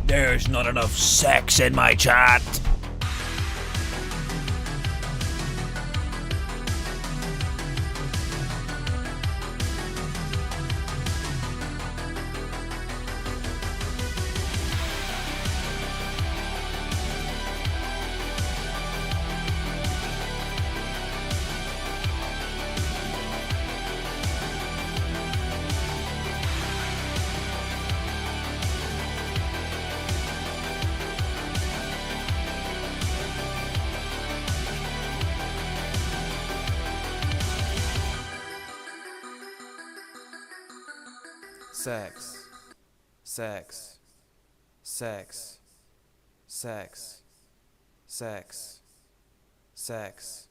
There's not enough sex in my chat. Sex, sex, sex, sex, sex, sex.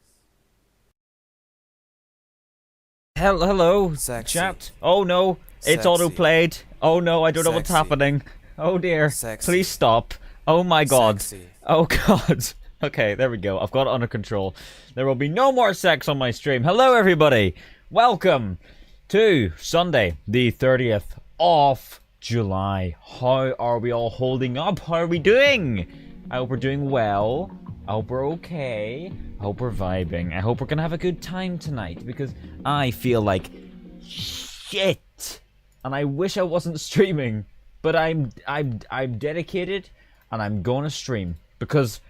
Hello, Sexy. chat. Oh no, it's Sexy. auto-played. Oh no, I don't know what's Sexy. happening. Oh dear, Sexy. please stop. Oh my god. Sexy. Oh god. Okay, there we go. I've got it under control. There will be no more sex on my stream. Hello everybody. Welcome to Sunday, the 30th of July. How are we all holding up? How are we doing? I hope we're doing well. I hope we're okay. I hope we're vibing. I hope we're gonna have a good time tonight because I feel like shit. And I wish I wasn't streaming, but I'm dedicated and I'm going to stream because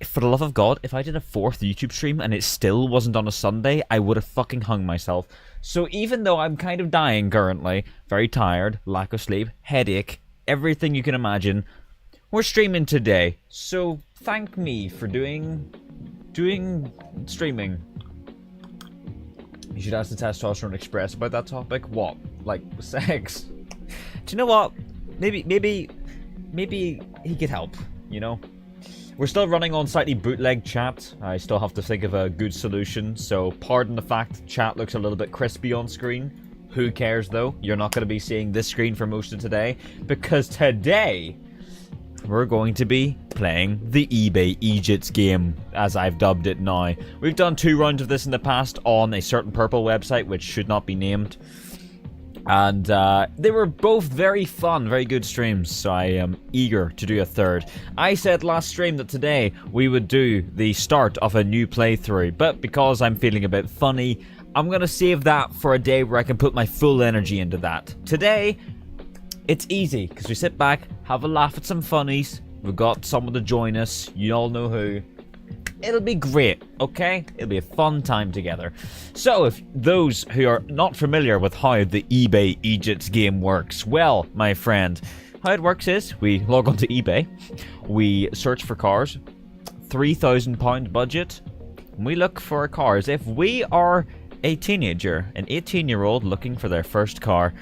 for the love of God, if I did a 4th YouTube stream and it still wasn't on a Sunday, I would have fucking hung myself. So even though I'm kind of dying currently, very tired, lack of sleep, headache, everything you can imagine, we're streaming today. So thank me for doing streaming. You should ask the Testosterone Express about that topic. What? Like sex? Do you know what? Maybe he could help, you know? We're still running on slightly bootleg chat. I still have to think of a good solution, so pardon the fact chat looks a little bit crispy on screen. Who cares though? You're not going to be seeing this screen for most of today, because today we're going to be playing the eBay Eejits game, as I've dubbed it now. We've done 2 rounds of this in the past on a certain purple website, which should not be named. And they were both very fun, very good streams, so I am eager to do a 3rd. I said last stream that today we would do the start of a new playthrough, but because I'm feeling a bit funny, I'm going to save that for a day where I can put my full energy into that. Today, it's easy, because we sit back, have a laugh at some funnies, we've got someone to join us, you all know who. It'll be great, okay? It'll be a fun time together. So, if those who are not familiar with how the eBay Eejits game works, well, my friend, how it works is we log onto eBay, we search for cars, £3,000 budget, and we look for cars. If we are a teenager, an 18-year-old looking for their first car,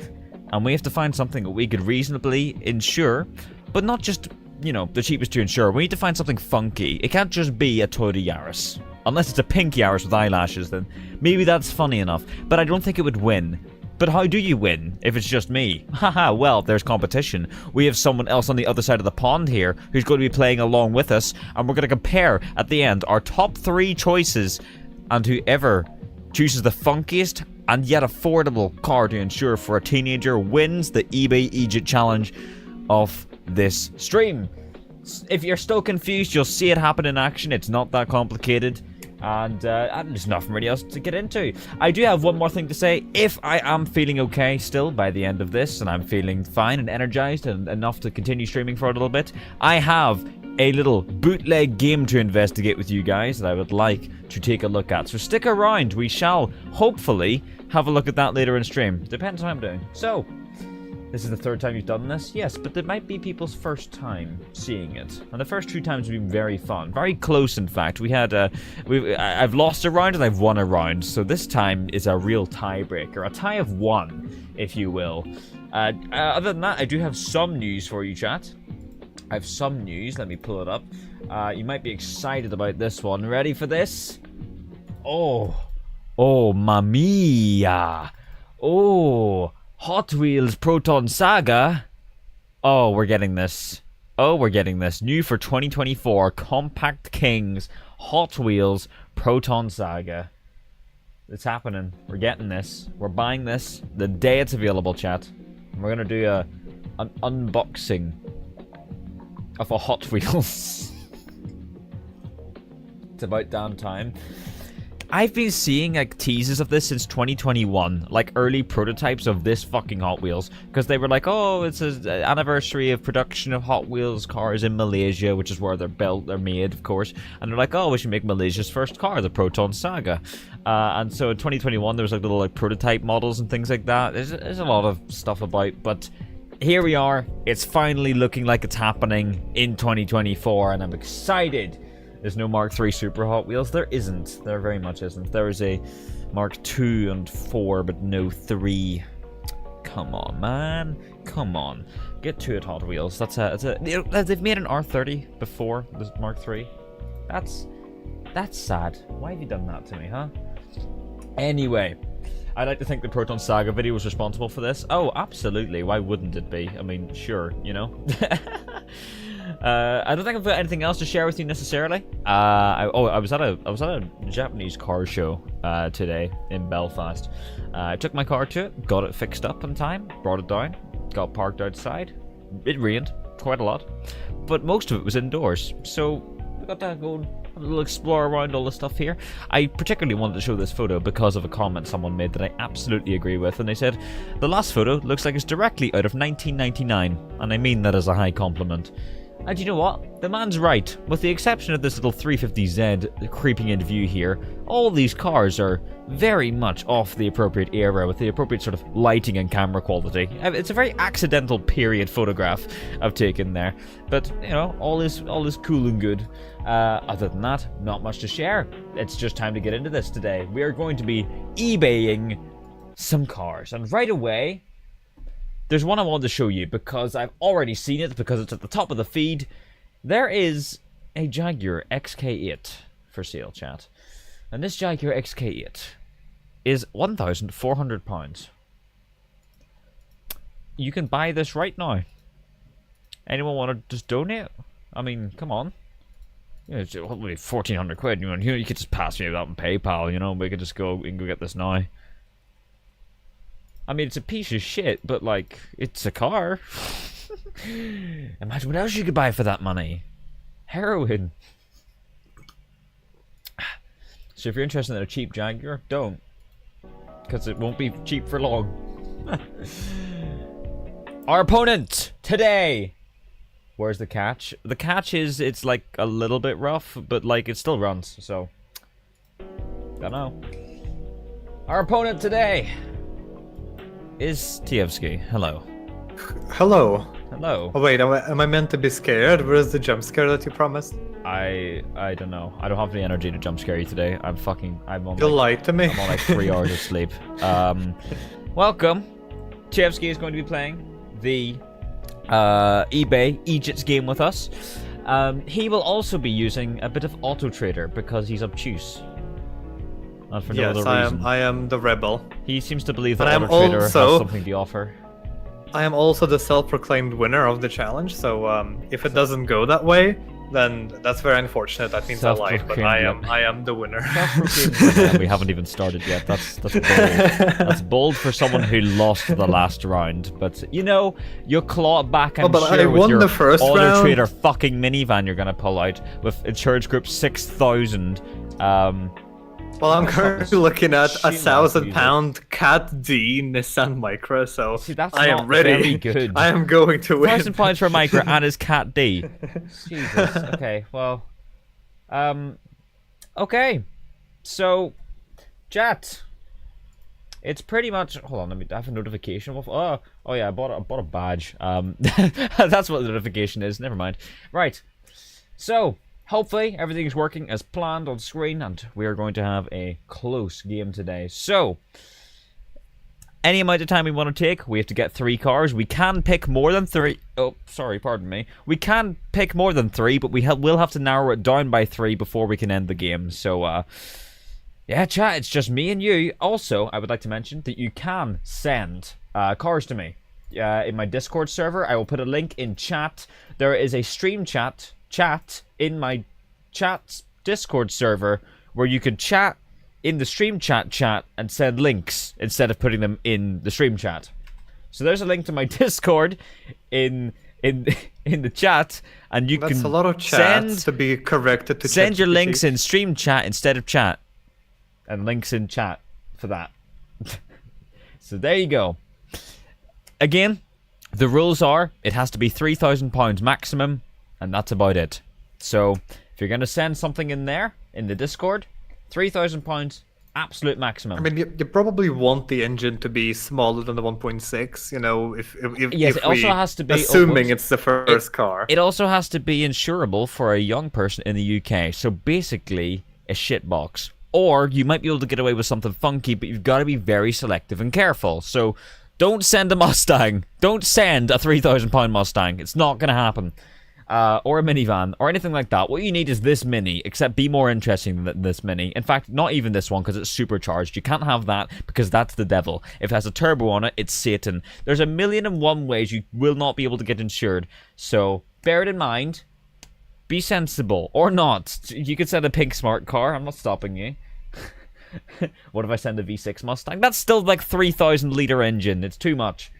and we have to find something that we could reasonably insure, but not just, you know, the cheapest to insure. We need to find something funky. It can't just be a Toyota Yaris. Unless it's a pink Yaris with eyelashes, then maybe that's funny enough. But I don't think it would win. But how do you win if it's just me? Haha, well, there's competition. We have someone else on the other side of the pond here who's going to be playing along with us, and we're going to compare at the end our top 3 choices, and whoever chooses the funkiest and yet affordable car to insure for a teenager wins the eBay Eejit challenge of this stream. If you're still confused, you'll see it happen in action. It's not that complicated, and there's nothing really else to get into. I do have one more thing to say. If I am feeling okay still by the end of this, and I'm feeling fine and energized and enough to continue streaming for a little bit, I have a little bootleg game to investigate with you guys that I would like to take a look at. So stick around. We shall hopefully have a look at that later in stream. Depends how I'm doing. So, this is the 3rd time you've done this? Yes, but it might be people's first time seeing it. And the first 2 times have been very fun. Very close, in fact. We had I've lost a round and I've won a round. So this time is a real tiebreaker. A tie of 1, if you will. Other than that, I do have some news for you, chat. I have some news. Let me pull it up. You might be excited about this one. Ready for this? Oh, mamma mia. Oh, Hot Wheels Proton Saga. Oh, we're getting this. Oh, we're getting this. New for 2024. Compact Kings Hot Wheels Proton Saga. It's happening. We're getting this. We're buying this the day it's available, chat. And we're going to do an unboxing of a Hot Wheels. It's about damn time. I've been seeing like teases of this since 2021, like early prototypes of this fucking Hot Wheels, because they were like, oh, it's an anniversary of production of Hot Wheels cars in Malaysia, which is where they're built, they're made, of course, and they're like, oh, we should make Malaysia's first car, the Proton Saga. And so in 2021 there was like little like prototype models and things like that. There's a lot of stuff about, but here we are. It's finally looking like it's happening in 2024, and I'm excited. There's no Mark III Super Hot Wheels. There isn't. There very much isn't. There is a Mark II and 4, but no 3. Come on, man. Come on. Get to it, Hot Wheels. That's they've made an R30 before the Mark III. That's sad. Why have you done that to me, huh? Anyway, I'd like to think the Proton Saga video was responsible for this. Oh, absolutely. Why wouldn't it be? I mean, sure, you know. I don't think I've got anything else to share with you necessarily. I was at a Japanese car show today in Belfast. I took my car to it, got it fixed up in time, brought it down, got parked outside. It rained quite a lot, but most of it was indoors. So we got to go have a little explore around all the stuff here. I particularly wanted to show this photo because of a comment someone made that I absolutely agree with, and they said the last photo looks like it's directly out of 1999, and I mean that as a high compliment. And you know what? The man's right. With the exception of this little 350Z creeping into view here, all these cars are very much off the appropriate era with the appropriate sort of lighting and camera quality. It's a very accidental period photograph I've taken there. But, you know, all is cool and good. Other than that, not much to share. It's just time to get into this today. We are going to be eBaying some cars. And right away, there's one I wanted to show you because I've already seen it, because it's at the top of the feed. There is a Jaguar XK8 for sale, chat. And this Jaguar XK8 is £1,400. You can buy this right now. Anyone want to just donate? I mean, come on. You know, it's 1,400 quid. You could just pass me that on PayPal, you know. We could just go and go get this now. I mean, it's a piece of shit, but, like, it's a car. Imagine what else you could buy for that money. Heroin. So if you're interested in a cheap Jaguar, don't. Because it won't be cheap for long. Our opponent today. Where's the catch? The catch is it's, like, a little bit rough, but, like, it still runs, so. Don't know. Our opponent today is Tievsky. Hello. Hello. Hello. Oh wait, am I meant to be scared? Where's the jump scare that you promised? I don't know. I don't have the energy to jump scare you today. I'm on You lied to me. I'm on like 3 hours of sleep. Welcome. Tievsky is going to be playing the eBay Eejits game with us. He will also be using a bit of Auto Trader because he's obtuse. Not for no other reason. I am the rebel. He seems to believe that But Auto Trader has something to offer. I am also the self-proclaimed winner of the challenge, so if it doesn't go that way, then that's very unfortunate. That means I lied, but I am the winner. We haven't even started yet. That's bold. That's bold for someone who lost the last round. But you know, you'll claw it back. I'm sure I with won your the first Auto round. Trader fucking minivan you're gonna pull out with insurance group 6,000. Well, I'm currently looking at a Shinyodd £1,000 Cat D Nissan Micra, so See, that's I not am ready. very good. I am going to win. £1,000 for a Micra and his Cat D. Jesus. Okay, well, okay. So, chat. It's pretty much. Hold on, let me have a notification. Oh yeah, I bought a badge. That's what the notification is. Never mind. Right. So. Hopefully, everything is working as planned on screen, and we are going to have a close game today. So, any amount of time we want to take, we have to get 3 cars. We can pick more than 3. Oh, sorry, pardon me. We can pick more than 3, but we will have to narrow it down by 3 before we can end the game. So, yeah, chat, it's just me and you. Also, I would like to mention that you can send cars to me in my Discord server. I will put a link in chat. There is a stream chat in my chat's Discord server where you could chat in the stream chat and send links instead of putting them in the stream chat. So there's a link to my Discord in in in the chat, and you That's can a lot of chats send to be corrected to send your ChatGPT. links in stream chat instead of chat, and links in chat for that. So there you go. Again, the rules are it has to be £3,000 maximum, and that's about it. So if you're gonna send something in there in the Discord, £3,000 absolute maximum. I mean, you probably want the engine to be smaller than the 1.6. You know, if Yes, if it also we- has to be assuming it's the first car. It also has to be insurable for a young person in the UK. So basically, a shitbox. Or you might be able to get away with something funky, but you've got to be very selective and careful. So don't send a Mustang. Don't send a £3,000 Mustang. It's not going to happen. Or a minivan, or anything like that. What you need is this Mini, except be more interesting than this Mini. In fact, not even this one, because it's supercharged. You can't have that, because that's the devil. If it has a turbo on it, it's Satan. There's 1,000,001 ways you will not be able to get insured. So, bear it in mind. Be sensible. Or not. You could send a pink smart car. I'm not stopping you. What if I send a V6 Mustang? That's still like 3,000 litre engine. It's too much.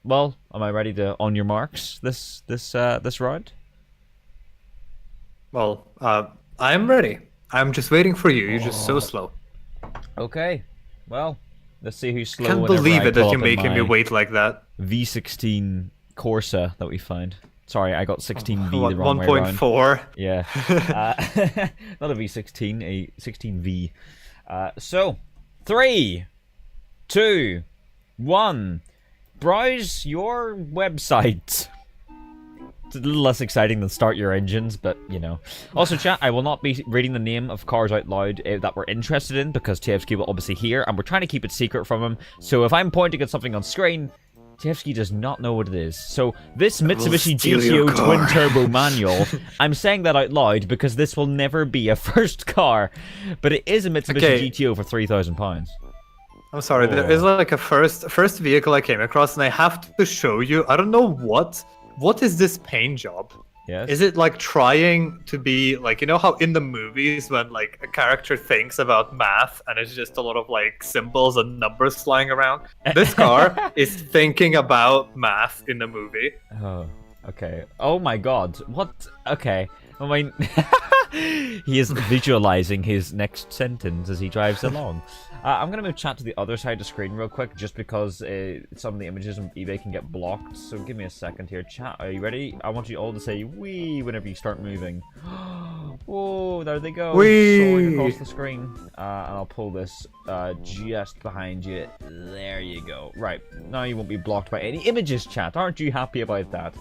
Well, am I ready to on your marks this round? Well, I am ready. I'm just waiting for you. You're just so slow. Okay. Well, let's see who's slow. Can't whenever believe I it that pull you're up in making me my wait like that. V16 Corsa that we find. Sorry, I got 16V the wrong way around. 1.4. Yeah. Not a V16, a 16V. So, 3, 2, 1. Browse your website. It's a little less exciting than start your engines, but you know. Also, chat, I will not be reading the name of cars out loud that we're interested in, because TFSK will obviously hear, and we're trying to keep it secret from him. So if I'm pointing at something on screen, TFSK does not know what it is. So this Mitsubishi GTO twin turbo manual, I'm saying that out loud because this will never be a first car, but it is a Mitsubishi GTO for £3,000. I'm sorry, there is like a first vehicle I came across, and I have to show you. I don't know what is this paint job? Yes. Is it like trying to be like, you know how in the movies when like a character thinks about math and it's just a lot of like symbols and numbers flying around? This car is thinking about math in the movie. Oh, okay. Oh my god. What? Okay. I mean, he is visualizing his next sentence as he drives along. I'm going to move chat to the other side of the screen real quick, just because some of the images on eBay can get blocked. So give me a second here. Chat, are you ready? I want you all to say wee whenever you start moving. Whoa, there they go. Wee! Soaring across the screen. And I'll pull this just behind you. There you go. Right, now you won't be blocked by any images, chat. Aren't you happy about that?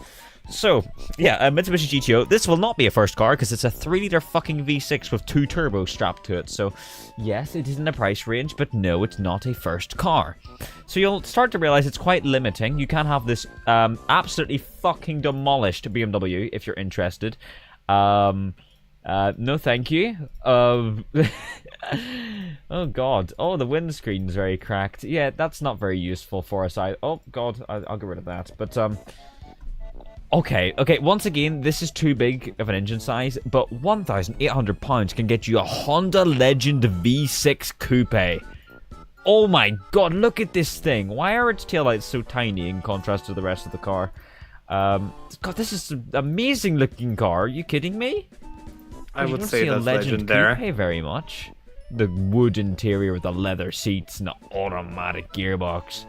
So, yeah, a Mitsubishi GTO. This will not be a first car because it's a 3-litre fucking V6 with 2 turbos strapped to it. So, yes, it is in the price range, but no, it's not a first car. So you'll start to realize it's quite limiting. You can have this absolutely fucking demolished BMW if you're interested. No, thank you. Oh, God. Oh, the windscreen's very cracked. Yeah, that's not very useful for us. Oh, God, I'll get rid of that. But, Okay, once again, this is too big of an engine size, but £1,800 can get you a Honda Legend V6 Coupe. Oh my god, look at this thing. Why are its taillights so tiny in contrast to the rest of the car? God, this is an amazing looking car. Are you kidding me? I would don't say see a that's Legend legendary. Coupe very much. The wood interior with the leather seats and the automatic gearbox.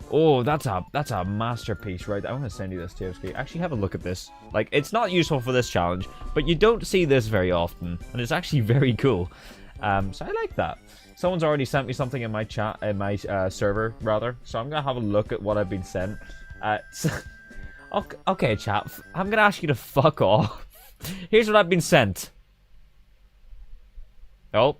Oh, that's a masterpiece, right? I'm gonna send you this, TFSK. Actually, have a look at this. Like, it's not useful for this challenge, but you don't see this very often, and it's actually very cool. So I like that. Someone's already sent me something in my chat, in my server, rather. So I'm gonna have a look at what I've been sent. Okay, chat. I'm gonna ask you to fuck off. Here's what I've been sent. Oh.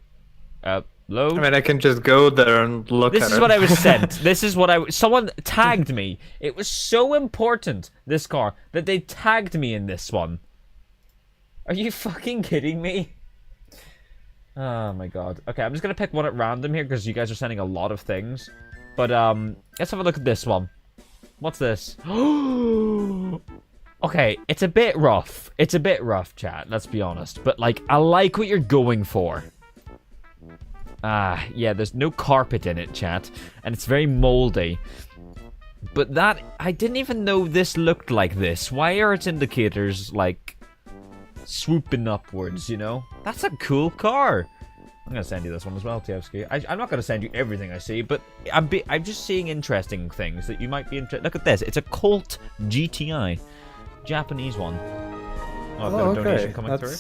Hello? I mean, I can just go there and look at it. This is what I was sent. This is what someone tagged me. It was so important, this car, that they tagged me in this one. Are you fucking kidding me? Oh my god. Okay, I'm just gonna pick one at random here because you guys are sending a lot of things. But let's have a look at this one. What's this? Okay, it's a bit rough. It's a bit rough, chat, let's be honest. But like, I like what you're going for. Yeah, there's no carpet in it, chat, and it's very moldy. But that, I didn't even know this looked like this. Why are its indicators, like, swooping upwards, you know? That's a cool car. I'm going to send you this one as well, Tievsky. I'm not going to send you everything I see, but I'm just seeing interesting things that you might be interested. Look at this. It's a Colt GTI. Japanese one. Oh, I've got a donation coming through.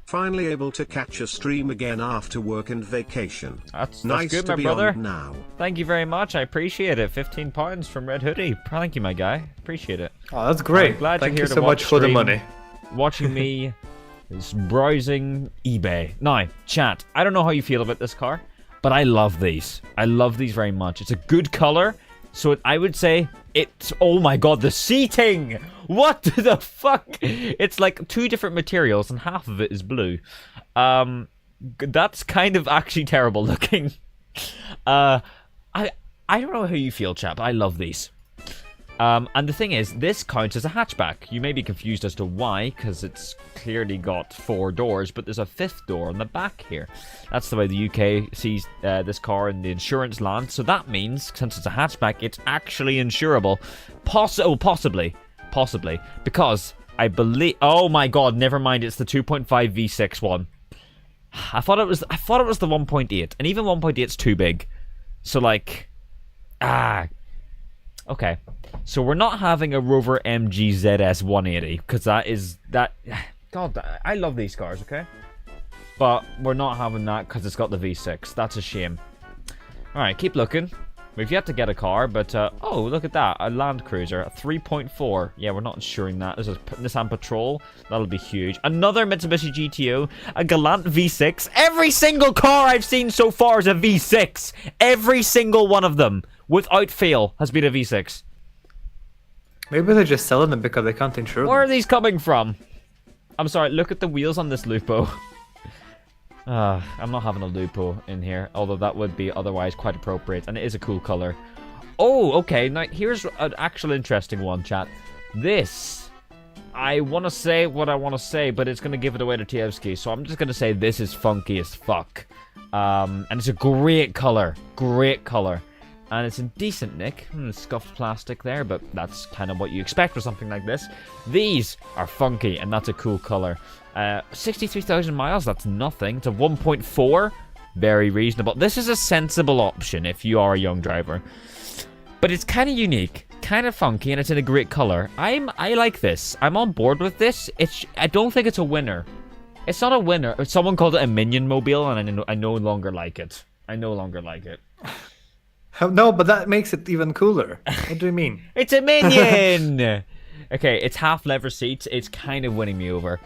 Finally able to catch a stream again after work and vacation. That's nice good, to my be brother. on now. Thank you very much. I appreciate it. £15 from Red Hoodie. Thank you, my guy. Appreciate it. Oh, that's great. I'm glad Thank you're you here so to much watch for the stream, money. watching me browsing eBay. Now, chat, I don't know how you feel about this car, but I love these. I love these very much. It's a good color, so I would say it's... Oh my god, the seating! What the fuck? It's like 2 different materials, and half of it is blue. That's kind of actually terrible looking. I don't know how you feel, chap. I love these. And the thing is, this counts as a hatchback. You may be confused as to why, because it's clearly got 4 doors, but there's a 5th door on the back here. That's the way the UK sees this car in the insurance land. So that means, since it's a hatchback, it's actually insurable. Possibly, because I believe... Oh my god, never mind. It's the 2.5 V6 one. I thought it was the 1.8, and even 1.8's too big. So like, okay. So we're not having a Rover MG ZS 180 because that. God, I love these cars, okay? But we're not having that because it's got the V6. That's a shame. All right, keep looking. We've yet to get a car, but oh, look at that, a Land Cruiser, a 3.4. Yeah, we're not insuring that. This is Nissan Patrol. That'll be huge. Another Mitsubishi GTO, a Galant V6. Every single car I've seen so far is a V6. Every single one of them, without fail, has been a V6. Maybe they're just selling them because they can't insure them. Where are these coming from? I'm sorry, look at the wheels on this Lupo. I'm not having a Lupo in here, although that would be otherwise quite appropriate, and it is a cool color. Oh, okay, now here's an actual interesting one, chat. This, I want to say what I want to say, but it's going to give it away to Tievsky, so I'm just going to say this is funky as fuck. And it's a great color, and it's in decent nick. Scuffed plastic there, but that's kind of what you expect for something like this. These are funky, and that's a cool color. 63,000 miles, that's nothing. It's a 1.4, very reasonable. This is a sensible option if you are a young driver. But it's kind of unique, kind of funky, and it's in a great color. I like this. I'm on board with this. I don't think it's a winner. It's not a winner. Someone called it a minion mobile, and I no longer like it. I no longer like it. No, but that makes it even cooler. What do you mean? It's a minion! Okay, it's half leather seats. It's kind of winning me over.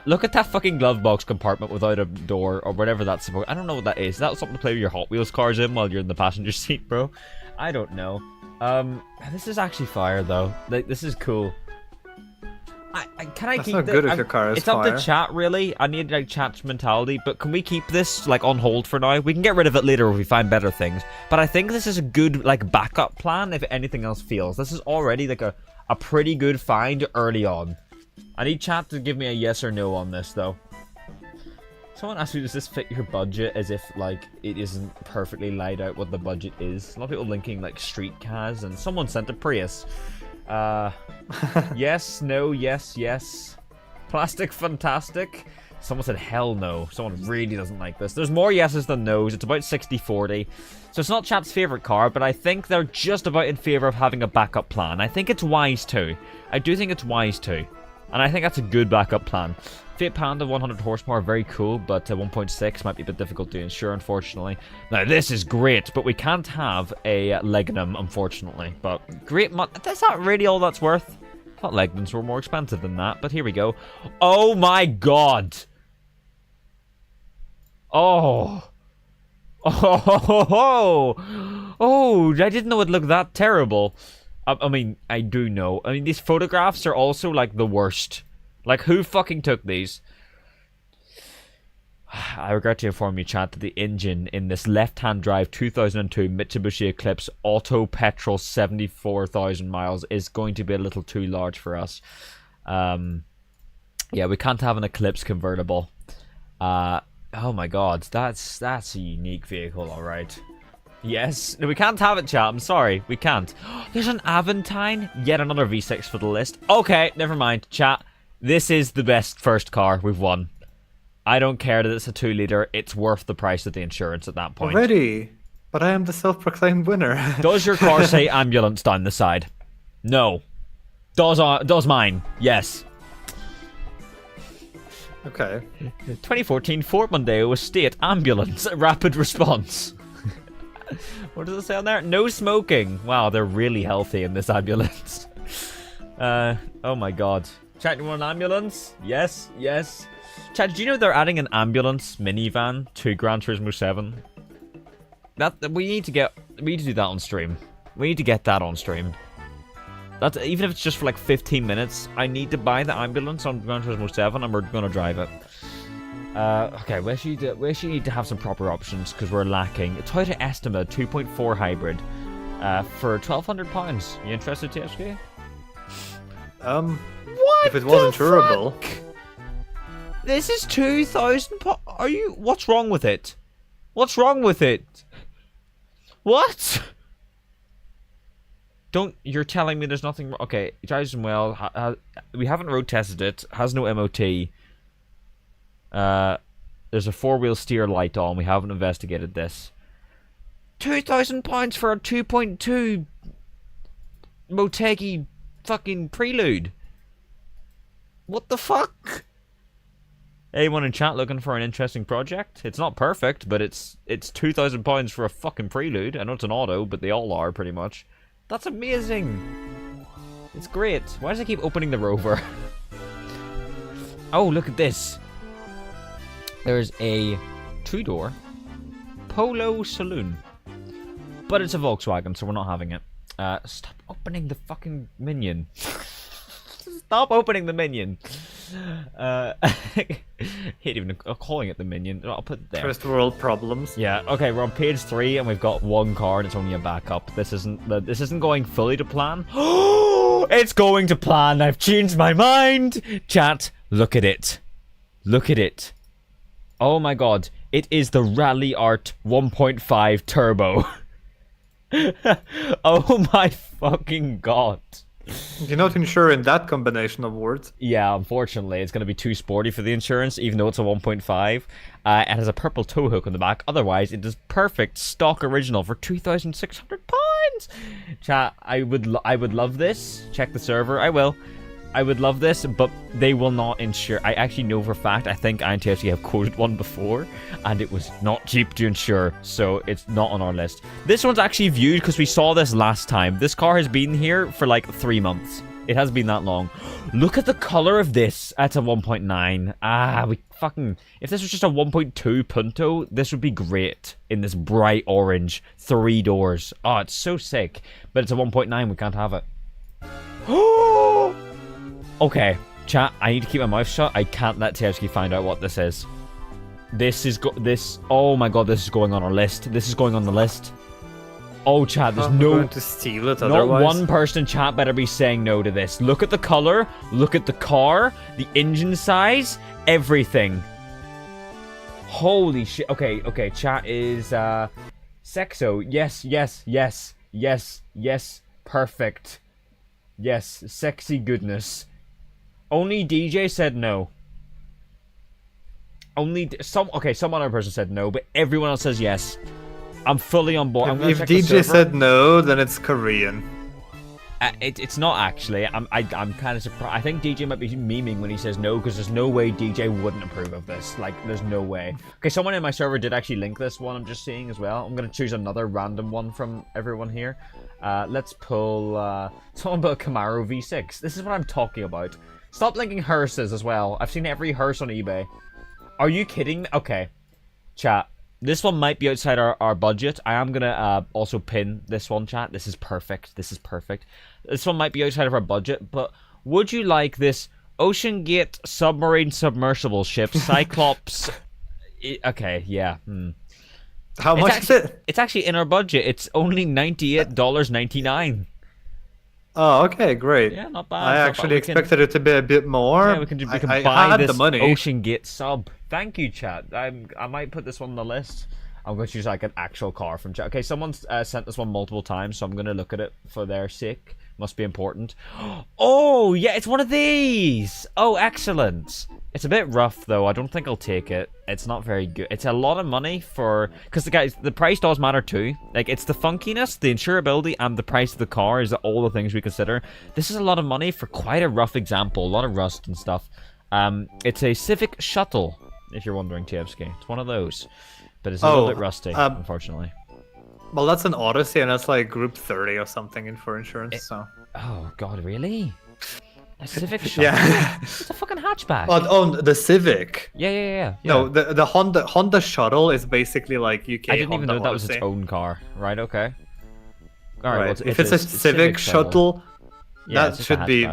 Look at that fucking glove box compartment without a door or whatever that's supposed. I don't know what that is. Is that something to play with your Hot Wheels cars in while you're in the passenger seat, bro? I don't know. This is actually fire though. Like, this is cool. Can I That's keep not this? good if your car is It's up fire. to chat, really. I need like chat's mentality, but can we keep this like on hold for now? We can get rid of it later if we find better things. But I think this is a good like backup plan if anything else fails. This is already like a pretty good find early on. I need chat to give me a yes or no on this though. Someone asked me, does this fit your budget? As if like it isn't perfectly laid out what the budget is. A lot of people linking like street cars, and someone sent a Prius. Yes, no, yes. Plastic fantastic. Someone said hell no. Someone really doesn't like this. There's more yeses than nos. It's about 60-40. So it's not chat's favorite car, but I think they're just about in favor of having a backup plan. I think it's wise too. I do think it's wise too. And I think that's a good backup plan. Fiat Panda 100 horsepower, very cool, but 1.6 might be a bit difficult to insure, unfortunately. Now, this is great, but we can't have a Legnum, unfortunately. But great, that's not really all that's worth. I thought Legnums were more expensive than that, but here we go. Oh my god! Oh! Oh, I didn't know it looked that terrible. I mean, I do know. I mean, these photographs are also, like, the worst. Like, who fucking took these? I regret to inform you, chat, that the engine in this left-hand drive 2002 Mitsubishi Eclipse Auto Petrol 74,000 miles is going to be a little too large for us. Yeah, we can't have an Eclipse convertible. Oh my god, that's a unique vehicle, alright. Yes. No, we can't have it, chat. I'm sorry. We can't. There's an Aventine. Yet another V6 for the list. Okay, never mind. Chat. This is the best first car we've won. I don't care that it's a 2-liter. It's worth the price of the insurance at that point. Already? But I am the self-proclaimed winner. Does your car say ambulance down the side? No. Does mine? Yes. Okay. 2014 Ford Mondeo Estate Ambulance Rapid Response. What does it say on there? No smoking. Wow, they're really healthy in this ambulance. Oh my god. Chat, you want an ambulance? Yes, yes. Chat, did you know they're adding an ambulance minivan to Gran Turismo 7? We need to do that on stream. We need to get that on stream. That's, even if it's just for like 15 minutes, I need to buy the ambulance on Gran Turismo 7 and we're gonna drive it. Okay, we actually need to have some proper options because we're lacking. A Toyota Estima 2.4 hybrid for £1,200. You interested, TSK? What if it wasn't insurable? This is £2,000. Are you? What's wrong with it? What's wrong with it? What? You're telling me there's nothing wrong? Okay, it drives well. We haven't road tested it. Has no MOT. There's a 4-wheel steer light on. We haven't investigated this. £2,000 for a 2.2 Motegi fucking Prelude. What the fuck? Anyone in chat looking for an interesting project? It's not perfect, but it's £2,000 for a fucking Prelude. I know it's an auto, but they all are pretty much. That's amazing. It's great. Why does it keep opening the Rover? Oh, look at this. There's a 2-door Polo Saloon. But it's a Volkswagen, so we're not having it. Stop opening the fucking Minion. Stop opening the Minion. Hate even calling it the Minion. I'll put it there. First world problems. Yeah. Okay, we're on page 3 and we've got one car and it's only a backup. This isn't going fully to plan. Oh, it's going to plan. I've changed my mind. Chat, look at it. Look at it. Oh my god. It is the Rally Art 1.5 Turbo. Oh my fucking god. You're not insuring that combination of words. Yeah, unfortunately, it's going to be too sporty for the insurance, even though it's a 1.5. It has a purple tow hook on the back. Otherwise, it is perfect stock original for £2,600. Chat, I would love this. Check the server. I will. I would love this, but they will not insure. I actually know for a fact, I think INTFC have quoted one before, and it was not cheap to insure, so it's not on our list. This one's actually viewed because we saw this last time. This car has been here for like 3 months. It has been that long. Look at the color of this. That's a 1.9. If this was just a 1.2 Punto, this would be great in this bright orange 3 doors. Oh, it's so sick. But it's a 1.9. We can't have it. Oh! Okay, chat, I need to keep my mouth shut. I can't let TFC find out what this is. Oh my god, this is going on our list. This is going on the list. Oh, chat, there's no... going to steal it not otherwise. One person in chat better be saying no to this. Look at the color, look at the car, the engine size, everything. Holy shit. Okay, chat is, Sexo. Yes. Perfect. Yes, sexy goodness. Only DJ said no. Some other person said no, but everyone else says yes. I'm fully on board. If DJ said no, then it's Korean. It's not actually. I'm kind of surprised. I think DJ might be memeing when he says no, because there's no way DJ wouldn't approve of this. Like, there's no way. Okay, someone in my server did actually link this one. I'm just seeing as well. I'm gonna choose another random one from everyone here. Let's pull. Someone put a Camaro V6. This is what I'm talking about. Stop linking hearses as well. I've seen every hearse on eBay. Are you kidding me? Okay. Chat. This one might be outside our budget. I am going to also pin this one, chat. This is perfect. This one might be outside of our budget, but would you like this Ocean Gate submarine submersible ship Cyclops? Okay, yeah. How much is it? It's actually in our budget. It's only $98.99. Oh, okay, great. Yeah, not bad. I actually expected it to be a bit more. Yeah, we can buy this Ocean Gate sub. Thank you, chat. I might put this one on the list. I'm going to choose like an actual car from chat. Okay, someone's sent this one multiple times, so I'm going to look at it for their sake. Must be important. Oh, yeah, it's one of these. Oh, excellent. It's a bit rough, though. I don't think I'll take it. It's not very good. It's a lot of money for... Because, the price does matter, too. Like, it's the funkiness, the insurability, and the price of the car is all the things we consider. This is a lot of money for quite a rough example. A lot of rust and stuff. It's a Civic Shuttle, if you're wondering, TFSK. It's one of those. But it's a little bit rusty, unfortunately. Well, that's an Odyssey, and that's like Group 30 or something for insurance, so... Oh, God, really? A Civic Shuttle? Yeah. It's a fucking hatchback. Oh, the Civic. Yeah. No, the Honda Shuttle is basically like UK I didn't even know Honda that was its Odyssey. own car. Right, okay. All Right. well, If it's a Civic Shuttle, yeah, that should be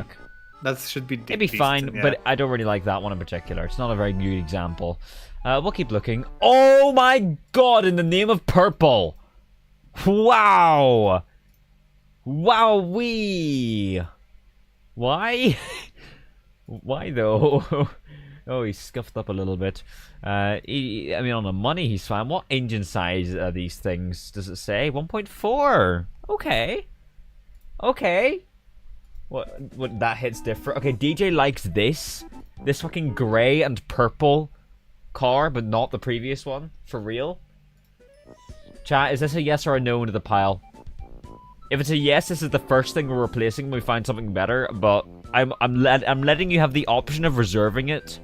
It'd be decent, fine, yeah. but I don't really like that one in particular. It's not a very good example. We'll keep looking. Oh my God! In the name of purple, wow, wowee. Why? Why though? Oh, he's scuffed up a little bit. I mean, on the money, he's fine. What engine size are these things? Does it say 1.4? Okay. Okay. What? That hits different. Okay, DJ likes this fucking grey and purple car, but not the previous one. For real. Chat, is this a yes or a no into the pile? If it's a yes, this is the first thing we're replacing when we find something better. But I'm letting you have the option of reserving it,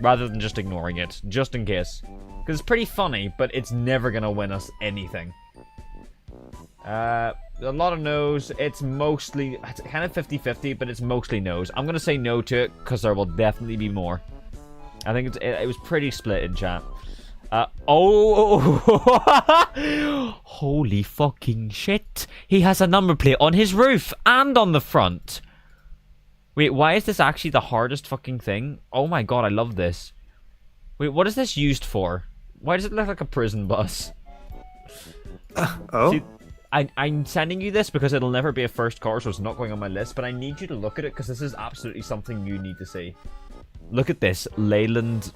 rather than just ignoring it, just in case. Because it's pretty funny, but it's never gonna win us anything. A lot of no's. It's kind of 50-50, but it's mostly no's. I'm gonna say no to it because there will definitely be more. I think it was pretty split in chat. Holy fucking shit! He has a number plate on his roof and on the front. Wait, why is this actually the hardest fucking thing? Oh my God, I love this. Wait, what is this used for? Why does it look like a prison bus? Oh. See, I'm sending you this because it'll never be a first car, so it's not going on my list, but I need you to look at it because this is absolutely something you need to see. Look at this Leyland,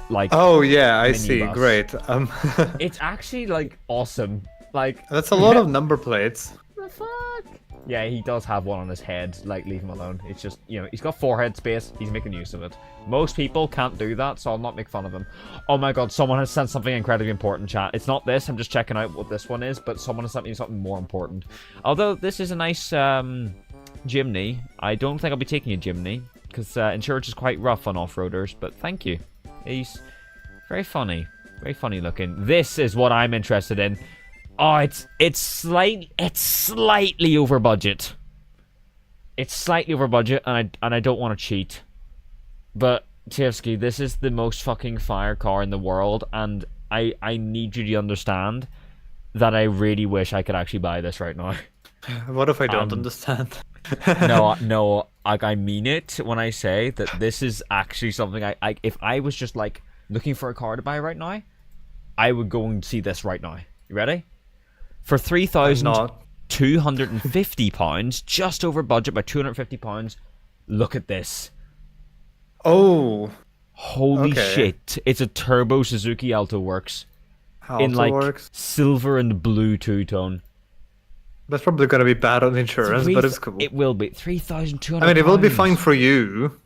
like... Oh, yeah, I see. minibus. Great. It's actually, like, awesome. Like... That's a lot of number plates. What the fuck? Yeah, he does have one on his head. Like, leave him alone. It's just, you know, he's got forehead space. He's making use of it. Most people can't do that, so I'll not make fun of him. Oh my God, someone has sent something incredibly important, chat. It's not this. I'm just checking out what this one is, but someone has sent me something more important. Although this is a nice Jimny. I don't think I'll be taking a Jimny because insurance is quite rough on off-roaders, but thank you. He's very funny. Very funny looking. This is what I'm interested in. Oh, it's slightly over budget. It's slightly over budget, and I don't want to cheat. But Tievsky, this is the most fucking fire car in the world, and I need you to understand that I really wish I could actually buy this right now. What if I don't understand? No, like I mean it when I say that this is actually something I if I was just like looking for a car to buy right now, I would go and see this right now. You ready? For £3,250, just over budget by £250. Look at this. Oh. Holy Okay. shit. It's a turbo Suzuki Alto Works. In like Works. silver and blue two-tone. That's probably gonna be bad on insurance, but it's cool. It will be. £3,200. I mean, it will be fine for you.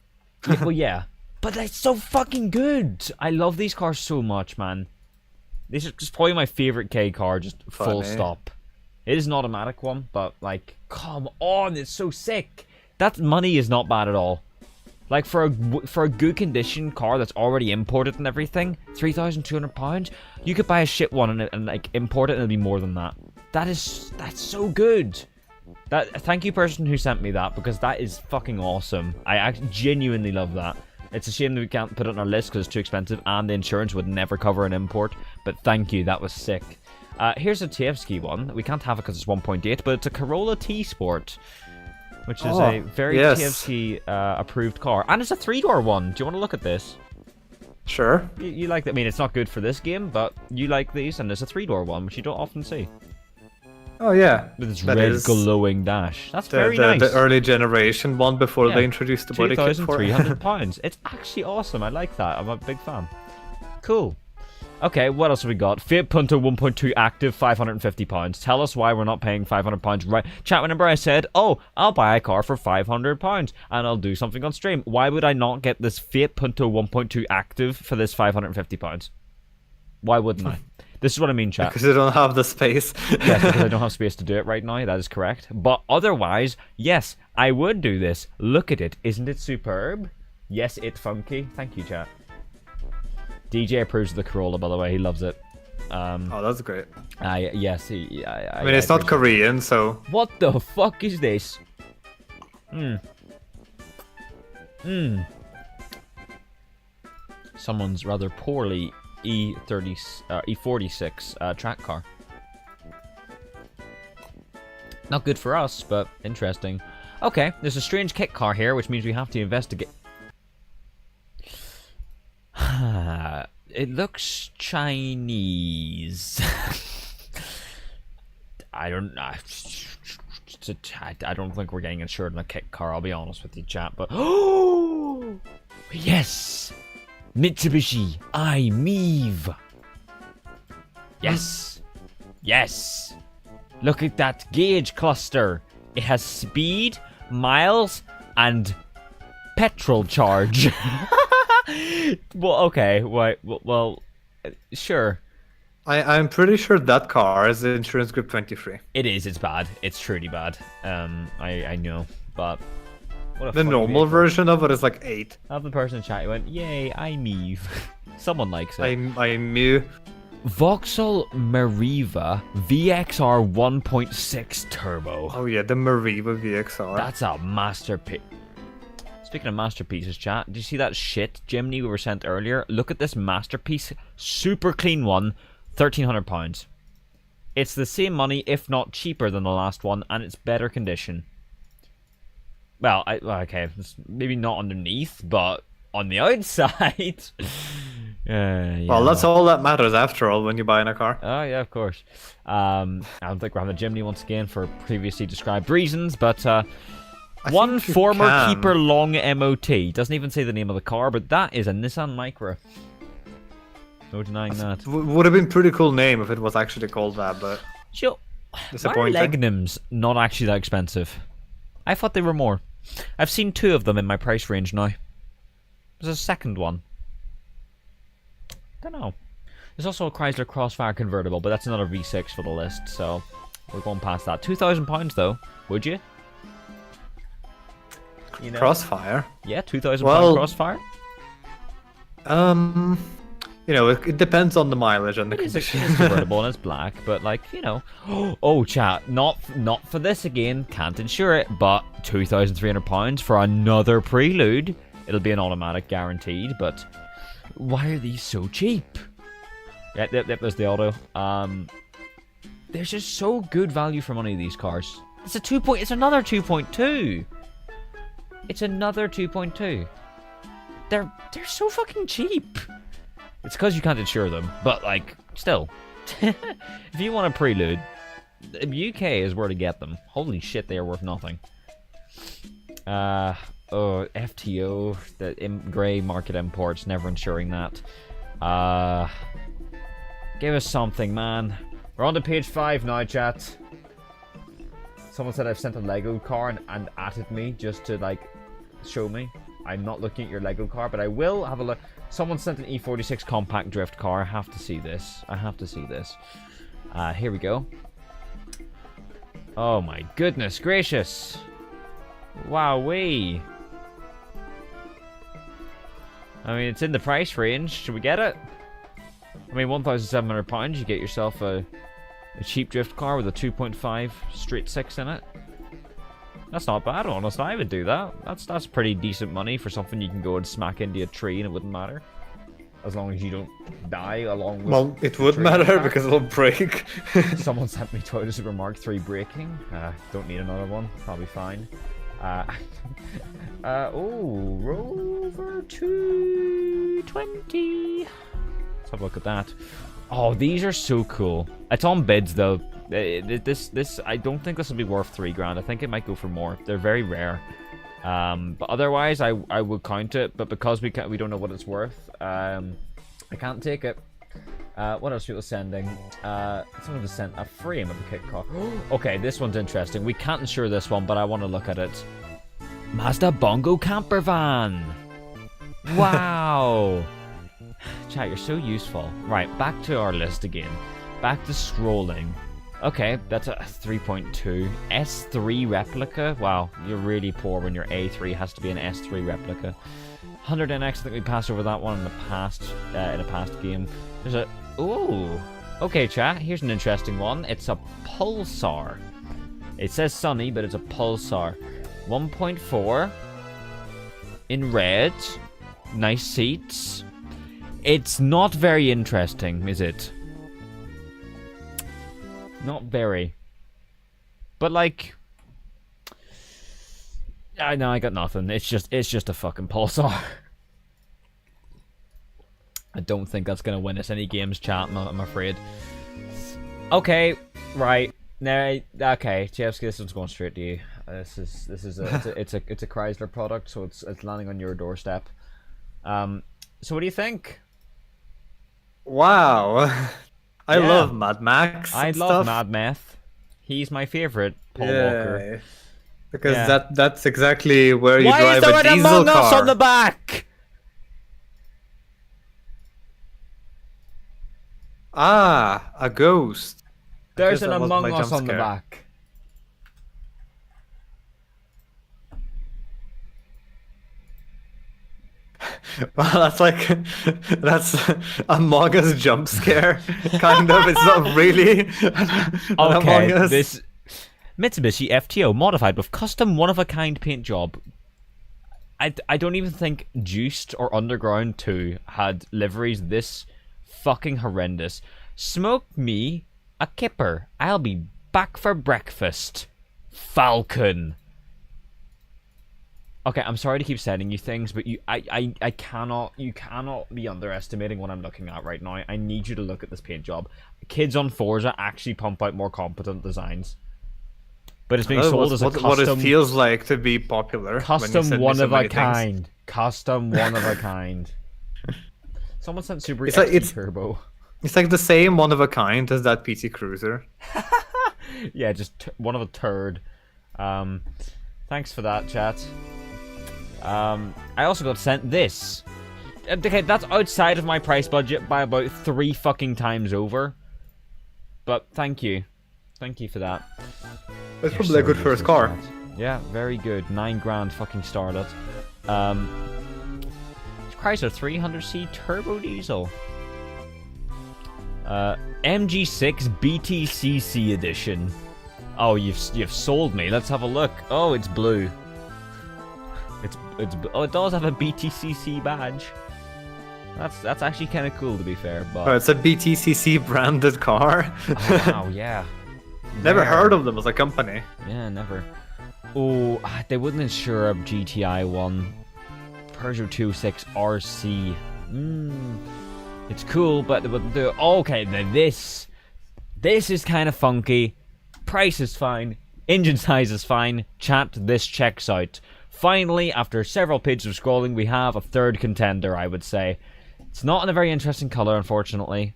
Yeah, well, yeah. But it's so fucking good. I love these cars so much, man. This is probably my favorite K car, just full Funny. stop. It is an automatic one, but like, come on, it's so sick. That money is not bad at all. Like for a good condition car that's already imported and everything, £3,200. You could buy a shit one and like import it and it'll be more than that. That's so good. Thank you, person who sent me that, because that is fucking awesome. I genuinely love that. It's a shame that we can't put it on our list because it's too expensive and the insurance would never cover an import. But thank you, that was sick. Here's a Tievsky one. We can't have it because it's 1.8, but it's a Corolla T-Sport, which is a very Tievsky approved car. And it's a 3-door one. Do you want to look at this? Sure. You like that? I mean, it's not good for this game, but you like these, and there's a 3-door one, which you don't often see. Oh yeah. With its That red is glowing dash. That's the, very the, nice. the early generation one before Yeah, they introduced the body kit for it. £2,300. It's actually awesome. I like that. I'm a big fan. Cool. Okay, what else have we got? Fiat Punto 1.2 active, £550. Tell us why we're not paying £500, right? Chat, remember I said, oh, I'll buy a car for £500 and I'll do something on stream. Why would I not get this Fiat Punto 1.2 active for this £550? Why wouldn't I? This is what I mean, chat. Because you don't have the space. Yes, because I don't have space to do it right now. That is correct. But otherwise, yes, I would do this. Look at it. Isn't it superb? Yes, it's funky. Thank you, chat. DJ approves of the Corolla, by the way. He loves it. Oh, that's great. Yes, I mean, it's not Korean, so... What the fuck is this? Someone's rather poorly E46 track car. Not good for us, but interesting. Okay, there's a strange kit car here, which means we have to investigate. It looks Chinese. I don't think we're getting insured in a kit car, I'll be honest with you, chat, but oh yes, Mitsubishi i-MiEV. Yes, look at that gauge cluster. It has speed, miles, and petrol charge. Well, okay, right, well, sure. I'm pretty sure that car is the insurance group 23. It is, it's bad. It's truly bad. I know, but... What a The normal version of it is like 8. I have the person in chat who went, yay, i-MiEV. Someone likes it. i-MiEV. Vauxhall Meriva VXR 1.6 Turbo. Oh yeah, the Meriva VXR. That's a masterpiece. Speaking of masterpieces, chat, did you see that shit Jimny we were sent earlier? Look at this masterpiece. Super clean one. £1,300. It's the same money, if not cheaper than the last one, and it's better condition. Well, okay, maybe not underneath, but on the outside. Yeah. Well, that's all that matters after all when you buy in a car. Oh, yeah, of course. I don't think we're having a Jimny once again for previously described reasons, but one former keeper long MOT. Doesn't even say the name of the car, but that is a Nissan Micra. No denying that. Would have been pretty cool name if it was actually called that, but Sure. disappointing. Why are Legnums not actually that expensive? I thought they were more. I've seen 2 of them in my price range now. There's a second one. Don't know. There's also a Chrysler Crossfire convertible, but that's another V6 for the list, so we're going past that. £2,000 though, would you? You know? Crossfire? Yeah, £2,000 Well, Crossfire. You know, it depends on the mileage and the It is condition. convertible and it's black, but like, you know. Oh, chat, not for this again. Can't insure it, but £2,300 for another Prelude. It'll be an automatic guaranteed, but why are these so cheap? Yep, there's the auto. There's just so good value for money, these cars. It's another 2.2. It's another 2.2. They're so fucking cheap. It's because you can't insure them, but like, still. If you want a Prelude, the UK is where to get them. Holy shit, they are worth nothing. FTO, the grey market imports, never insuring that. Give us something, man. We're on to page 5 now, chat. Someone said I've sent a Lego car and atted me just to, like, show me. I'm not looking at your Lego car, but I will have a look. Someone sent an E46 compact drift car. I have to see this. Here we go. Oh my goodness gracious. Wowee. I mean, it's in the price range. Should we get it? I mean, £1,700, you get yourself a cheap drift car with a 2.5 straight 6 in it. That's not bad, honestly. I would do that. That's pretty decent money for something you can go and smack into a tree and it wouldn't matter. As long as you don't die along with... Well, it would matter because it'll break. Someone sent me Toyota Super Mark 3 braking. Don't need another one. Probably fine. Oh, Rover 220. Let's have a look at that. Oh, these are so cool. It's on bids though. This I don't think this will be worth £3,000. I think it might go for more. They're very rare. But otherwise, I would count it. But because we don't know what it's worth, I can't take it. What else are people sending? Someone just sent a frame of a kit car. Okay, this one's interesting. We can't insure this one, but I want to look at it. Mazda Bongo camper van. Wow. Chat, you're so useful. Right, back to our list again. Back to scrolling. Okay, that's a 3.2. S3 replica? Wow, you're really poor when your A3 has to be an S3 replica. 100NX, I think we passed over that one in a past game. There's a... Ooh! Okay, chat, here's an interesting one. It's a Pulsar. It says Sunny, but it's a Pulsar. 1.4. In red. Nice seats. It's not very interesting, is it? Not very. But like... I know, I got nothing. It's just a fucking Pulsar. I don't think that's gonna win us any games, chat, I'm afraid. Okay, right. Now, okay, Chevsky, this one's going straight to you. It's a Chrysler product, so it's landing on your doorstep. So what do you think? Wow. I Yeah. love Mad Max. I and love stuff. Mad Meth. He's my favorite Paul Walker. Because Yeah. that's exactly where you Why drive is there a an diesel Among Us car. on the back? Ah, a ghost. There's guess an that wasn't Among my Us jump on the scare. back. Well, that's like that's Among Us jump scare, kind of. It's not really an Among Okay, Us. this Mitsubishi FTO modified with custom one-of-a-kind paint job. I don't even think Juiced or Underground 2 had liveries this fucking horrendous. Smoke me a kipper. I'll be back for breakfast. Falcon. Okay, I'm sorry to keep sending you things, but you cannot be underestimating what I'm looking at right now. I need you to look at this paint job. Kids on Forza actually pump out more competent designs. But it's being sold as a custom... what it feels like to be popular. when you Custom send me one so of a many things. kind. Custom one of a kind. Someone sent Subaru It's like- XT it's- Turbo. It's like the same one of a kind as that PT Cruiser. Yeah, just one of a turd. Thanks for that, chat. I also got sent this. Okay, that's outside of my price budget by about 3 fucking times over. But thank you. Thank you for that. It's You're probably so a good first useful, car. chat. Yeah, very good. 9 grand fucking starlet. Chrysler 300C turbo diesel. MG6 BTCC edition. Oh, you've sold me. Let's have a look. Oh, it's blue. Oh, it does have a BTCC badge. That's actually kind of cool, to be fair. But Oh, it's a BTCC branded car. oh, wow, yeah. Never Rare. heard of them as a company. Yeah, never. Oh, they wouldn't insure a GTI one. Peugeot 206 RC. It's cool, but they wouldn't do it. Okay, now this is kind of funky. Price is fine. Engine size is fine. Chat, this checks out. Finally, after several pages of scrolling, we have a third contender, I would say. It's not in a very interesting color, unfortunately.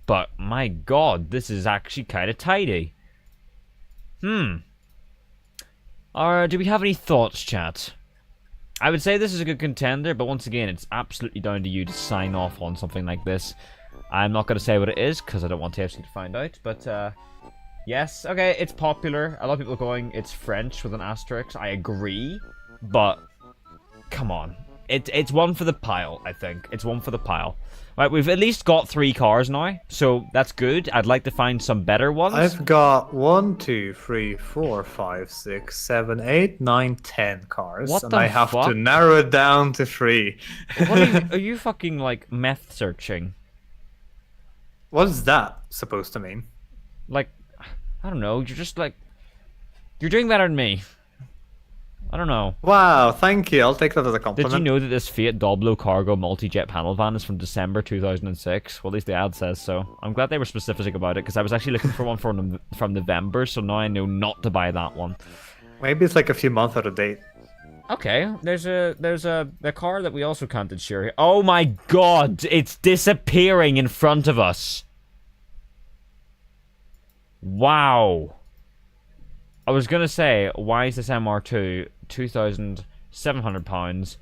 But, my god, this is actually kind of tidy. Do we have any thoughts, chat? I would say this is a good contender, but once again, it's absolutely down to you to sign off on something like this. I'm not going to say what it is, because I don't want TFC to find out, but, yes, okay, it's popular. A lot of people are going, it's French with an asterisk. I agree, but, come on. It's one for the pile, I think. It's one for the pile. Right, we've at least got 3 cars now, so that's good. I'd like to find some better ones. I've got 1, 2, 3, 4, 5, 6, 7, 8, 9, 10 cars. What and the I have fuck? to narrow it down to 3. What are you fucking, like, meth searching? What is that supposed to mean? Like, I don't know, you're just like... You're doing better than me. I don't know. Wow, thank you. I'll take that as a compliment. Did you know that this Fiat Doblo cargo multi-jet panel van is from December 2006? Well, at least the ad says so. I'm glad they were specific about it, because I was actually looking for one from November, so now I know not to buy that one. Maybe it's like a few months out of date. Okay, there's a car that we also can't insure here. Oh my god, it's disappearing in front of us. Wow. I was gonna say, why is this MR2 £2,700?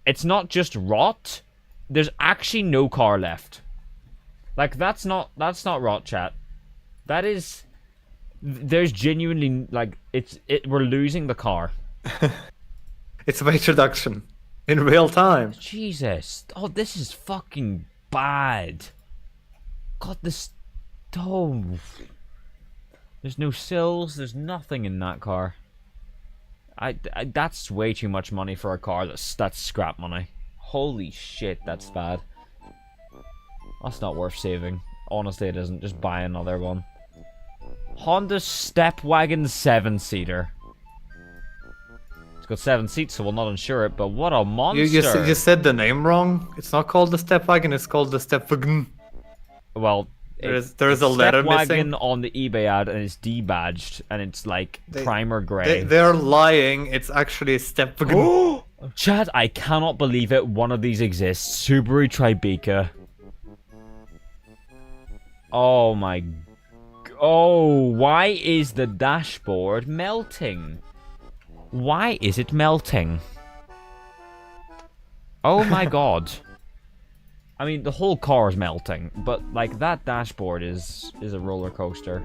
It's not just rot. There's actually no car left. Like, that's not rot, chat. That is... There's genuinely, like, we're losing the car. It's my introduction. In real time. Jesus. Oh, this is fucking bad. God, this... Oh... There's no sills, there's nothing in that car. That's way too much money for a car that's scrap money. Holy shit, that's bad. That's not worth saving. Honestly, it isn't. Just buy another one. Honda Stepwagon 7-seater. It's got 7 seats, so we'll not insure it, but what a monster! You said the name wrong. It's not called the Stepwagon, it's called the Stepwagon. Well... There's a letter missing on the eBay ad, and it's debadged, and it's like primer gray. They're lying. It's actually a Stepwagon. Chad, I cannot believe it. One of these exists. Subaru Tribeca. Oh my... Oh, why is the dashboard melting? Why is it melting? Oh my god. I mean, the whole car is melting, but, like, that dashboard is a roller coaster.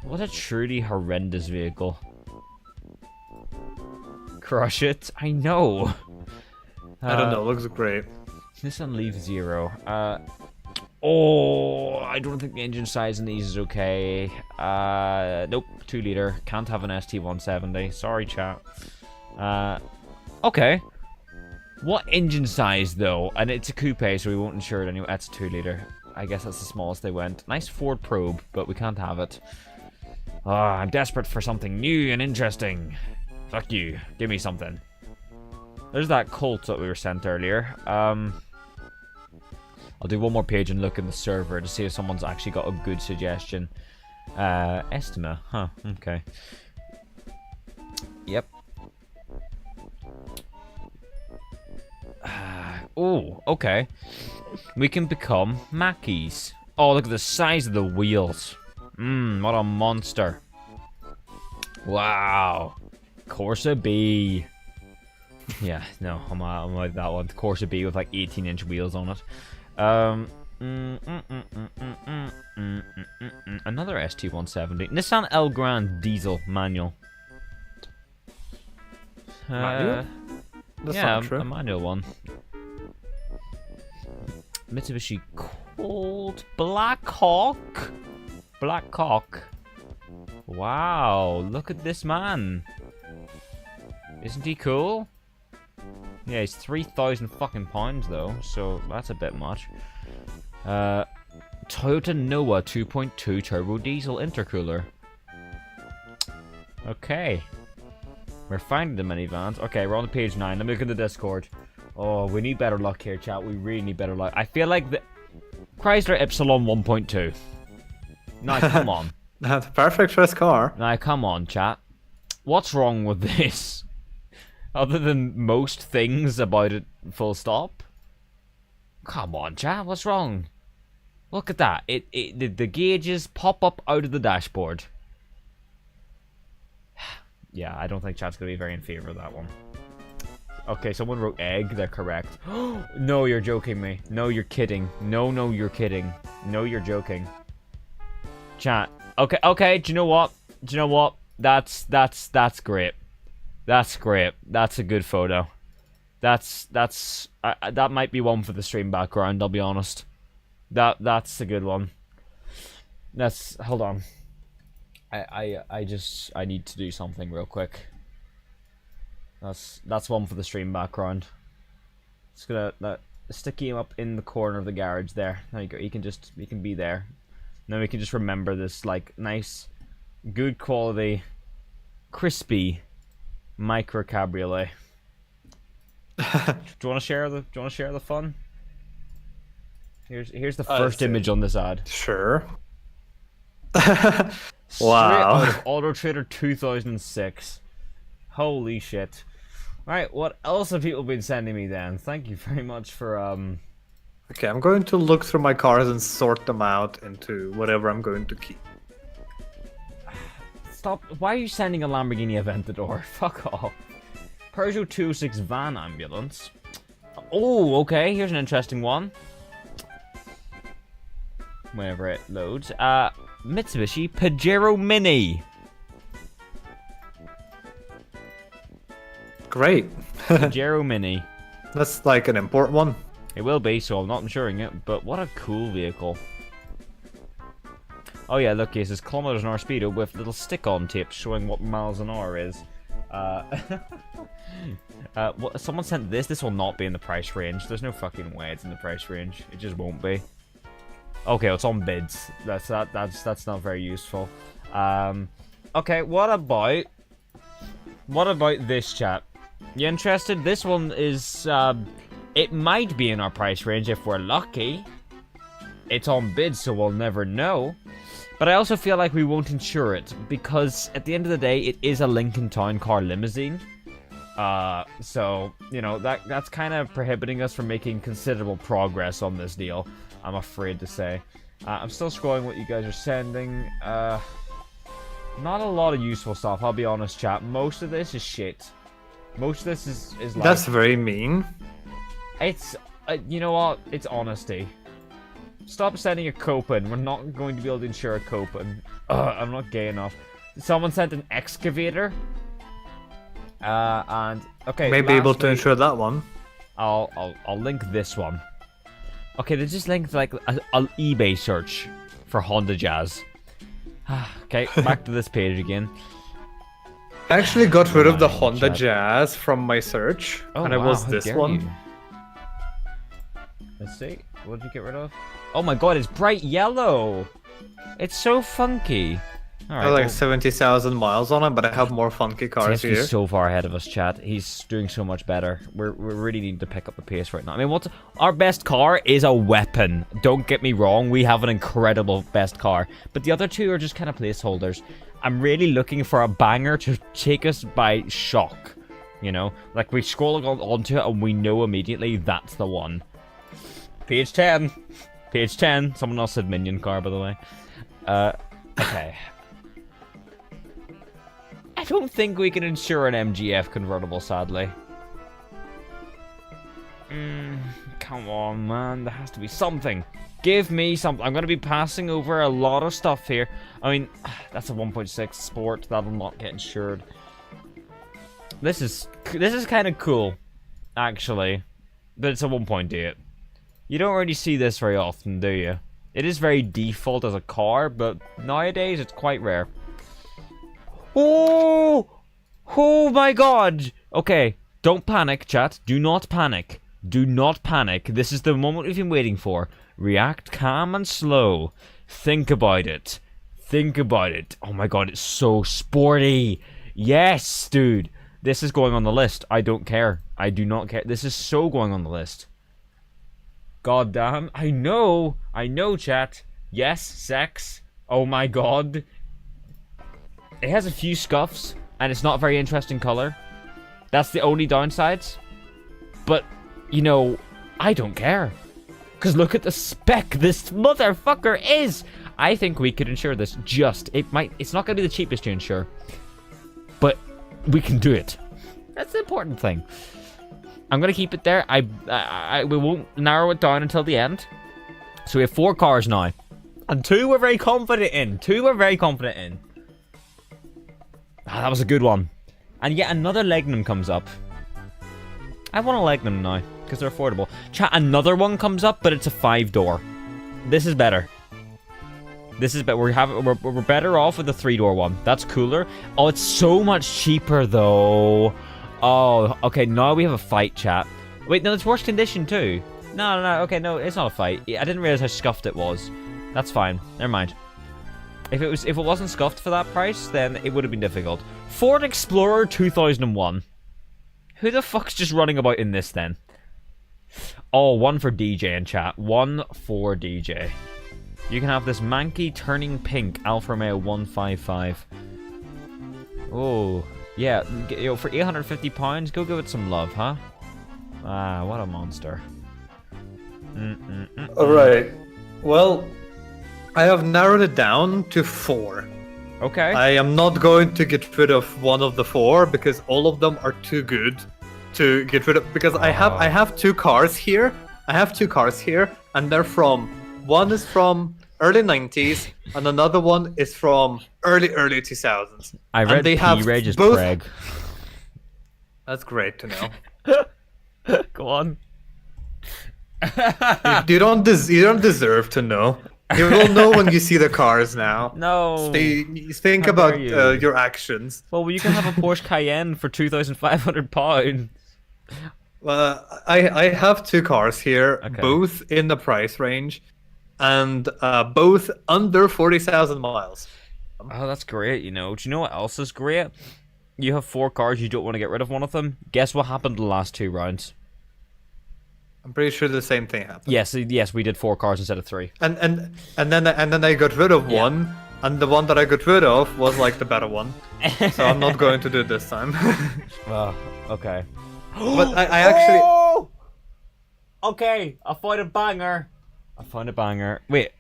What a truly horrendous vehicle. Crush it? I know. I don't know, looks great. Nissan Leaf Zero. Oh, I don't think the engine size in these is okay. Nope, 2 liter. Can't have an ST170. Sorry, chat. Okay. What engine size, though? And it's a coupe, so we won't insure it anyway. That's a 2 liter. I guess that's the smallest they went. Nice Ford Probe, but we can't have it. I'm desperate for something new and interesting. Fuck you. Give me something. There's that Colt that we were sent earlier. I'll do one more page and look in the server to see if someone's actually got a good suggestion. Estima. Huh, okay. Yep. Oh, okay. We can become Mackies. Oh, look at the size of the wheels. What a monster. Wow. Corsa B. Yeah, no, I'm like that one. Corsa B with like 18-inch wheels on it. Another ST170. Nissan Elgrand diesel manual. Manual? That's yeah, not true. a manual one. Mitsubishi Colt Black Hawk. Black Hawk. Wow, look at this man. Isn't he cool? Yeah, he's 3,000 fucking pounds though, so that's a bit much. Toyota Noah 2.2 turbo diesel intercooler. Okay. We're finding the minivans. Okay, we're on page 9. Let me look at the Discord. Oh, we need better luck here, chat. We really need better luck. I feel like the Chrysler Ypsilon 1.2. Now, come on. That's perfect for this car. Now, come on, chat. What's wrong with this? Other than most things about it, full stop? Come on, chat. What's wrong? Look at that. The gauges pop up out of the dashboard. Yeah, I don't think chat's going to be very in favor of that one. Okay, someone wrote egg. They're correct. No, you're joking me. No, you're kidding. No, you're kidding. No, you're joking. Chat. Okay, do you know what? That's great. That's great. That's a good photo. That might be one for the stream background, I'll be honest. That's a good one. Hold on. I need to do something real quick. That's one for the stream background. Just gonna stick him up in the corner of the garage there. There you go. He can be there. Now we can just remember this like nice, good quality, crispy micro cabriolet. Do you want to share the fun? Here's the first image on this ad. Sure. Wow. Wow. Out of Auto Trader 2006. Holy shit. Right, what else have people been sending me then? Thank you very much for Okay, I'm going to look through my cars and sort them out into whatever I'm going to keep. Stop. Why are you sending a Lamborghini Aventador? Fuck off. Peugeot 206 van ambulance. Oh, okay, here's an interesting one. Whenever it loads. Mitsubishi Pajero Mini. Great. Pajero Mini. That's like an important one. It will be, so I'm not insuring it, but what a cool vehicle. Oh yeah, look, it says kilometers an hour speedo with little stick-on tape showing what miles an hour is. Someone sent this. This will not be in the price range. There's no fucking way it's in the price range. It just won't be. Okay, well, it's on bids. That's not very useful. Okay, what about this, chat? You interested? This one is it might be in our price range if we're lucky. It's on bids, so we'll never know. But I also feel like we won't insure it because at the end of the day, it is a Lincoln Town Car limousine. So you know that's kind of prohibiting us from making considerable progress on this deal. I'm afraid to say. I'm still scrolling what you guys are sending. Not a lot of useful stuff. I'll be honest, chat. Most of this is shit. Most of this is like. That's very mean. It's you know what? It's honesty. Stop sending a Copen. We're not going to be able to insure a Copen. I'm not gay enough. Someone sent an excavator. And okay. Maybe able to insure that one. I'll link this one. Okay, they just linked like an eBay search for Honda Jazz. Okay, back to this page again. I actually got rid of the Right, Honda chat. Jazz from my search, Oh, and it wow, was how this dare one. you. Let's see. What did you get rid of? Oh my god, it's bright yellow. It's so funky. All I right. have like well, 70,000 miles on it, but I have more funky cars Tiff's here. so far ahead of us, chat. He's doing so much better. We really need to pick up the pace right now. I mean, our best car is a weapon. Don't get me wrong. We have an incredible best car, but the other two are just kind of placeholders. I'm really looking for a banger to take us by shock. You know, like we scroll onto it and we know immediately that's the one. Page 10. Page 10. Someone else said minion car, by the way. Okay. I don't think we can insure an MGF convertible, sadly. Come on, man. There has to be something. Give me something. I'm going to be passing over a lot of stuff here. I mean, that's a 1.6 Sport. That'll not get insured. This is kind of cool, actually. But it's a 1.8. You don't really see this very often, do you? It is very default as a car, but nowadays it's quite rare. Oh! Oh my god! Okay, don't panic, chat. Do not panic. Do not panic. This is the moment we've been waiting for. React calm and slow. Think about it. Think about it. Oh my god, it's so sporty. Yes, dude. This is going on the list. I don't care. I do not care. This is so going on the list. God damn. I know, chat. Yes, sex. Oh my god. It has a few scuffs, and it's not a very interesting color. That's the only downsides. But, you know, I don't care. Because look at the spec this motherfucker is. I think we could insure this just. It's not going to be the cheapest to insure. But we can do it. That's the important thing. I'm going to keep it there. We won't narrow it down until the end. So we have 4 cars now. And 2 we're very confident in. Ah, that was a good one. And yet another Legnum comes up. I want a Legnum now, because they're affordable. Chat, another one comes up, but it's a 5-door. This is better. We're better off with the 3-door one. That's cooler. Oh, it's so much cheaper, though. Oh, okay, now we have a fight, chat. Wait, no, it's worse condition, too. No, okay, no, it's not a fight. I didn't realize how scuffed it was. That's fine. Never mind. If it wasn't scuffed for that price, then it would have been difficult. Ford Explorer 2001. Who the fuck's just running about in this then? Oh, one for DJ in chat. One for DJ. You can have this manky turning pink Alfa Romeo 155. Oh, Yeah, yo, for £850, go give it some love, huh? Ah, what a monster. Alright. Well, I have narrowed it down to 4. Okay. I am not going to get rid of one of the 4 because all of them are too good to get rid of. Because I have 2 cars here. I have 2 cars here, and they're from. One is from early 90s, and another one is from early 2000s. I read they have P-Reg is both. Craig. That's great to know. Go on. You don't deserve to know. You will know when you see the cars now. No. Think How about dare you. your actions. Well, you can have a Porsche Cayenne for £2,500. Well, I have 2 cars here, Okay. both in the price range, and both under 40,000 miles. Oh, that's great, you know. Do you know what else is great? You have 4 cars, you don't want to get rid of one of them. Guess what happened the last 2 rounds? I'm pretty sure the same thing happened. Yes, we did 4 cars instead of 3. And then I got rid of Yeah. one, and the one that I got rid of was like the better one. So I'm not going to do it this time. Oh, okay. But I actually. Oh! Okay, I found a banger. Wait,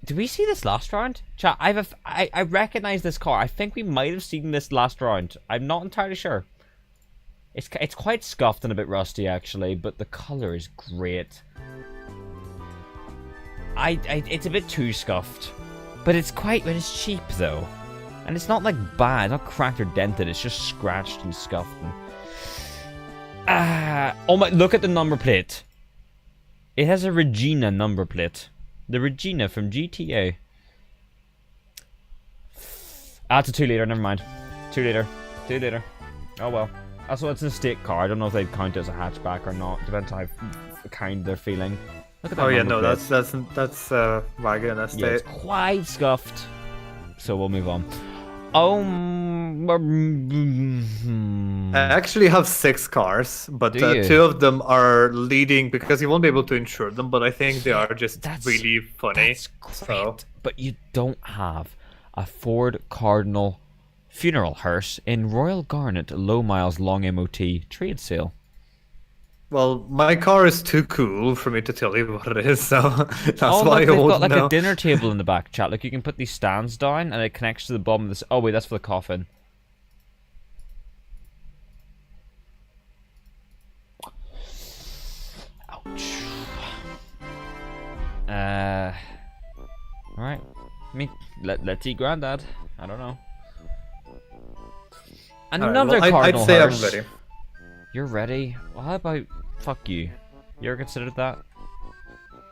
did we see this last round? Chat, I recognize this car. I think we might have seen this last round. I'm not entirely sure. It's quite scuffed and a bit rusty actually, but the color is great. It's a bit too scuffed, but it's cheap though, and it's not like bad, not cracked or dented. It's just scratched and scuffed. Oh my! Look at the number plate. It has a Regina number plate. The Regina from GTA. Ah, it's a 2-liter. Never mind. 2-liter. 2-liter. Oh well. Also, it's an estate car. I don't know if they count it as a hatchback or not. Depends on how kind they're feeling. Look at that. Oh yeah, number no, plate. that's wagon estate. Yeah, it's quite scuffed. So we'll move on. Oh. I actually have 6 cars, but Do you? 2 of them are leading because you won't be able to insure them. But I think they are just That's- really funny. That's great. So But you don't have a Ford Cardinal funeral hearse in Royal Garnet low miles long MOT trade sale. well, my car is too cool for me to tell you what it is, so that's Oh, why look, you they've won't got like know. a dinner table in the back, chat. Like you can put these stands down and it connects to the bottom of this. Oh wait, that's for the coffin. Ouch. Alright. Let's eat Granddad. I don't know. Alright, Another well, Cardinal I'd say hearse. I'm ready. You're ready? Well, how about fuck you? You ever considered that?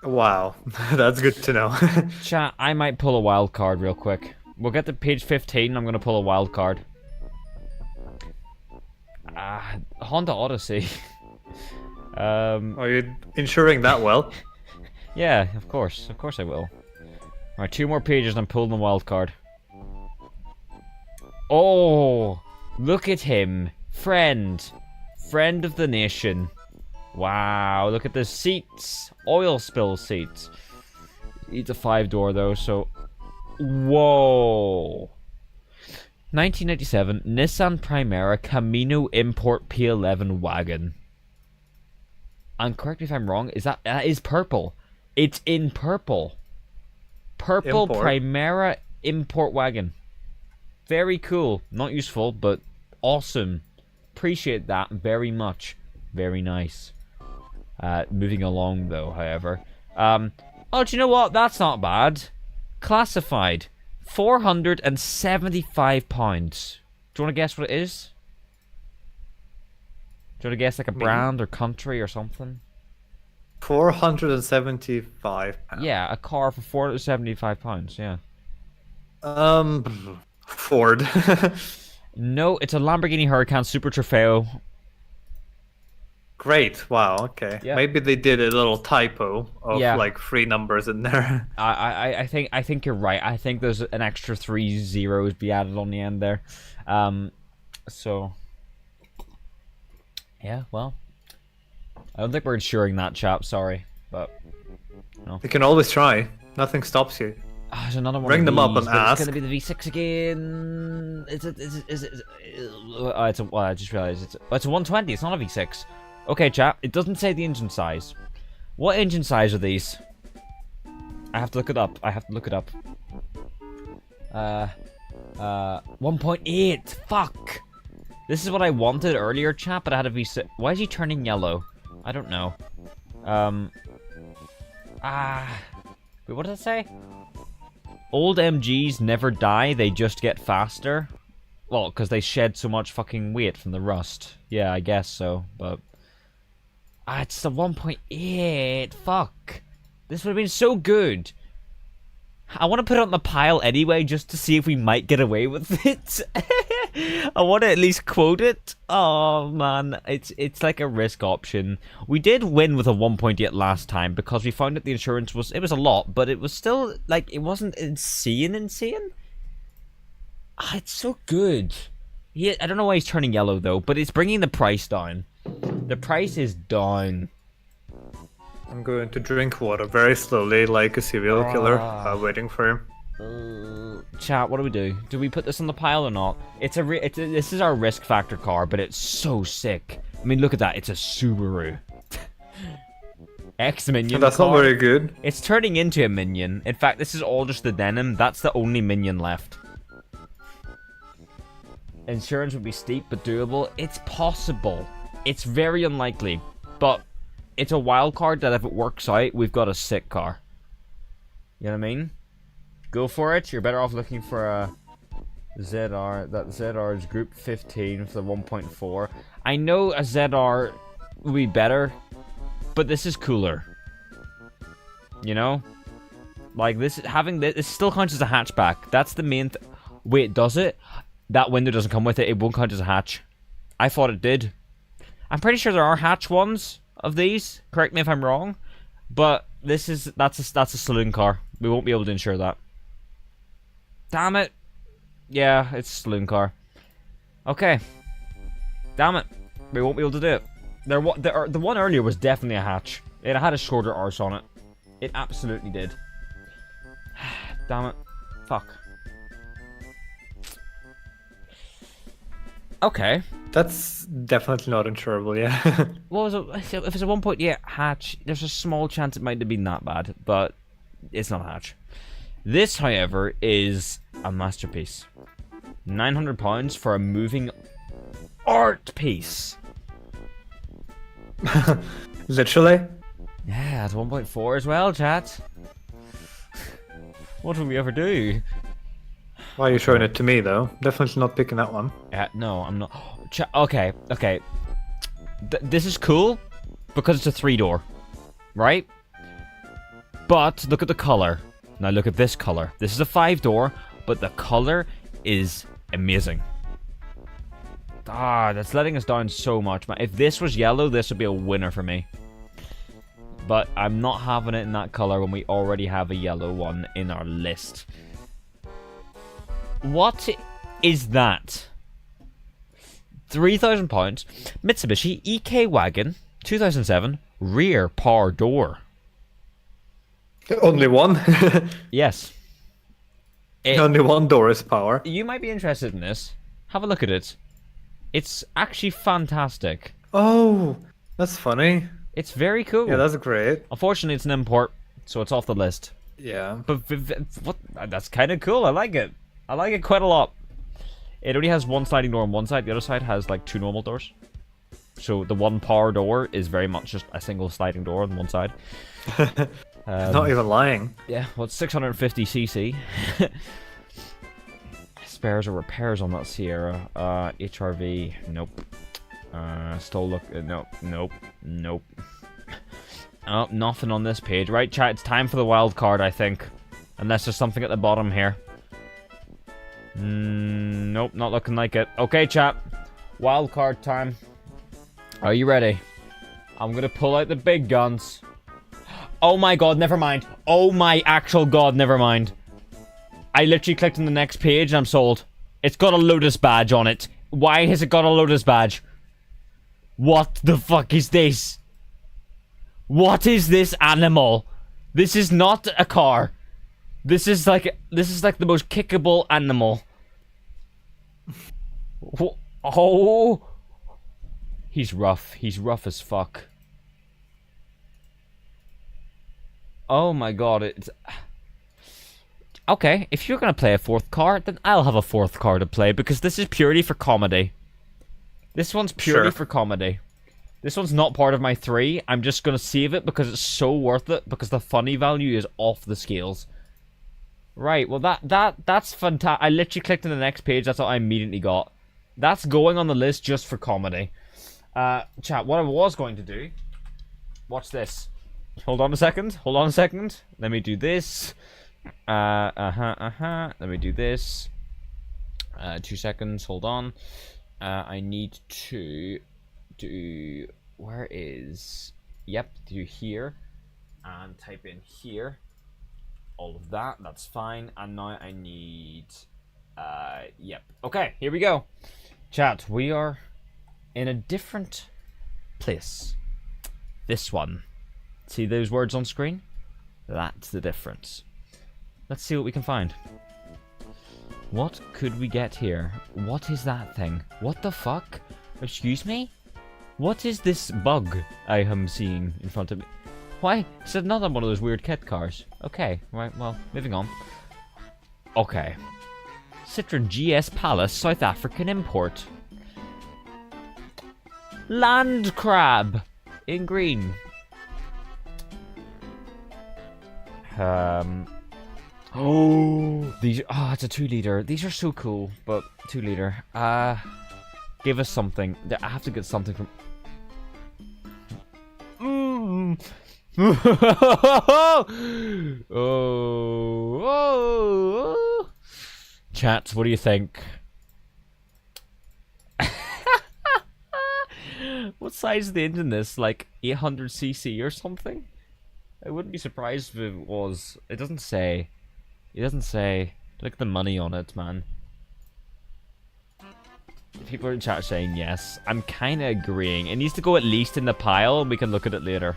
Wow, that's good to know. Chat, I might pull a wild card real quick. We'll get to page 15 and I'm gonna pull a wild card. Honda Odyssey. Are you insuring that well? Yeah, of course I will. Alright, 2 more pages and I'm pulling the wild card. Oh, look at him. Friend of the nation. Wow, look at the seats. Oil spill seats. It's a 5-door though, so... Whoa. 1997 Nissan Primera Camino Import P11 wagon. And correct me if I'm wrong, that is purple. It's in purple. Purple Import. Primera Import wagon. Very cool. Not useful, but awesome. Appreciate that very much. Very nice. Moving along though, however. Oh, do you know what? That's not bad. Classified. £475. Do you want to guess what it is? Do you want to guess like a brand or country or something? 475 pounds. Yeah, a car for £475, yeah. Ford. No, it's a Lamborghini Huracan Super Trofeo. Great. Wow. Okay. Yeah. Maybe they did a little typo of Yeah. like 3 numbers in there. I think you're right. I think there's an extra 3 zeros be added on the end there. So yeah, well, I don't think we're insuring that, chap. Sorry, but You can always try. Nothing stops you. Oh, there's another one. Ring of them up these, and but ask. It's gonna be the V6 again. Well, I just realized it's a 120. It's not a V6. Okay, chat. It doesn't say the engine size. What engine size are these? I have to look it up. 1.8. Fuck. This is what I wanted earlier, chat, but I had a V6. Why is he turning yellow? I don't know. Wait, what did it say? Old MGs never die, they just get faster. Well, because they shed so much fucking weight from the rust. Yeah, I guess so, but... it's the 1.8. Fuck. This would have been so good. I want to put it on the pile anyway, just to see if we might get away with it. I want to at least quote it. Oh, man. It's like a risk option. We did win with a 1.8 last time, because we found that the insurance was... It was a lot, but it was still, like, it wasn't insane. It's so good. I don't know why he's turning yellow, though, but it's bringing the price down. The price is down. I'm going to drink water very slowly, like a serial killer, waiting for him. Chat, what do we do? Do we put this on the pile or not? This is our risk factor car, but it's so sick. I mean, look at that. It's a Subaru. Ex-minion That's car. not very good. It's turning into a minion. In fact, this is all just the denim. That's the only minion left. Insurance would be steep, but doable. It's possible. It's very unlikely, but... It's a wild card that if it works out, we've got a sick car. You know what I mean? Go for it. You're better off looking for a ZR. That ZR is Group 15 for the 1.4. I know a ZR would be better, but this is cooler. You know? Like, this still counts as a hatchback. That's the main Wait, does it? That window doesn't come with it. It won't count as a hatch. I thought it did. I'm pretty sure there are hatch ones of these. Correct me if I'm wrong, but that's a saloon car. We won't be able to insure that. Damn it. Yeah, it's a saloon car. Okay. Damn it. We won't be able to do it. The one earlier was definitely a hatch. It had a shorter arse on it. It absolutely did. Damn it. Fuck. Okay. That's definitely not insurable, yeah. Well, if it's a 1.8 hatch, there's a small chance it might have been that bad, but it's not a hatch. This, however, is a masterpiece. £900 for a moving art piece. Literally? Yeah, it's 1.4 as well, chat. What would we ever do? Why are you showing it to me, though? Definitely not picking that one. No, I'm not. Okay. This is cool because it's a 3-door, right? But look at the color. Now look at this color. This is a 5-door, but the color is amazing. That's letting us down so much, man. If this was yellow, this would be a winner for me. But I'm not having it in that color when we already have a yellow one in our list. What is that? £3,000. Mitsubishi EK Wagon, 2007, rear power door. Only one? Yes. Only one door is power. You might be interested in this. Have a look at it. It's actually fantastic. Oh, that's funny. It's very cool. Yeah, that's great. Unfortunately, it's an import, so it's off the list. Yeah. But what? That's kind of cool. I like it. I like it quite a lot. It only has one sliding door on one side. The other side has like 2 normal doors. So the one power door is very much just a single sliding door on one side. Not even lying. Yeah, well, it's 650cc. Spares or repairs on that Sierra. HRV, nope. Still look, nope. Oh, nothing on this page. Right, chat, it's time for the wild card, I think. Unless there's something at the bottom here. Nope, not looking like it. Okay, chat. Wild card time. Are you ready? I'm gonna pull out the big guns. Oh my god, never mind. Oh my actual god, never mind. I literally clicked on the next page and I'm sold. It's got a Lotus badge on it. Why has it got a Lotus badge? What the fuck is this? What is this animal? This is not a car. This is like the most kickable animal. Oh, he's rough. He's rough as fuck. Oh my god, it's... Okay, if you're gonna play a fourth car, then I'll have a fourth car to play, because this is purely for comedy. This one's purely for comedy. This one's not part of my 3. I'm just gonna save it because it's so worth it, because the funny value is off the scales. Right, well that's fantastic. I literally clicked on the next page, that's what I immediately got. That's going on the list just for comedy. Chat, what I was going to do... Watch this. Hold on a second. Hold on a second. Let me do this. Let me do this. 2 seconds. Hold on. I need to do... Where is... Yep, do here. And type in here. All of that. That's fine. And now I need... Yep. Okay, here we go. Chat, we are in a different place. This one. See those words on screen? That's the difference. Let's see what we can find. What could we get here? What is that thing? What the fuck? Excuse me? What is this bug I am seeing in front of me? Why? It's another one of those weird kit cars. Okay, right, well, moving on. Okay. Citroen GS Palace, South African import. Land crab in green. Oh, these. Oh, it's a 2-liter. These are so cool, but 2-liter. Give us something. I have to get something from. Oh. Chats, what do you think? What size is the engine this? Like 800cc or something? I wouldn't be surprised if it was. It doesn't say. It doesn't say. Look at the money on it, man. People are in chat saying yes. I'm kind of agreeing. It needs to go at least in the pile, and we can look at it later.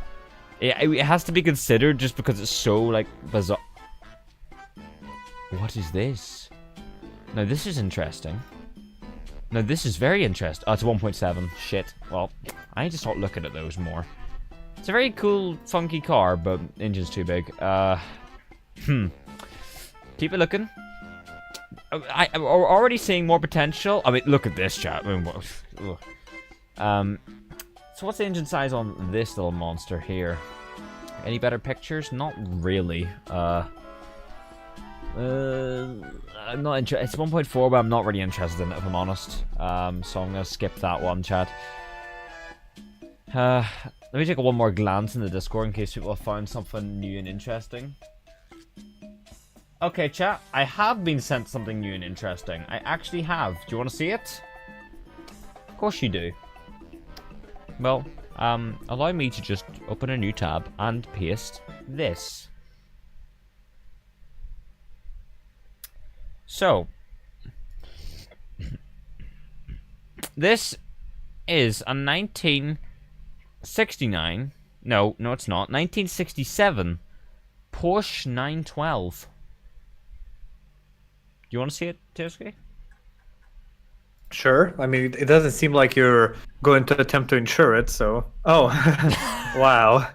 It has to be considered just because it's so, like, bizarre. What is this? Now, this is interesting. Now, this is very interesting. Oh, it's 1.7. Shit. Well, I need to start looking at those more. It's a very cool, funky car, but engine's too big. Keep it looking. I'm already seeing more potential. I mean, look at this, chat. I mean, so what's the engine size on this little monster here? Any better pictures? Not really. I'm not interested. It's 1.4, but I'm not really interested in it, if I'm honest. So I'm gonna skip that one, chat. Let me take one more glance in the Discord in case people have found something new and interesting. Okay, chat. I have been sent something new and interesting. I actually have. Do you want to see it? Of course you do. Well, allow me to just open a new tab and paste this. So, this is a 1969. No, it's not. 1967 Porsche 912. Do you want to see it, Tiosuke? Sure. I mean, it doesn't seem like you're going to attempt to insure it, so... Oh, wow.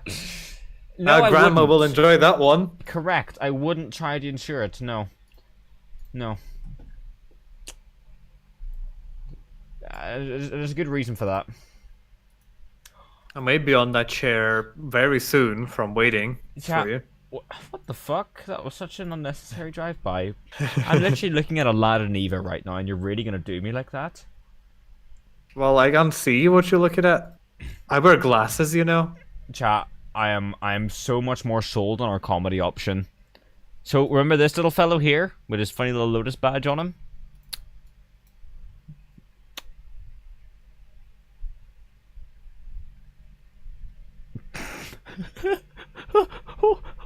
No, now Grandma will enjoy that one. Correct. I wouldn't try to insure it, no. No. There's a good reason for that. I may be on that chair very soon from waiting for you. What the fuck? That was such an unnecessary drive-by. I'm literally looking at a Lada Niva right now, and you're really gonna do me like that? Well, I can't see what you're looking at. I wear glasses, you know. Chat, I am so much more sold on our comedy option. So remember this little fellow here with his funny little Lotus badge on him?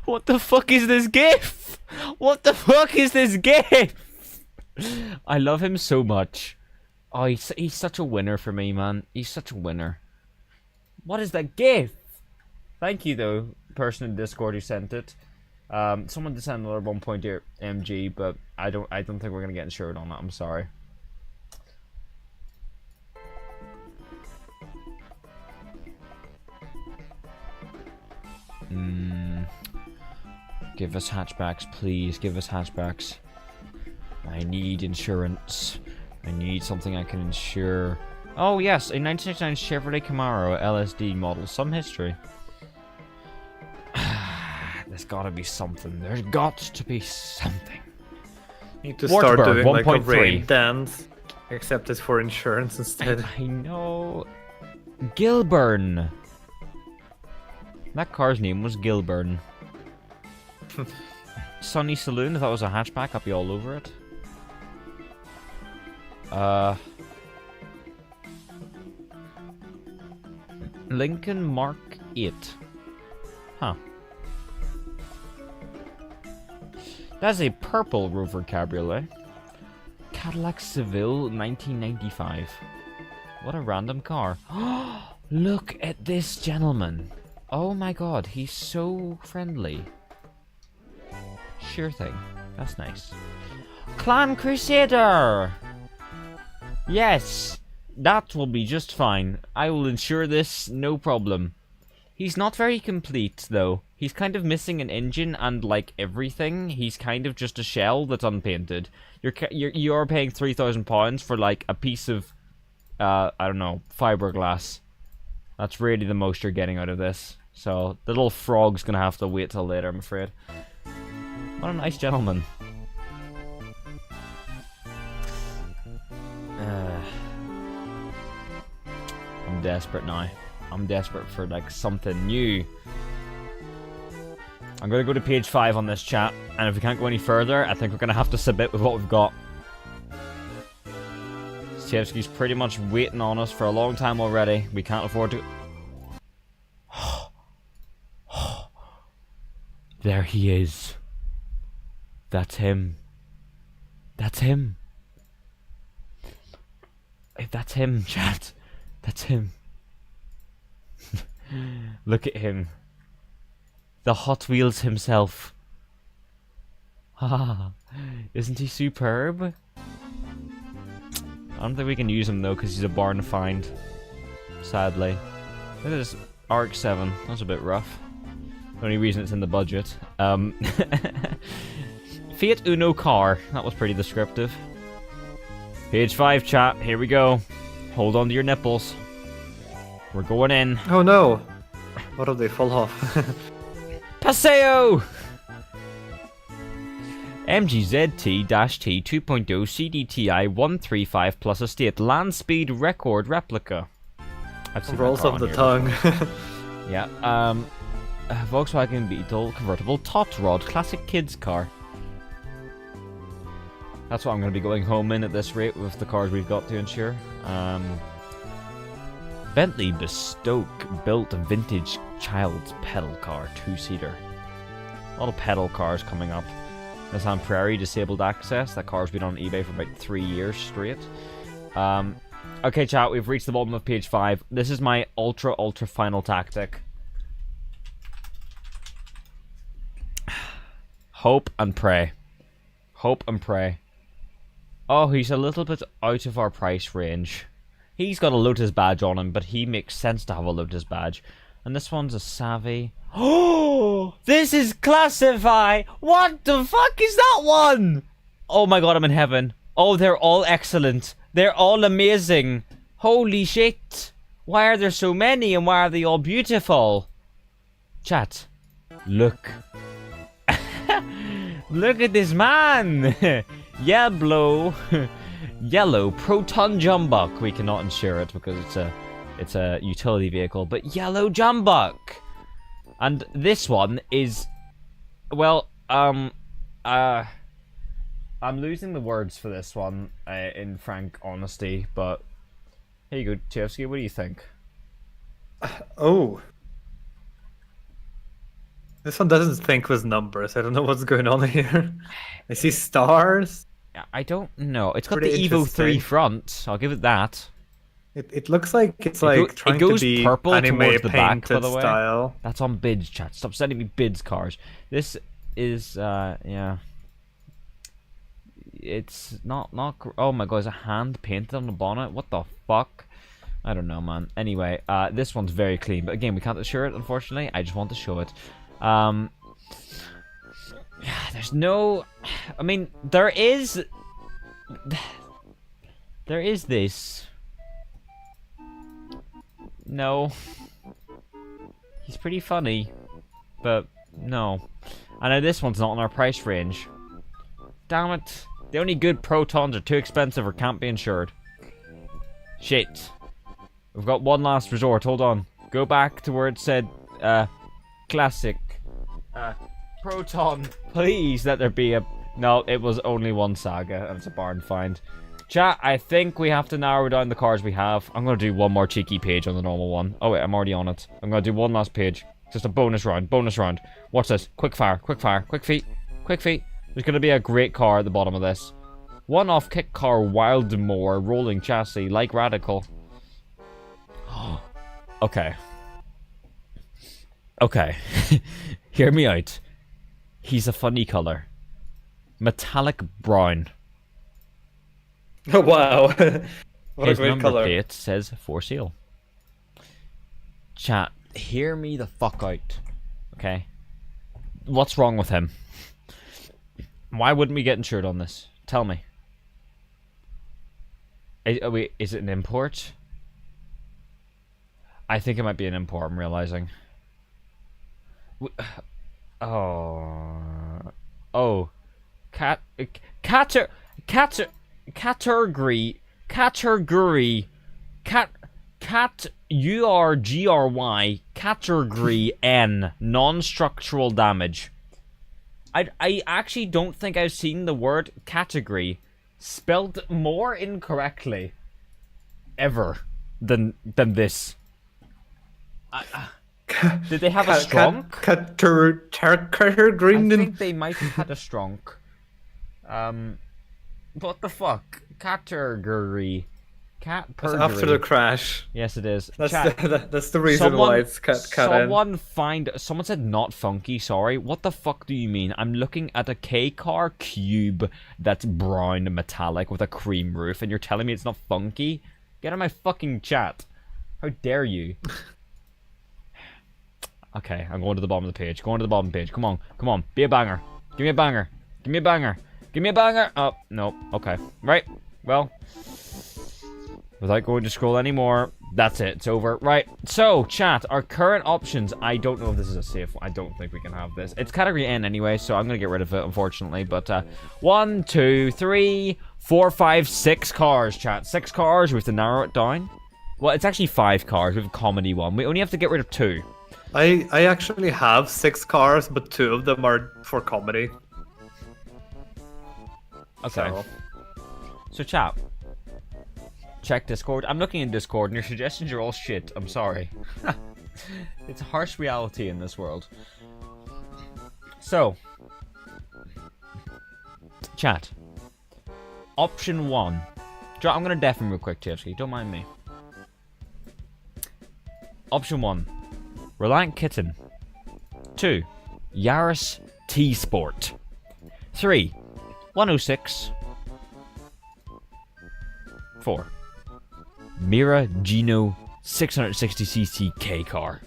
What the fuck is this gif? What the fuck is this gif? I love him so much. Oh, he's such a winner for me, man. He's such a winner. What is that gif? Thank you, though, person in Discord who sent it. Someone did send another 1.8 MG, but I don't think we're gonna get insured on that. I'm sorry. Give us hatchbacks, please. Give us hatchbacks. I need insurance. I need something I can insure. Oh yes, a 1969 Chevrolet Camaro LSD model. Some history. There's gotta be something. There's got to be something. Need to start Wartburg, doing like a 1.3. rain dance, except it's for insurance instead. I know. Gilburn. That car's name was Gilburn. Sunny Saloon, if that was a hatchback, I'd be all over it. Lincoln Mark 8. Huh. That's a purple Rover Cabriolet. Cadillac Seville 1995. What a random car. Look at this gentleman. Oh my god, he's so friendly. Sure thing. That's nice. Clan Crusader! Yes, that will be just fine. I will insure this, no problem. He's not very complete, though. He's kind of missing an engine and, like, everything. He's kind of just a shell that's unpainted. You're paying £3,000 for, like, a piece of, I don't know, fiberglass. That's really the most you're getting out of this. So, the little frog's gonna have to wait till later, I'm afraid. What a nice gentleman. I'm desperate now. I'm desperate for, like, something new. I'm gonna go to page 5 on this chat, and if we can't go any further, I think we're gonna have to submit with what we've got. Stevsky's pretty much waiting on us for a long time already. We can't afford to... There he is. That's him. That's him. That's him, chat. That's him. Look at him. The Hot Wheels himself. Ah, isn't he superb? I don't think we can use him though, because he's a barn find. Sadly. Look at this RX-7. That's a bit rough. The only reason it's in the budget. Fiat Uno car. That was pretty descriptive. Page 5, chat. Here we go. Hold on to your nipples. We're going in. Oh no! What if they fall off? Paseo! MGZT-T 2.0 CDTI 135 plus estate land speed record replica. I've seen Rolls that car off on the here tongue. before. Yeah. Volkswagen Beetle convertible tot rod classic kids car. That's what I'm going to be going home in at this rate with the cars we've got to insure. Bentley Bestoke built a vintage child's pedal car, 2-seater. A lot of pedal cars coming up. Nissan Prairie disabled access. That car's been on eBay for about 3 years straight. Okay, chat, we've reached the bottom of page 5. This is my ultra final tactic. Hope and pray. Hope and pray. Oh, he's a little bit out of our price range. He's got a Lotus badge on him, but he makes sense to have a Lotus badge. And this one's a Savvy. Oh, this is Classify. What the fuck is that one? Oh my god, I'm in heaven. Oh, they're all excellent. They're all amazing. Holy shit. Why are there so many and why are they all beautiful? Chat, look. Look at this man. Yellow. Yellow Proton Jumbuck. We cannot insure it because it's a utility vehicle, but yellow Jumbuck. And this one is, well, I'm losing the words for this one, in frank honesty, but here you go, Chevsky, what do you think? Oh. This one doesn't think with numbers. I don't know what's going on here. I see stars. I don't know. It's got Pretty the Evo 3 interesting. front. I'll give it that. It looks like it's It like go- trying it goes to be purple anime towards the back, by painted the way. style. That's on bids, chat. Stop sending me bids cars. This is yeah. It's not oh my god, is a hand painted on the bonnet? What the fuck? I don't know, man. Anyway, this one's very clean, but again, we can't assure it, unfortunately. I just want to show it. There's no... I mean, there is this. No. He's pretty funny, but no. I know this one's not in our price range. Damn it. The only good Protons are too expensive or can't be insured. Shit. We've got one last resort. Hold on. Go back to where it said, classic. Proton. Please let there be a... No, it was only one Saga, and it's a barn find. Chat, I think we have to narrow down the cars we have. I'm going to do one more cheeky page on the normal one. Oh, wait, I'm already on it. I'm going to do one last page. Just a bonus round. Bonus round. Watch this. Quick fire. Quick fire. Quick feet. Quick feet. There's going to be a great car at the bottom of this. One-off kick car, Wildmore, rolling chassis, like Radical. Okay. Okay. Hear me out. He's a funny color. Metallic brown. Oh, wow. What His a great number color. plate says for sale. Chat, hear me the fuck out. Okay? What's wrong with him? Why wouldn't we get insured on this? Tell me. Wait, is it an import? I think it might be an import, I'm realizing. Oh. Category. URGRY. Category N. Non-structural damage. I actually don't think I've seen the word category spelled more incorrectly ever than this. Did they have a strong? I think they might have had a strong. What the fuck? Category. It's after the crash. Yes, it is. That's the reason why it's cut Someone said not funky, sorry. What the fuck do you mean? I'm looking at a K-car cube that's brown and metallic with a cream roof, and you're telling me it's not funky? Get out of my fucking chat. How dare you? Okay, I'm going to the bottom of the page. Going to the bottom of the page. Come on. Come on. Be a banger. Give me a banger. Give me a banger. Give me a banger. Oh, no. Okay. Right. Well... Without going to scroll anymore, that's it. It's over. Right. So, chat, our current options. I don't know if this is a safe one. I don't think we can have this. It's category N anyway, so I'm going to get rid of it, unfortunately. But, 1, 2, 3, 4, 5, 6 cars, chat. 6 cars. We have to narrow it down. Well, it's actually 5 cars. We have a comedy one. We only have to get rid of 2. I actually have 6 cars, but 2 of them are for comedy. Okay. So chat. Check Discord. I'm looking in Discord and your suggestions are all shit. I'm sorry. It's a harsh reality in this world. So. Chat. Option 1. I'm going to deafen real quick, TFC. Don't mind me. Option 1. Reliant Kitten. 2. Yaris T-Sport. 3. 106. 4. Mira Gino 660cc K car.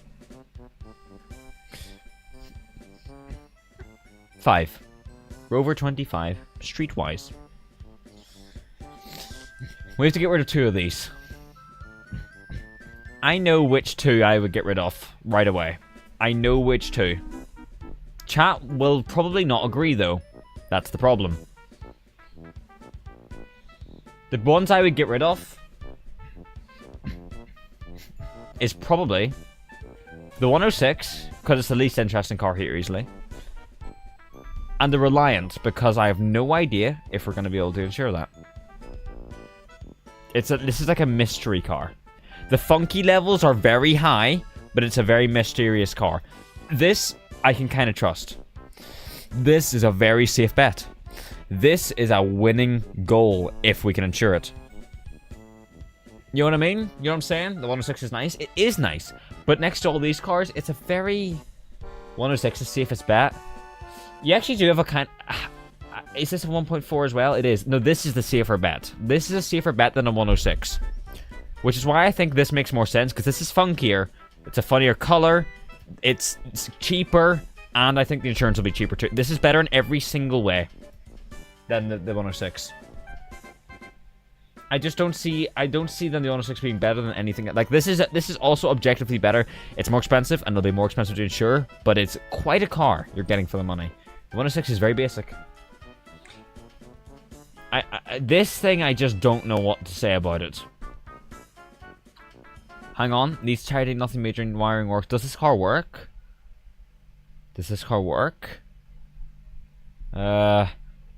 5. Rover 25 Streetwise. We have to get rid of 2 of these. I know which 2 I would get rid of right away. I know which 2. Chat will probably not agree though. That's the problem. The ones I would get rid of is probably the 106, because it's the least interesting car here easily, and the Reliant, because I have no idea if we're going to be able to insure that. This is like a mystery car. The funky levels are very high, but it's a very mysterious car. This, I can kind of trust. This is a very safe bet. This is a winning goal if we can insure it. You know what I mean? You know what I'm saying? The 106 is nice. It is nice. But next to all these cars, it's a very... 106 is safest bet. You actually do have a kind... Is this a 1.4 as well? It is. No, this is the safer bet. This is a safer bet than a 106. Which is why I think this makes more sense, because this is funkier. It's a funnier color. It's cheaper. And I think the insurance will be cheaper too. This is better in every single way than the 106. I just don't see... I don't see then the 106 being better than anything. Like, this is also objectively better. It's more expensive, and it'll be more expensive to insure. But it's quite a car you're getting for the money. The 106 is very basic. This thing, I just don't know what to say about it. Hang on. Needs tidying, nothing major in wiring works. Does this car work? Does this car work?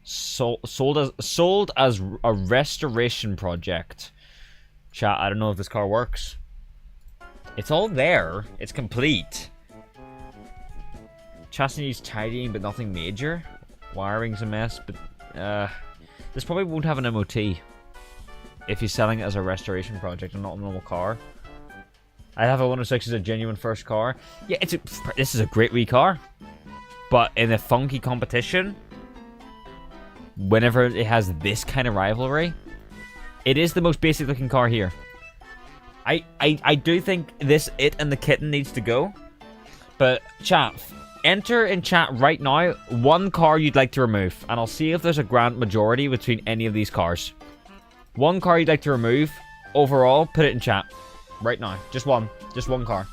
Sold as a restoration project. Chat, I don't know if this car works. It's all there. It's complete. Chassis needs tidying, but nothing major. Wiring's a mess, but this probably won't have an MOT if he's selling it as a restoration project and not a normal car. I have a 106 as a genuine first car. Yeah, this is a great wee car. But in a funky competition, whenever it has this kind of rivalry, it is the most basic looking car here. I do think it and the kitten needs to go. But chat, enter in chat right now one car you'd like to remove, and I'll see if there's a grand majority between any of these cars. One car you'd like to remove overall, put it in chat right now. Just one car.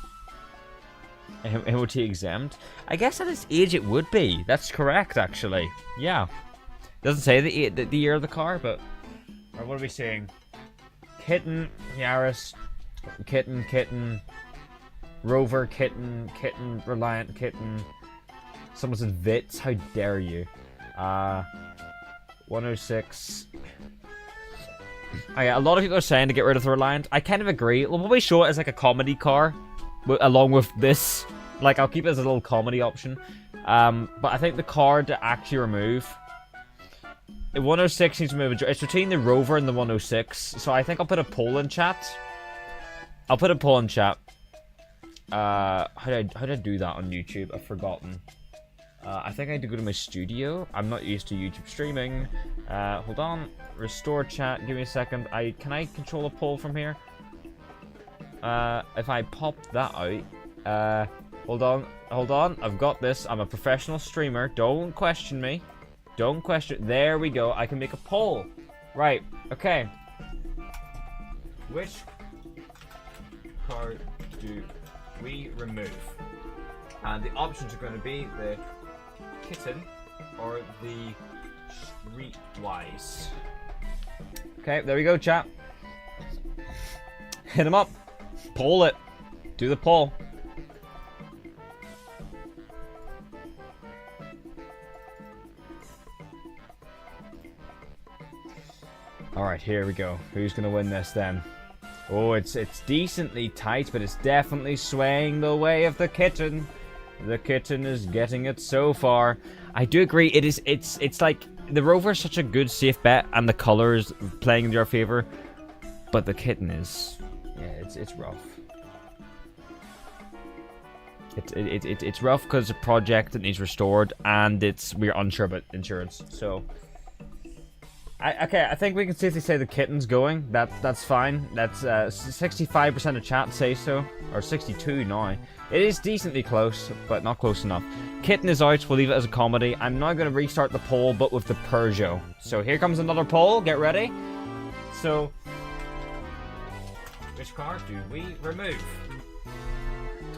MOT exempt. I guess at its age it would be. That's correct, actually. Yeah. Doesn't say the year of the car, but what are we saying? Kitten, Yaris, kitten, Rover, kitten, Reliant, kitten. Someone said Vits. How dare you? 106. Oh yeah, a lot of people are saying to get rid of the Reliant. I kind of agree. We'll probably show it as like a comedy car, along with this. Like, I'll keep it as a little comedy option. But I think the car to actually remove, the 106 needs to move. It's between the Rover and the 106. So I think I'll put a poll in chat. How did I do that on YouTube? I've forgotten. I think I had to go to my studio. I'm not used to YouTube streaming. Hold on. Restore chat. Give me a second. Can I control a poll from here? If I pop that out. Hold on. I've got this. I'm a professional streamer. Don't question me. Don't question. There we go. I can make a poll. Right. Okay. Which car do we remove? And the options are going to be the kitten or the Streetwise. Okay, there we go, chat. Hit him up. Poll it. Do the poll. Alright, here we go. Who's gonna win this then? Oh, it's decently tight, but it's definitely swaying the way of the kitten. The kitten is getting it so far. I do agree. It's like the Rover is such a good safe bet, and the colors playing in your favor. But the kitten is, yeah, it's rough. It's rough because it's a project that needs restored, and we're unsure about insurance. So, I think we can safely say the kitten's going. That's fine. That's 65% of chat say so, or 62 now. It is decently close, but not close enough. Kitten is out. We'll leave it as a comedy. I'm now going to restart the poll, but with the Peugeot. So here comes another poll. Get ready. So, which car do we remove?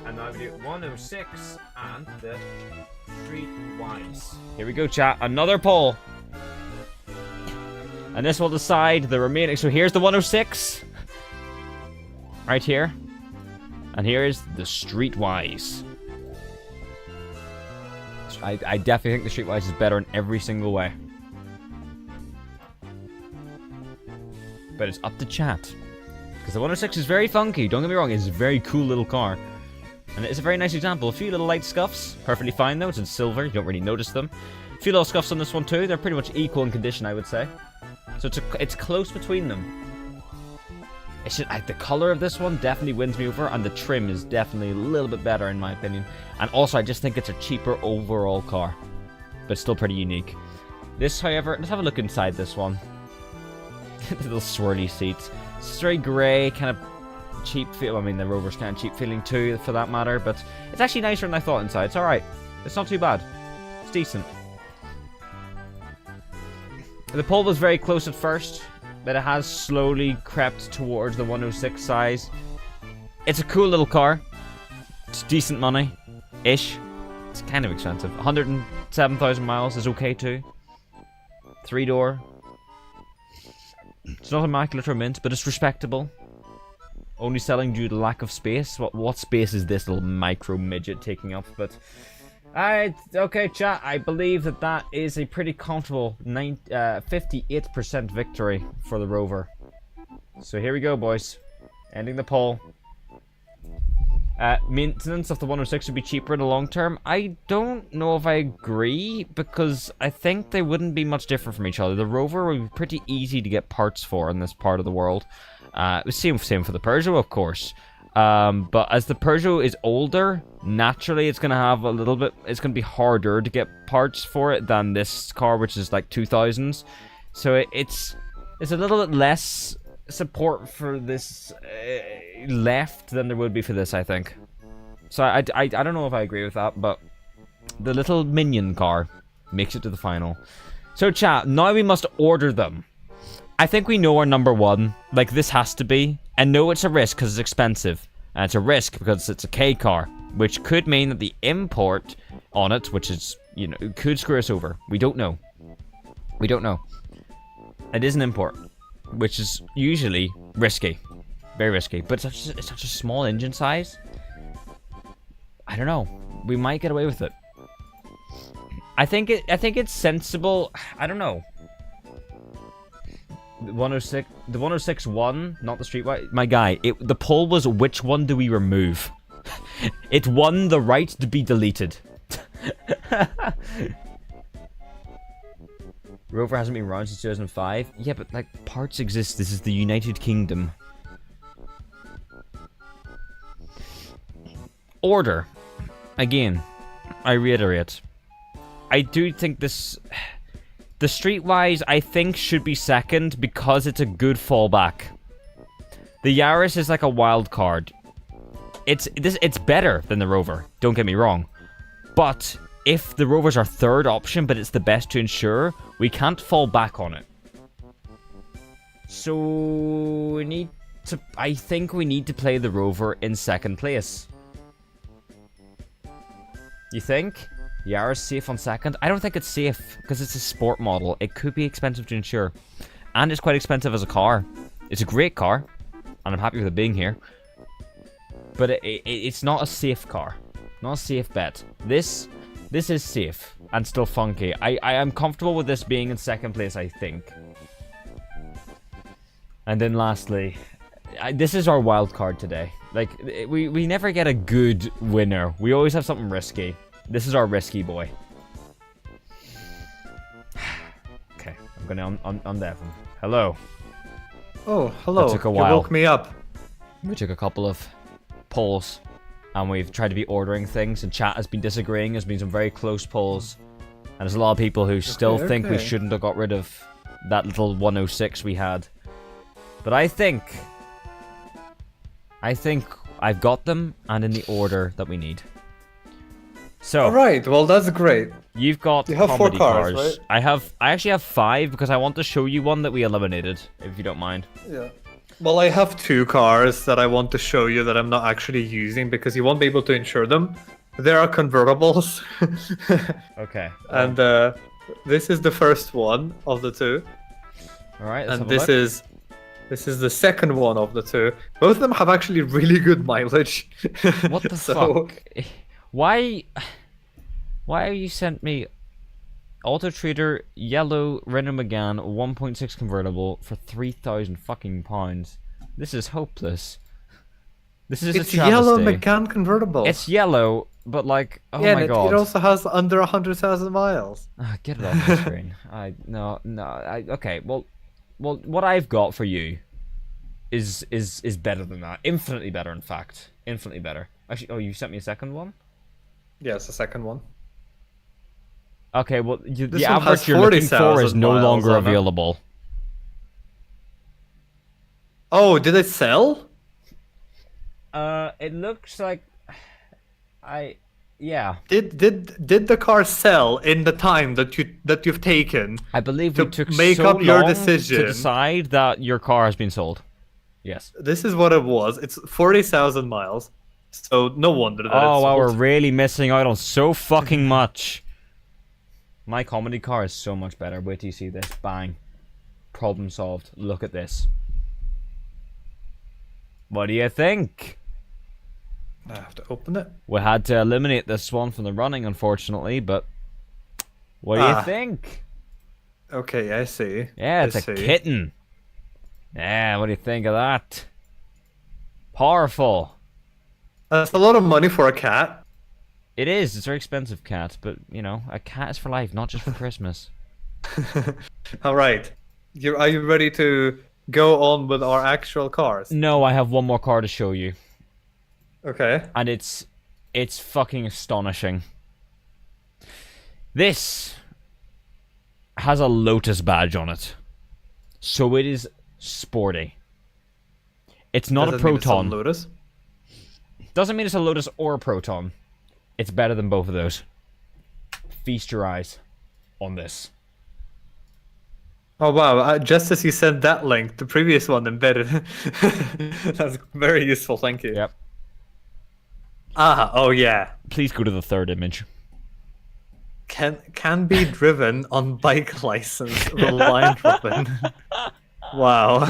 And now we do 106 and the Streetwise. Here we go, chat. Another poll. And this will decide the remaining. So here's the 106. Right here. And here is the Streetwise. I definitely think the Streetwise is better in every single way. But it's up to chat. Because the 106 is very funky. Don't get me wrong. It's a very cool little car. And it's a very nice example. A few little light scuffs. Perfectly fine though. It's in silver. You don't really notice them. A few little scuffs on this one too. They're pretty much equal in condition, I would say. So it's close between them. It's just, the color of this one definitely wins me over, and the trim is definitely a little bit better in my opinion. And also, I just think it's a cheaper overall car. but still pretty unique. This, however, let's have a look inside this one. The little swirly seats. It's very grey, kind of cheap feel. I mean, the Rover's kind of cheap feeling too, for that matter, but it's actually nicer than I thought inside. It's alright. It's not too bad. It's decent. The pole was very close at first, but it has slowly crept towards the 106 size. It's a cool little car. It's decent money. Ish. It's kind of expensive. 107,000 miles is okay too. 3-door. It's not immaculate or mint, but it's respectable. Only selling due to lack of space. What space is this little micro midget taking up? But okay, chat. I believe that is a pretty comfortable 58% victory for the Rover. So here we go, boys. Ending the poll. Maintenance of the 106 would be cheaper in the long term. I don't know if I agree, because I think they wouldn't be much different from each other. The Rover would be pretty easy to get parts for in this part of the world. Same for the Peugeot, of course. But as the Peugeot is older, naturally it's going to have a little bit... It's going to be harder to get parts for it than this car, which is like 2000s. So it's a little bit less support for this left than there would be for this, I think. So I don't know if I agree with that, but the little minion car makes it to the final. So chat, now we must order them. I think we know our number one. Like, this has to be. And no, it's a risk because it's expensive. And it's a risk because it's a K car, which could mean that the import on it, which is, you know, could screw us over. We don't know. We don't know. It is an import, which is usually risky. Very risky. But it's such a small engine size. I don't know. We might get away with it. I think it's sensible. I don't know. The 106 won, not the Streetwise. My guy, the poll was which one do we remove? It won the right to be deleted. Rover hasn't been around since 2005. Yeah, but like, parts exist. This is the United Kingdom. Order. Again, I reiterate. I do think this... The Streetwise, I think, should be second because it's a good fallback. The Yaris is like a wild card. It's better than the Rover, don't get me wrong. But if the Rover's our third option, but it's the best to insure, we can't fall back on it. So we need to... I think we need to play the Rover in second place. You think? Yaris safe on second? I don't think it's safe, because it's a sport model. It could be expensive to insure. And it's quite expensive as a car. It's a great car, and I'm happy with it being here. But it's not a safe car. Not a safe bet. This is safe, and still funky. I am comfortable with this being in second place, I think. And then lastly, this is our wild card today. Like, we never get a good winner. We always have something risky. This is our risky boy. Okay, I'm gonna undeaf him. Hello. Oh, hello. That took a while. You woke me up. We took a couple of polls, and we've tried to be ordering things, and chat has been disagreeing. There's been some very close polls, and there's a lot of people who still think we shouldn't have got rid of that little 106 we had. But I think I've got them, and in the order that we need. So, alright, well that's great. You have 4 cars, right? I actually have 5 because I want to show you one that we eliminated, if you don't mind. Yeah. Well, I have 2 cars that I want to show you that I'm not actually using because you won't be able to insure them. They are convertibles. Okay. And this is the first one of the 2. Alright, and this is the second one of the 2. Both of them have actually really good mileage. What the fuck? Why have you sent me Auto Trader yellow Renault Megane 1.6 convertible for 3,000 fucking pounds? This is hopeless. This is it's a travesty. Yellow Megane convertible. It's yellow, but like, oh yeah, my god. It also has under 100,000 miles. Get it off the screen. Okay, well, what I've got for you is better than that. Infinitely better, in fact. Infinitely better. Actually, oh, you sent me a second one? Yes, the second one. Okay, well, This the one average has you're looking for 40,000 is no miles longer on it. available. Oh, did it sell? It looks like yeah. Did the car sell in the time that you've taken? I believe To we took make so up your long decision. to decide that your car has been sold. Yes. This is what it was. It's 40,000 miles. So no wonder that Oh, it's wow, we're sold. really missing out on so fucking much. My comedy car is so much better. Wait till you see this. Bang. Problem solved. Look at this. What do you think? I have to open it. We had to eliminate this one from the running, unfortunately, but what do you think? Okay, I see. Yeah, it's I a see. kitten. Yeah, what do you think of that? Powerful. That's a lot of money for a cat. It is. It's a very expensive cat, but, you know, a cat is for life, not just for Christmas. All right. Are you ready to go on with our actual cars? No, I have one more car to show you. Okay. And it's fucking astonishing. This has a Lotus badge on it. So it is sporty. It's not Does a it mean it's Proton. Lotus? Doesn't mean it's a Lotus or a Proton. It's better than both of those. Feast your eyes on this. Oh wow! Just as you sent that link, the previous one embedded. That's very useful. Thank you. Yep. Ah, oh yeah. Please go to the third image. Can be driven on bike license. The line Robin. Wow.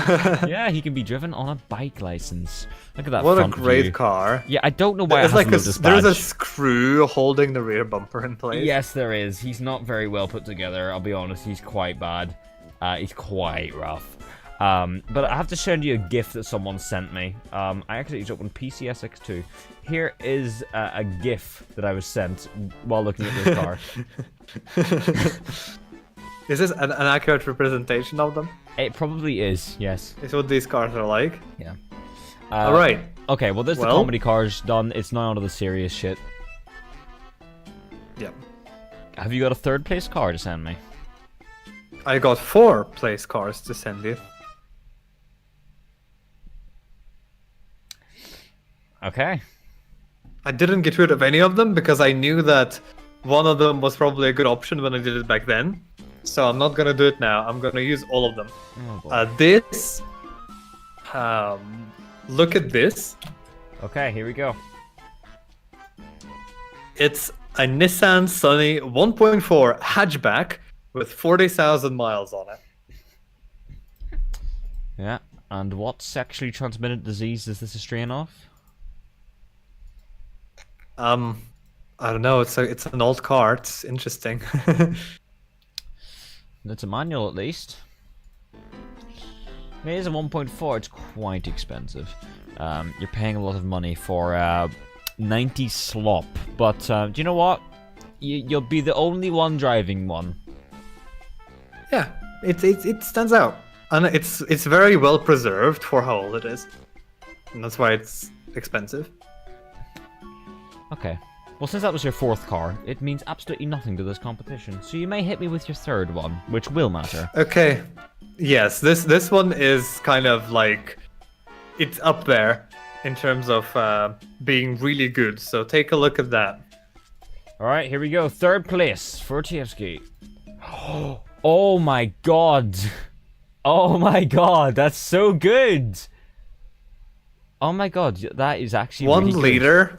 Yeah, he can be driven on a bike license. Look at that What a front great view. car. Yeah, I don't know why It's it has like a Lotus there's a badge. screw holding the rear bumper in place. Yes, there is. He's not very well put together. I'll be honest. He's quite bad. He's quite rough. But I have to show you a GIF that someone sent me. I actually just opened PCSX2. Here is a GIF that I was sent while looking at this car. Is this an accurate representation of them? It probably is. Yes. Is what these cars are like? Yeah. All right. Okay. Well, there's the Well- comedy cars done. It's now onto the serious shit. Yep. Have you got a third place car to send me? I got 4 place cars to send you. Okay. I didn't get rid of any of them because I knew that one of them was probably a good option when I did it back then. So I'm not gonna do it now. I'm gonna use all of them. Oh, boy. This. Look at this. Okay. Here we go. It's a Nissan Sunny 1.4 hatchback with 40,000 miles on it. Yeah. And what sexually transmitted disease is this a strain of? I don't know. It's an old car. It's interesting. It's a manual at least. It is a 1.4. It's quite expensive. You're paying a lot of money for 90 slop. But do you know what? You'll be the only one driving one. Yeah, it stands out, and it's very well preserved for how old it is, and that's why it's expensive. Okay. Well, since that was your fourth car, it means absolutely nothing to this competition. So you may hit me with your third one, which will matter. Okay, yes, this one is kind of like it's up there in terms of being really good. So take a look at that. All right, here we go. Third place for Tievsky. Oh my god. Oh my god, that's so good. Oh my god, that is actually 1 really good. liter,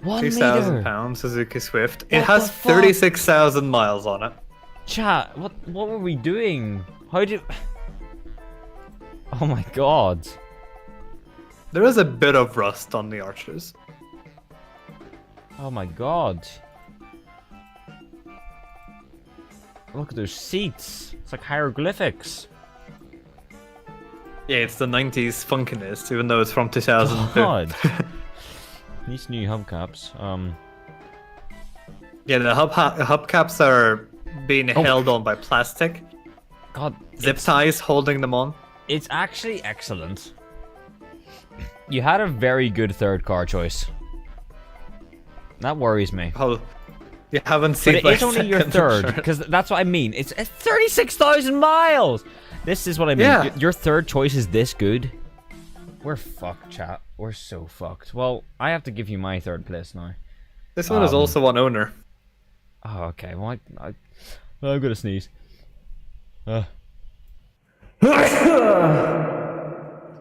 1 2,000 liter. pounds Suzuki Swift. What It has the fuck? 36,000 miles on it. Chat, what were we doing? How did... Oh my god. There is a bit of rust on the arches. Oh my god. Look at those seats. It's like hieroglyphics. Yeah, it's the 90s funkiness, even though it's from 2002. God. These new hubcaps. Yeah, the hubcaps are being held on by plastic. God. Zip ties holding them on. It's actually excellent. You had a very good third car choice. That worries me. How You haven't seen But it my is only your second third, insurance. because that's what I mean. It's 36,000 miles! This is what I mean. Yeah. Your third choice is this good? We're fucked, chat. We're so fucked. Well, I have to give you my third place now. This one is also one owner. Oh, okay. Well, I'm gonna sneeze.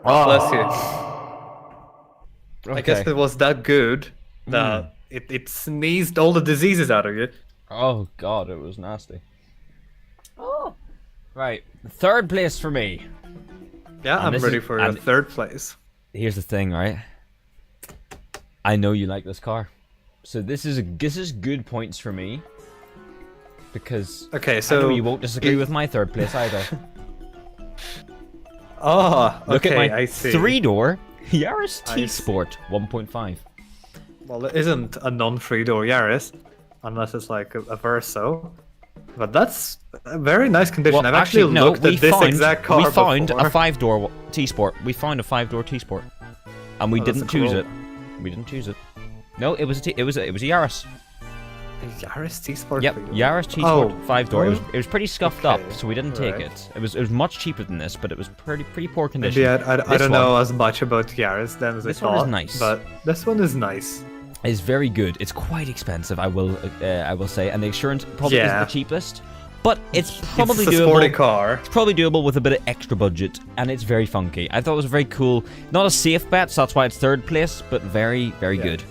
Bless you. I guess Okay. it was that good that it sneezed all the diseases out of you. Oh god, it was nasty. Oh. Right, third place for me. Yeah, And I'm this ready is- for your and- third place. Here's the thing, right? I know you like this car, so this is good points for me. Because Okay, I so know you won't disagree with my third place either. Oh, Look okay, at my I see. three-door Yaris I T see. Sport 1.5. Well, it isn't a non-three-door Yaris, unless it's like a Verso. But that's a very nice condition. I've actually looked at this exact car we found before. a five-door T Sport. We found a five-door T Sport, and we Oh, that's didn't a choose cool- it. We didn't choose it. No, it was a Yaris. A Yaris T-Sport. Yep, three-door. Yaris T Sport Oh. 5-door. It was pretty scuffed up, Okay, so we didn't take right. it. It was much cheaper than this, but it was pretty poor condition. Maybe I This don't one know as much about Yaris then as This I one is thought. nice. But this one is nice. is very good. It's quite expensive, I will say, and the insurance probably isn't Yeah. the cheapest, but it's probably it's a sporty doable. car. It's probably doable with a bit of extra budget, and it's very funky. I thought it was very cool. Not a safe bet, so that's why it's third place, but very, very Yeah. good.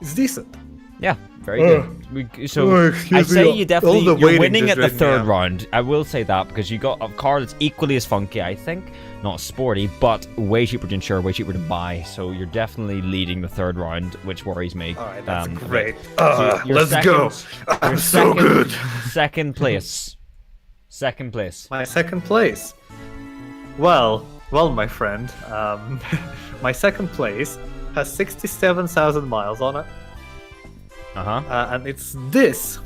It's decent. Yeah, very good. So excuse I'd say me, you all definitely the you're waiting winning just at the dragged me third out. round. I will say that because you got a car that's equally as funky, I think, not sporty, but way cheaper to insure, way cheaper to buy. So you're definitely leading the third round, which worries me. All right, that's a bit. great. So your Let's go. second- I'm your so second- good. Second place. Second place. My second place. Well, my friend. My second place has 67,000 miles on it, Uh-huh. and it's this.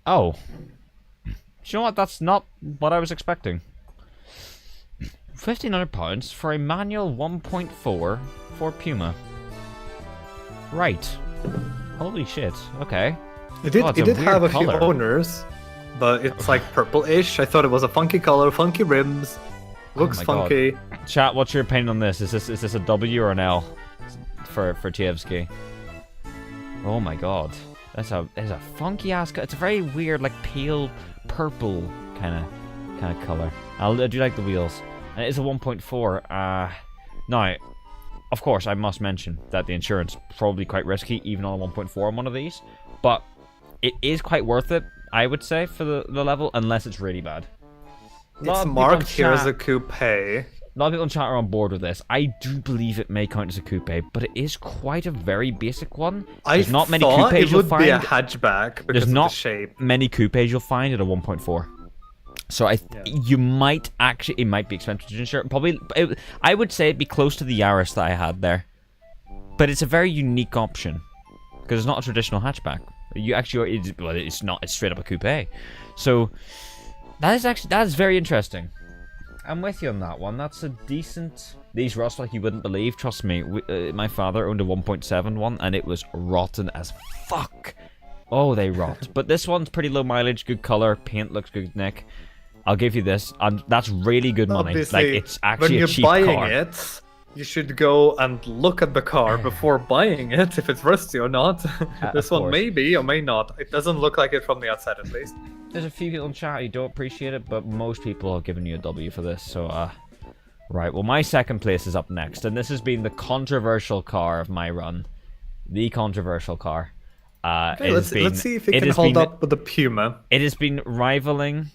Oh. Do you know what? That's not what I was expecting. £1,500 for a manual 1.4 for Puma. Right. Holy shit. Okay. It did, Oh, it's it a did weird have a few colour. owners, but it's like purple-ish. I thought it was a funky color, funky rims, looks my God. funky. Chat, what's your opinion on this? Is this a W or an L for Tievsky? Oh my god. That's a funky ass It's a very weird, like pale purple kind of color. I do like the wheels. And it is a 1.4. Now, of course, I must mention that the insurance probably quite risky, even on a 1.4 on one of these. But it is quite worth it, I would say, for the level, unless it's really bad. It's marked here as a coupe. A lot of people in chat are on board with this. I do believe it may count as a coupe, but it is quite a very basic one. There's not many thought coupes it you'll would find. be a hatchback because There's of not the shape. many coupes you'll find at a 1.4. So you might actually, it might be expensive to insure. Probably, I would say it'd be close to the Yaris that I had there. But it's a very unique option because it's not a traditional hatchback. You actually, it's not. It's straight up a coupe. So that is very interesting. I'm with you on that one. That's a decent. These rust like you wouldn't believe. Trust me. My father owned a 1.7 one, and it was rotten as fuck. Oh, they rot. But this one's pretty low mileage, good color, paint looks good, Nick. I'll give you this, and that's really good money. Obviously, Like it's actually when you're a cheap buying car. it, you should go and look at the car before buying it, if it's rusty or not. This of one course. may be or may not. It doesn't look like it from the outside, at least. There's a few people in chat who don't appreciate it, but most people have given you a W for this. So, right. Well, my second place is up next, and this has been the controversial car of my run. The controversial car. Okay, let's see if it can hold up with the Puma. It has been rivaling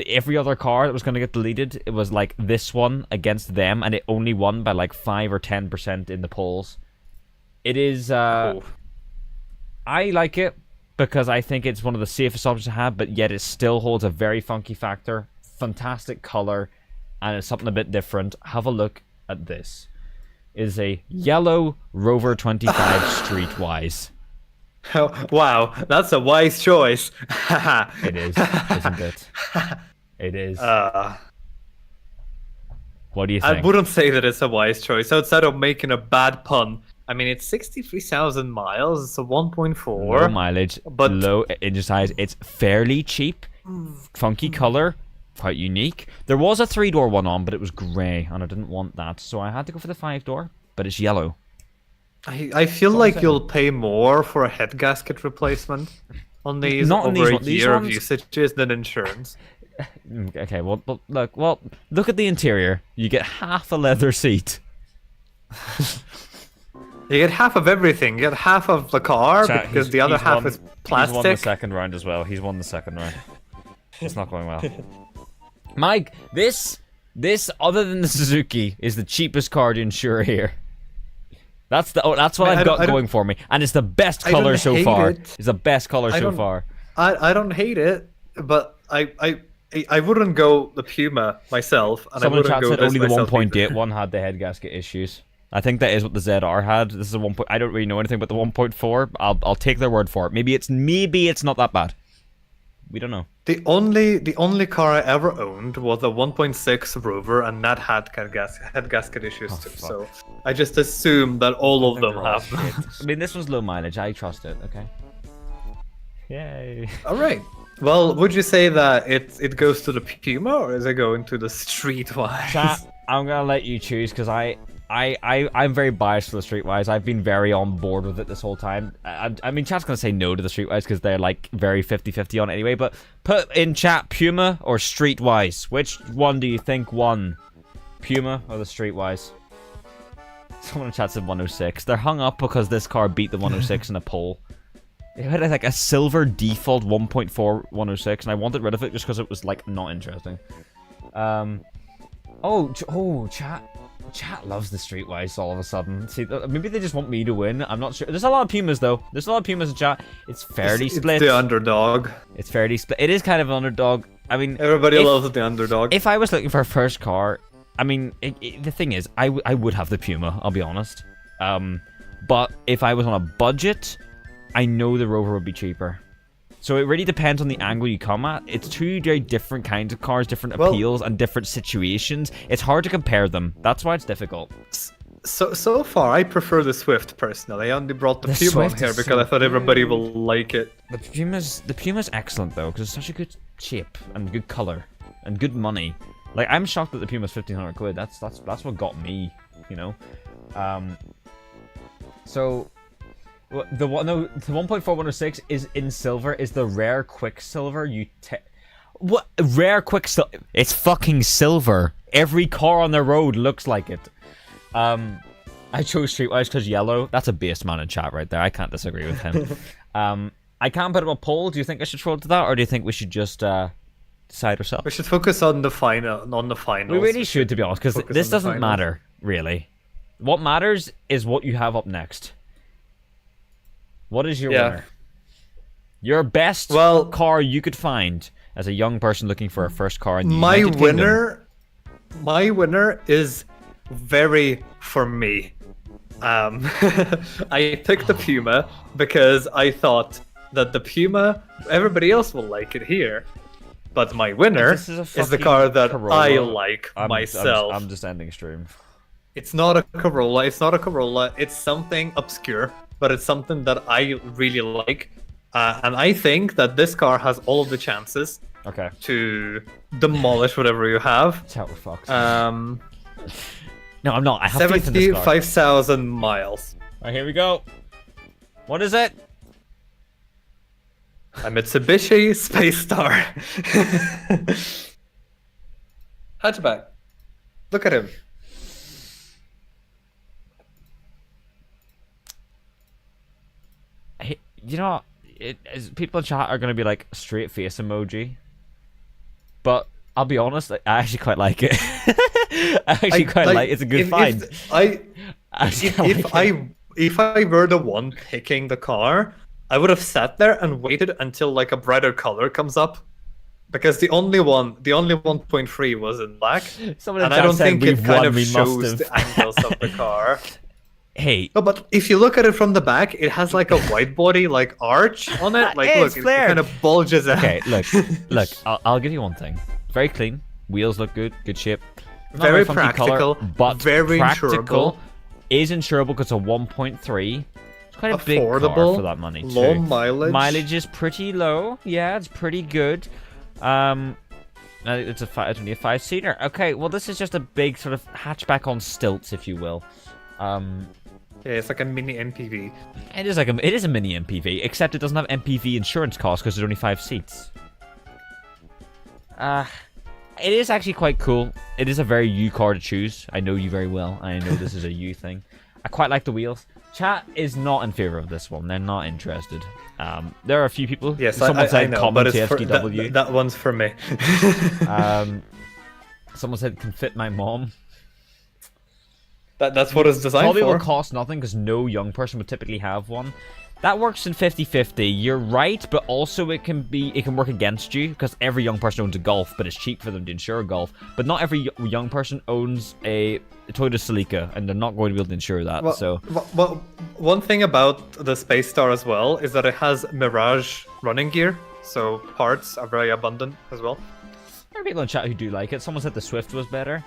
every other car that was going to get deleted. It was like this one against them, and it only won by like 5 or 10% in the polls. It is. I like it because I think it's one of the safest options to have, but yet it still holds a very funky factor. Fantastic color, and it's something a bit different. Have a look at this. It is a yellow Rover 25 Streetwise. Oh, wow, that's a wise choice. It is, isn't it? It is. What do you I think? wouldn't say that it's a wise choice. Outside of making a bad pun, I mean, it's 63,000 miles. It's a 1.4. Low mileage, but low engine size. It's fairly cheap, funky color, quite unique. There was a 3-door one on, but it was grey, and I didn't want that, so I had to go for the 5-door. But it's yellow. I feel like you'll pay more for a head gasket replacement on these Not on over these a year of ones. usages than insurance. Okay, well, look at the interior. You get half a leather seat. You get half of everything. You get half of the car Chat, because the other he's half won- is He's won the plastic. second round as well. He's won the second round. It's not going well. Mike, this other than the Suzuki is the cheapest car to insure here. That's what I've got going for me, and it's the best I don't color so hate far. it. It's the best color so don't- far. I don't hate it, but I wouldn't go the Puma myself, and Someone I in chat wouldn't go said this only the myself 1.8 either. one had the head gasket issues. I think that is what the ZR had. This is a 1. I don't really know anything about the 1.4. I'll take their word for it. Maybe it's not that bad. We don't know. The only car I ever owned was a 1.6 Rover, and that had head gasket issues too. fuck. So I just assume that all of them They're all have. shit. I mean, this one's low mileage. I trust it. Okay. Yay. All right. Well, would you say that it goes to the Puma, or is it going to the Streetwise? Chat, I'm gonna let you choose because I'm very biased for the Streetwise. I've been very on board with it this whole time. I mean, chat's gonna say no to the Streetwise because they're like very 50-50 on it anyway. But put in chat Puma or Streetwise. Which one do you think won? Puma or the Streetwise? Someone in chat said 106. They're hung up because this car beat the 106 in a poll. It had like a silver default 1.4 106, and I wanted rid of it just because it was like not interesting. Chat loves the Streetwise all of a sudden. See, maybe they just want me to win. I'm not sure. There's a lot of Pumas though. There's a lot of Pumas in chat. It's fairly split. It's the underdog. It's fairly split. It is kind of an underdog. I mean, Everybody loves the underdog. if I was looking for a first car, I mean, the thing is, I would have the Puma. I'll be honest. But if I was on a budget, I know the Rover would be cheaper. So it really depends on the angle you come at. It's two very different kinds of cars, different appeals, and different situations. It's hard to compare them. That's why it's difficult. So far, I prefer the Swift personally. I only brought the Puma on Swift here is because so I thought everybody will like it. The Puma's excellent though, because it's such a good shape and good color and good money. Like I'm shocked that the Puma's 1,500 quid. That's what got me, you know. So the 1.4106 is in silver. Is the rare Quicksilver? What rare Quicksilver? It's fucking silver. Every car on the road looks like it. I chose Streetwise because yellow. That's a based man in chat right there. I can't disagree with him. I can't put up a poll. Do you think I should throw it to that, or do you think we should just decide ourselves? We should focus on the final. On the finals. We really should, to be honest, because Focus this on the doesn't finals. matter really. What matters is what you have up next. What is your winner? Your best car you could find as a young person looking for a first car in the United Kingdom. My winner is very for me. I picked the Puma because I thought that the Puma, everybody else will like it here, but my winner This is a is the fucking car that Corolla. I like myself. I'm just ending stream. It's not a Corolla. It's not a Corolla. It's something obscure, but it's something that I really like. And I think that this car has all of the chances Okay. to demolish whatever you have. That's how we're fucked. No, I'm not. I have faith in this car. 75,000 miles. Alright, here we go. What is it? A Mitsubishi Space Star. Hatchback. Look at him. You know, people in chat are going to be like, straight face emoji. But I'll be honest, I actually quite like it. I actually quite like it. It's a good find. If I were the one picking the car, I would have sat there and waited until like a brighter color comes up. Because the only 1.3 was in black. Someone in And I chat don't said think we've it kind won, of we must shows have. the angles of the car. Hey, No, but if you look at it from the back, it has like a white body like arch on it. Like, Hey, look, it's it flared. kind of bulges out. okay, look, I'll give you one thing. Very clean. Wheels look good, good shape. Not a Very funky practical, color, but very practical. insurable. Is insurable because it's a 1.3. It's quite a big car Affordable, for that money too. low mileage. Mileage is pretty low. Yeah, it's pretty good. It's only a 5-seater. Okay, well this is just a big sort of hatchback on stilts, if you will. Yeah, it's like a mini MPV. It is a mini MPV, except it doesn't have MPV insurance costs because there's only 5 seats. It is actually quite cool. It is a very you car to choose. I know you very well. I know this is a you thing. I quite like the wheels. Chat is not in favor of this one. They're not interested. There are a few people. Yes, someone said I know, common but it's for, TFTW. that one's for me. Someone said can fit my mom. That's what it's designed Probably for. will cost nothing because no young person would typically have one. That works in 50-50. You're right, but also it can work against you because every young person owns a Golf, but it's cheap for them to insure a Golf. But not every young person owns a Toyota Celica, and they're not going to be able to insure that. Well, one thing about the Space Star as well is that it has Mirage running gear, so parts are very abundant as well. There are people in chat who do like it. Someone said the Swift was better.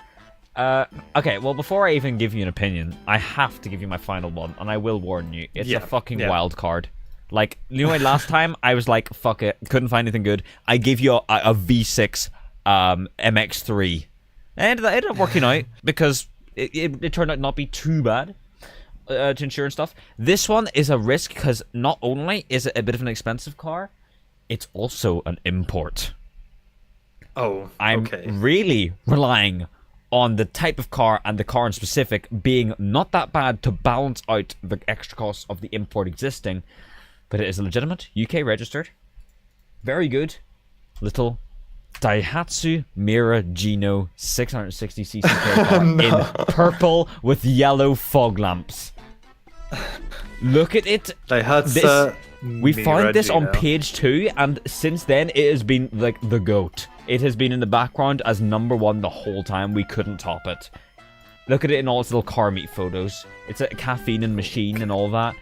Okay, well, before I even give you an opinion, I have to give you my final one, and I will warn you, it's a fucking wild card. Like, you know, last time I was like, fuck it, couldn't find anything good. I gave you a V6 MX3. And it ended up working out because it turned out not be too bad to insure and stuff. This one is a risk because not only is it a bit of an expensive car, it's also an import. Oh, I'm okay. really relying on the type of car and the car in specific being not that bad to balance out the extra costs of the import existing. But it is a legitimate UK registered, very good little Daihatsu Mira Gino 660cc car in purple with yellow fog lamps. Look at it. Daihatsu We found this on Gino. page 2, and since then it has been like the GOAT. It has been in the background as #1 the whole time. We couldn't top it. Look at it in all its little car meet photos. It's a caffeine and machine and all that.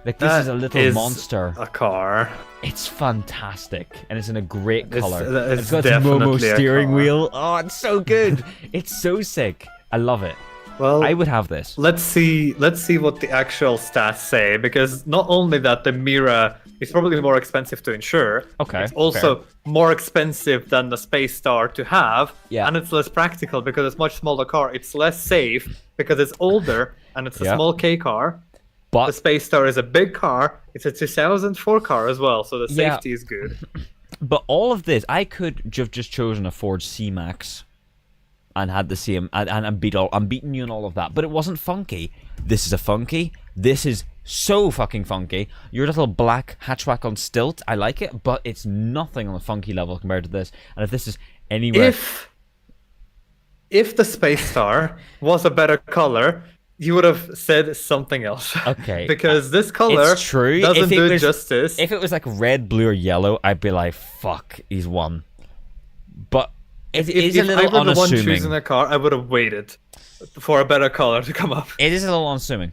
Like, this is a little monster. A car. It's fantastic, and it's in a great color. It's It's got this Momo definitely a steering car. wheel. Oh, it's so good. It's so sick. I love it. Well, I would have this. let's see what the actual stats say, because not only that the Mira is probably more expensive to insure, Okay, it's also more expensive than the Space Star to have, Yeah. and it's less practical because it's much smaller car. It's less safe because it's older and it's a Yeah. small K car. The But Space Star is a big car. It's a 2004 car as well, so the Yeah. safety is good. all of this, I could have just chosen a Ford C-Max and had the same, and I'm beating you and all of that, but it wasn't funky. This is a funky. This is so fucking funky. Your little black hatchback on stilt, I like it, but it's nothing on the funky level compared to this. And if this is anywhere, If the Space Star was a better color, you would have said something else. Okay. Because this color it's true. doesn't If it do was- justice. If it was like red, blue, or yellow, I'd be like, fuck, he's won. But it is a if I little were the one unassuming. choosing a car, I would have waited for a better color to come up. It is a little unassuming.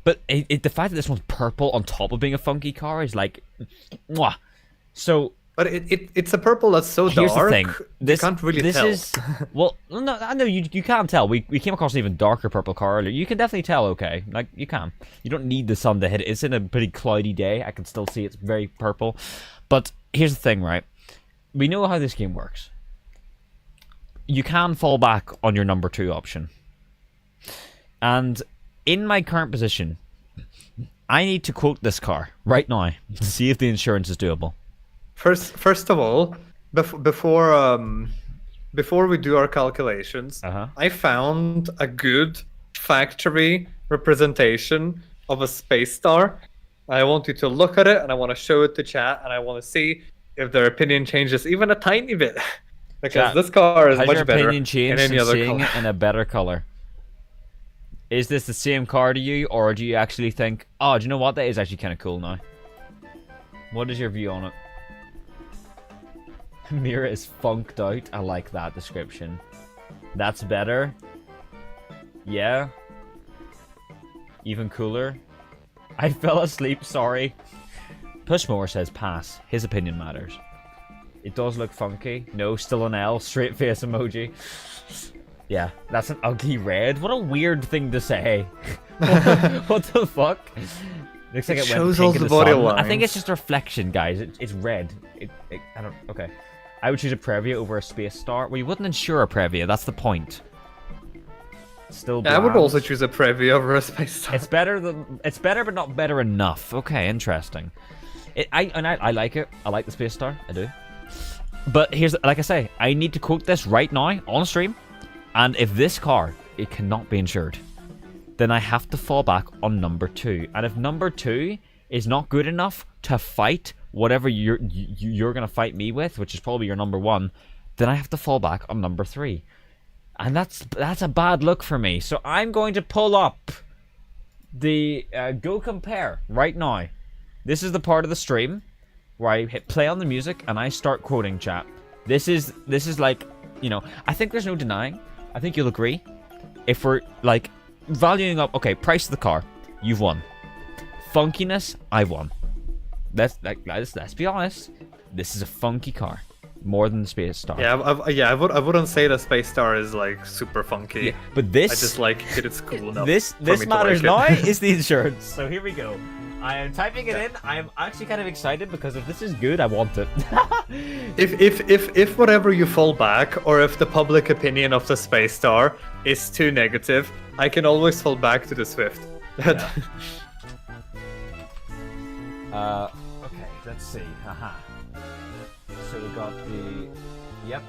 But the fact that this one's purple on top of being a funky car is like, mwah. So But it's a purple that's so here's dark. the thing. You can't really tell. Is well, no, I know you can't tell. We came across an even darker purple car earlier. You can definitely tell. Okay, like you can. You don't need the sun to hit it. It's in a pretty cloudy day. I can still see it's very purple. But here's the thing, right? We know how this game works. You can fall back on your number 2 option. And in my current position, I need to quote this car right now to see if the insurance is doable. First of all, before we do our calculations, I found a good factory representation of a Space Star. I want you to look at it, and I want to show it to chat, and I want to see if their opinion changes even a tiny bit. Because Chat, this car is has much your better opinion changed in any since other seeing color. it in a better color? Is this the same car to you, or do you actually think, oh, do you know what? That is actually kind of cool now. What is your view on it? Mira is funked out. I like that description. That's better. Yeah. Even cooler. I fell asleep, sorry. Pushmore says pass. His opinion matters. It does look funky. No, still an L. Straight face emoji. Yeah, that's an ugly red. What a weird thing to say. What the fuck? Looks like it shows went all pink in the the body sun. I think lines. it's just a reflection, guys. It's red. I don't. Okay. I would choose a Previa over a Space Star. Well, you wouldn't insure a Previa. That's the point. Still. Yeah, I would bland. also choose a Previa over a Space Star. It's better, but not better enough. Okay, interesting. I like it. I like the Space Star. I do. But here's, like I say, I need to quote this right now on stream, and if this car it cannot be insured, then I have to fall back on number 2. And if number 2 is not good enough to fight whatever you're gonna fight me with, which is probably your number 1, then I have to fall back on number 3. And that's a bad look for me. So I'm going to pull up the Go Compare right now. This is the part of the stream where I hit play on the music and I start quoting, chat. This is like, you know, I think there's no denying. I think you'll agree. If we're like valuing up, okay, price of the car, you've won. Funkiness, I've won. Let's be honest. This is a funky car, more than the Space Star. Yeah, I wouldn't say the Space Star is like super funky. Yeah, but this, I just like it. It's cool enough. this for me to matters like now it. is the insurance. So here we go. I am typing it in. I am actually kind of excited because if this is good, I want it. If whatever you fall back, or if the public opinion of the Space Star is too negative, I can always fall back to the Swift. Okay, let's see. Haha. So we got the. Yep.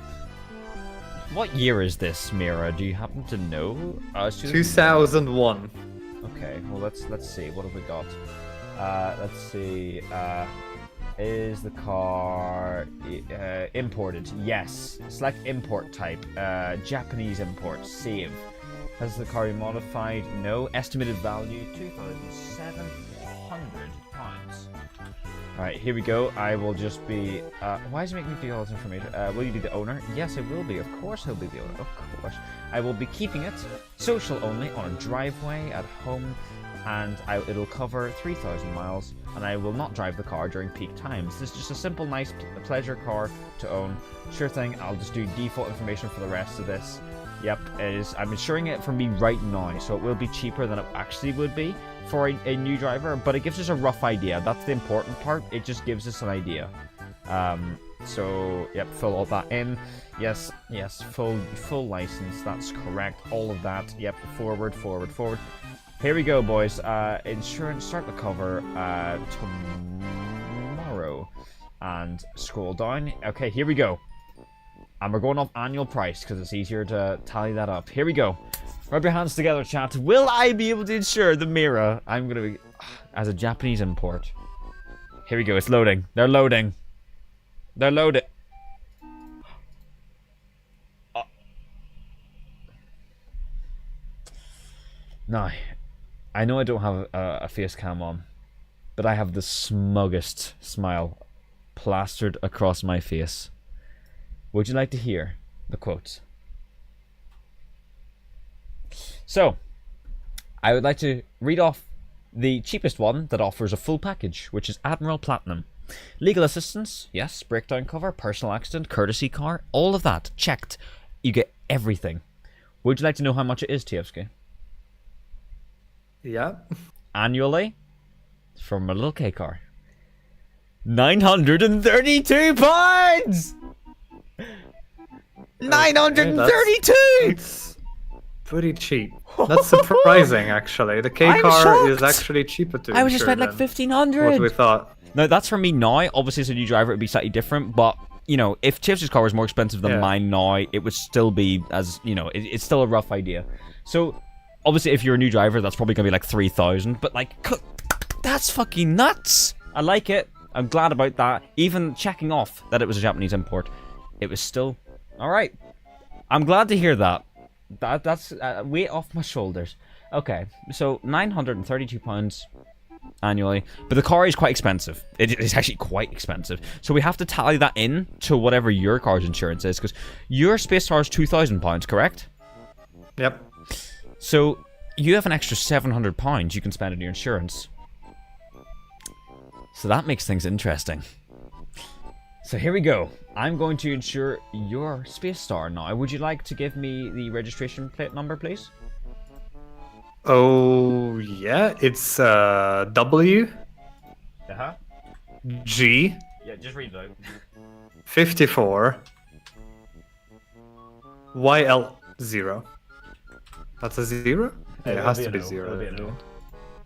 What year is this, Mira? Do you happen to know? 2001. Okay. Well, let's see. What have we got? Let's see. Is the car imported? Yes. Select import type. Japanese import. Save. Has the car been modified? No. Estimated value £2,700. Alright, here we go. I will just be... why does it make me do all this information? Will you be the owner? Yes, I will be. Of course he'll be the owner. Of course. I will be keeping it social only on a driveway at home, and it'll cover 3,000 miles, and I will not drive the car during peak times. This is just a simple, nice pleasure car to own. Sure thing, I'll just do default information for the rest of this. Yep, it is. I'm insuring it for me right now, so it will be cheaper than it actually would be for a new driver, but it gives us a rough idea. That's the important part. It just gives us an idea. So, yep, fill all that in. Yes, full license. That's correct. All of that. Yep, forward. Here we go, boys. Insurance, start the cover tomorrow. And scroll down. Okay, here we go. And we're going off annual price because it's easier to tally that up. Here we go. Rub your hands together, chat. Will I be able to insure the Mira? I'm going to be... as a Japanese import. Here we go. It's loading. They're loading. They're loaded. Now, I know I don't have a face cam on, but I have the smuggest smile plastered across my face. Would you like to hear the quotes? So, I would like to read off the cheapest one that offers a full package, which is Admiral Platinum. Legal assistance, yes. Breakdown cover, personal accident, courtesy car, all of that checked. You get everything. Would you like to know how much it is, Tievsky? Yeah. Annually, from a little K car, £932! 932! It's pretty cheap. That's surprising, actually. The K I'm car shocked. is actually cheaper to I was just insure spent like than $1,500. what we thought. No, that's for me now. Obviously, as a new driver, it'd be slightly different. But, you know, if Chips's car was more expensive than mine now, it would still be, as, you know, it's still a rough idea. So, obviously, if you're a new driver, that's probably going to be like 3,000. But, like, that's fucking nuts. I like it. I'm glad about that. Even checking off that it was a Japanese import, it was still... Alright. I'm glad to hear that. That's weight off my shoulders. Okay, so £932 annually, but the car is quite expensive. It is actually quite expensive. So we have to tally that in to whatever your car's insurance is, because your Space Star is £2,000, correct? Yep. So you have an extra £700 you can spend on your insurance. So that makes things interesting. So here we go. I'm going to insure your Space Star now. Would you like to give me the registration plate number, please? Oh, yeah. It's W Uh-huh. G Yeah, just read it out. 54 YL0. That's a 0? Yeah, it has to be 0.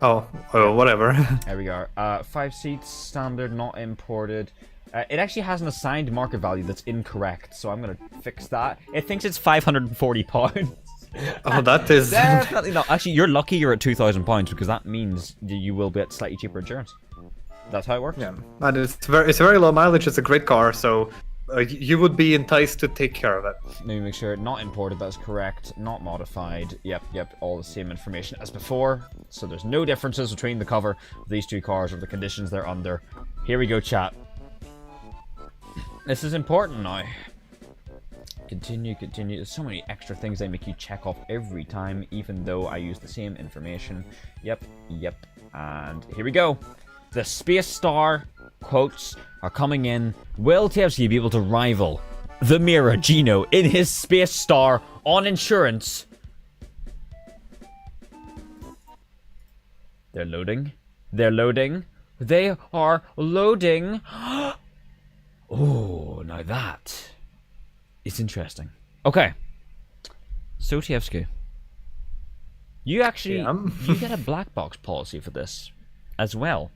Oh, whatever. There we go. 5 seats, standard, not imported. It actually has an assigned market value that's incorrect, so I'm gonna fix that. It thinks it's £540. Oh, that is Definitely not. Actually, you're lucky you're at £2,000 because that means you will be at slightly cheaper insurance. That's how it works. Yeah, and it's very low mileage. It's a great car, so you would be enticed to take care of it. Let me make sure. Not imported, that's correct. Not modified. Yep, all the same information as before. So there's no differences between the cover of these two cars or the conditions they're under. Here we go, chat. This is important now. Continue. There's so many extra things they make you check off every time, even though I use the same information. Yep. And here we go. The Space Star quotes are coming in. Will TFC be able to rival the Mira Gino in his Space Star on insurance? They're loading. They are loading. Oh, now that is interesting. Okay. So TFC, you actually you get a black box policy for this as well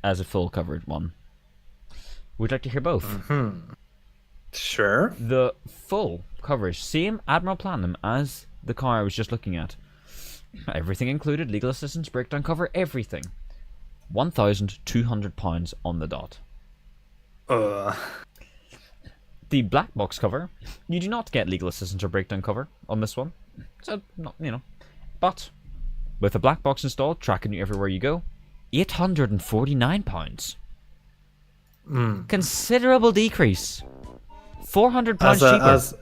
as a full covered one. Would you like to hear both? Sure. The full coverage, same Admiral Platinum as the car I was just looking at. Everything included, legal assistance, breakdown cover, everything. £1,200 on the dot. The black box cover, you do not get legal assistance or breakdown cover on this one. So, not, But, with a black box installed, tracking you everywhere you go, £849. Considerable decrease. £400 cheaper.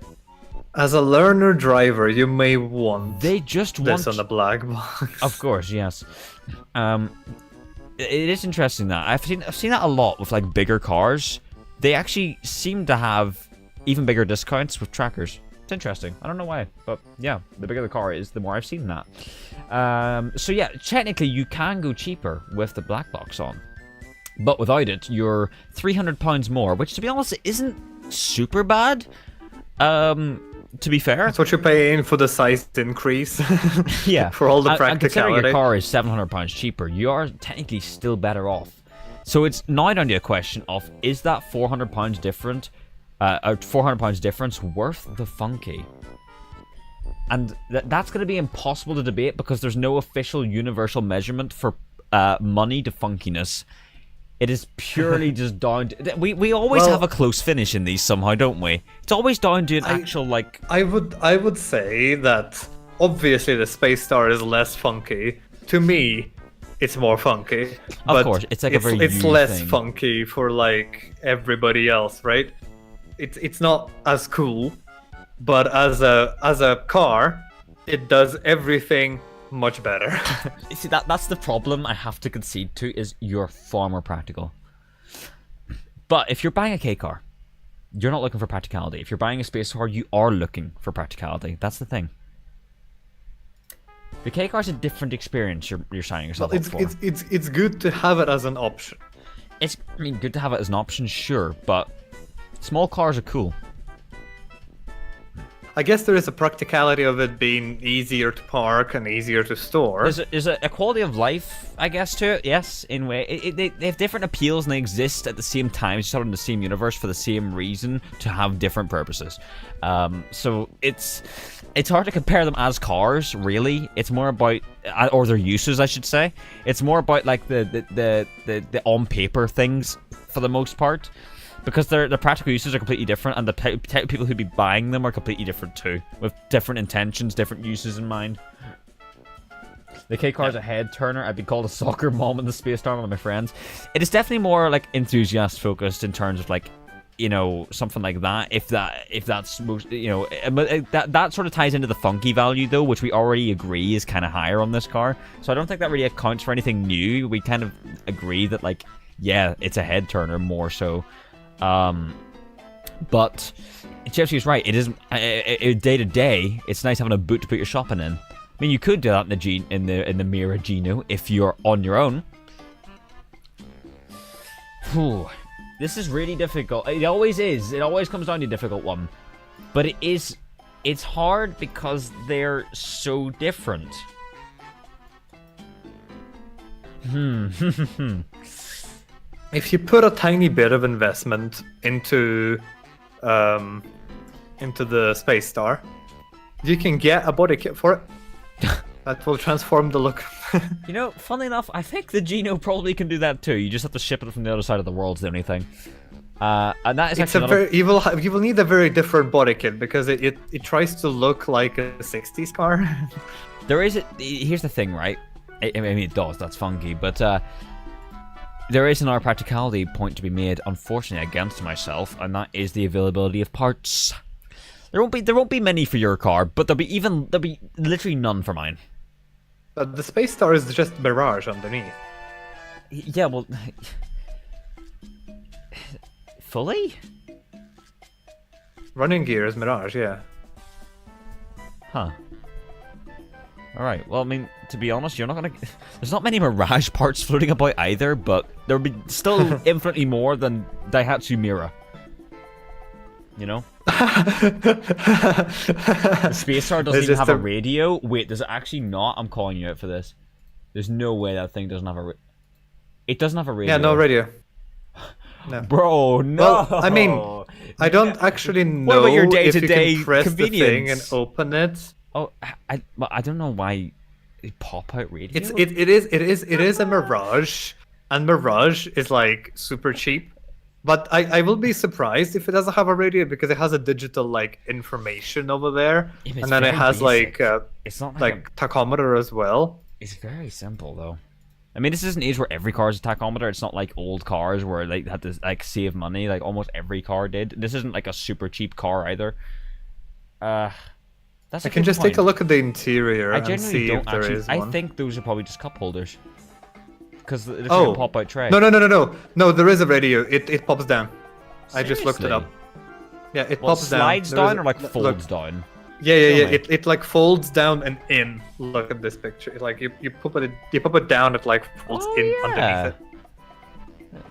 As a learner driver, you may want They just this want... on the black box. Of course, yes. It is interesting that I've seen that a lot with like bigger cars. They actually seem to have even bigger discounts with trackers. It's interesting. I don't know why, but yeah, the bigger the car is, the more I've seen that. So yeah, technically you can go cheaper with the black box on, but without it, you're £300 more, which to be honest isn't super bad. To be fair, That's what you're paying for the size increase. yeah, for all the and considering practicality. your car is £700 cheaper, you are technically still better off. So it's now down to a question of, is that £400 different, £400 difference worth the funky? And that's going to be impossible to debate because there's no official universal measurement for money to funkiness. It is purely just down to... We always have a close finish in these somehow, don't we? It's always down to an actual, like... I would say that obviously the Space Star is less funky. To me, it's more funky. Of course, it's like a very it's you less thing. funky for like everybody else, right? It's not as cool, but as a car, it does everything much better. You see, that's the problem I have to concede to, is you're far more practical. But if you're buying a K car, you're not looking for practicality. If you're buying a space car, you are looking for practicality. That's the thing. The K car's a different experience you're signing yourself up for. It's good to have it as an option. I mean, good to have it as an option, sure, but small cars are cool. I guess there is a practicality of it being easier to park and easier to store. There's a quality of life, I guess, to it, yes, in a way. They have different appeals and they exist at the same time, sort of in the same universe for the same reason, to have different purposes. So it's hard to compare them as cars, really. It's more about, or their uses, I should say. It's more about like the on paper things for the most part. Because their practical uses are completely different, and the type of people who'd be buying them are completely different too, with different intentions, different uses in mind. The K car's a head turner. I'd be called a soccer mom in the Space Star, one of my friends. It is definitely more like enthusiast focused in terms of like, something like that. If that's most, but that sort of ties into the funky value though, which we already agree is kind of higher on this car. So I don't think that really accounts for anything new. We kind of agree that like, yeah, it's a head turner more so. But Chelsea right. It isn't day to day. It's nice having a boot to put your shopping in. I mean, you could do that in the Mira Gino if you're on your own. Whew. This is really difficult. It always is. It always comes down to a difficult one. But it's hard because they're so different. If you put a tiny bit of investment into the Space Star, you can get a body kit for it. That will transform the look. You know, funnily enough, I think the Gino probably can do that too. You just have to ship it from the other side of the world, is the only thing. And that is actually you will need a very different body kit because it tries to look like a 60s car. Here's the thing, right? I mean, it does. That's funky, but there is another practicality point to be made, unfortunately, against myself, and that is the availability of parts. There won't be many for your car, but there'll be literally none for mine. The Space Star is just Mirage underneath. Yeah, well, fully? Running gear is Mirage, yeah. Huh. Alright, well, I mean, to be honest, you're not gonna... There's not many Mirage parts floating about either, but there'll be still infinitely more than Daihatsu Mira. You know? The Space Star doesn't even have a radio. Wait, does it actually not? I'm calling you out for this. There's no way that thing doesn't have a... It doesn't have a radio. Yeah, no radio. No. Bro, no! Well, I mean, I don't actually know what about your if you day-to-day can press convenience? the thing and open it. Oh, I don't know why they pop out radio. It is a Mirage, and Mirage is like super cheap. But I will be surprised if it doesn't have a radio because it has a digital like information over there, Yeah, and then it has basic. like It's not like tachometer as well. It's very simple though. I mean, this is an age where every car is a tachometer. It's not like old cars where they had to like save money. Like almost every car did. This isn't like a super cheap car either. That's. I can just take a look at the interior I and genuinely see don't if there actually. is I one. think those are probably just cup holders. Because there's Oh. a pop-out tray. No, there is a radio. It pops down. I just looked it Seriously? up. Yeah, it Well, pops down. slides There is down a- or like look. folds down? Yeah. Show me. It like folds down and in. Look at this picture. It's like you pop it down. It like folds Oh, in yeah. underneath it.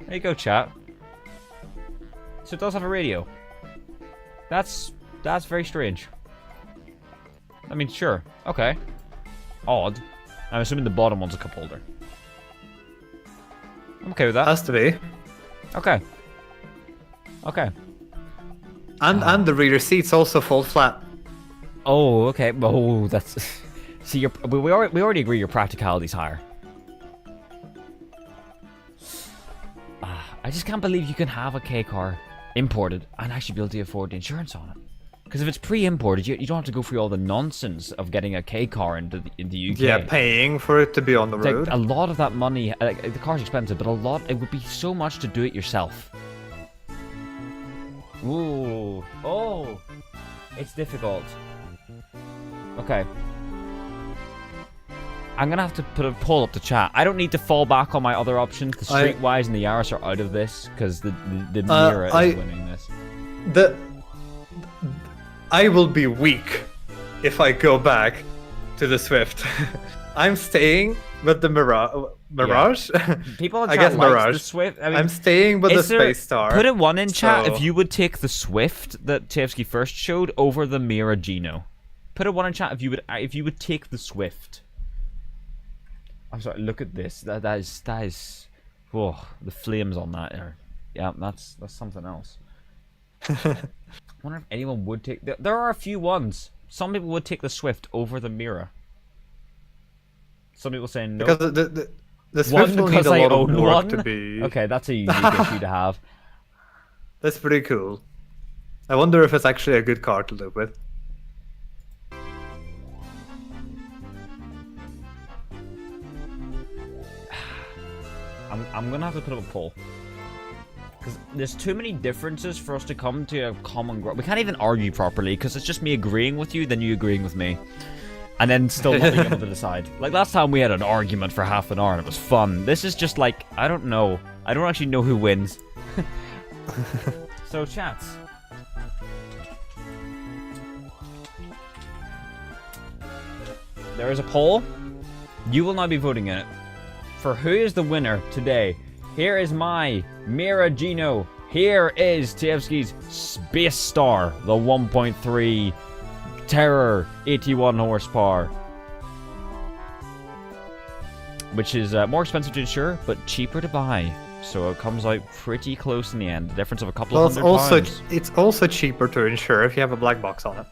There you go, chat. So it does have a radio. That's very strange. I mean, sure. Okay. Odd. I'm assuming the bottom one's a cup holder. I'm okay with that. Has to be. Okay. Okay. And the rear seats also fold flat. Oh, okay. Oh, that's... See, we already agree your practicality's higher. I just can't believe you can have a K car imported and actually be able to afford the insurance on it. Because if it's pre-imported, you don't have to go through all the nonsense of getting a K car in the UK. Yeah, paying for it to be on the It's like, road. a lot of that money, like, the car's expensive, but it would be so much to do it yourself. Ooh. Oh. It's difficult. Okay. I'm gonna have to pull up the chat. I don't need to fall back on my other options. The Streetwise and the Yaris are out of this because the Mira is winning this. I will be weak if I go back to the Swift. I'm staying with the Mirage. Yeah. People in I chat guess likes Mirage. the Swift. I mean, I'm staying with the Space Star. Put a 1 in chat so- if you would take the Swift that Chevsky first showed over the Mira Gino. Put a 1 in chat if you would take the Swift. I'm sorry. Look at this. That is. Whoa, the flames on that are. Yeah, that's something else. I wonder if anyone would take. There are a few ones. Some people would take the Swift over the Mira. Some people saying no. Because the One, Swift will need because a I lot of own work one. to be. Okay, that's a unique issue to have. That's pretty cool. I wonder if it's actually a good car to live with. I'm gonna have to put up a poll. Because there's too many differences for us to come to a common ground. We can't even argue properly, because it's just me agreeing with you, then you agreeing with me. And then still not being able to decide. Like last time we had an argument for half an hour and it was fun. This is just like, I don't know. I don't actually know who wins. So, chats. There is a poll. You will not be voting in it. For who is the winner today? Here is my Mira Gino. Here is Tievsky's Space Star, the 1.3 Terror 81 horsepower. Which is more expensive to insure, but cheaper to buy. So it comes out pretty close in the end. The difference of a couple of hundred pounds. It's also cheaper to insure if you have a black box on it.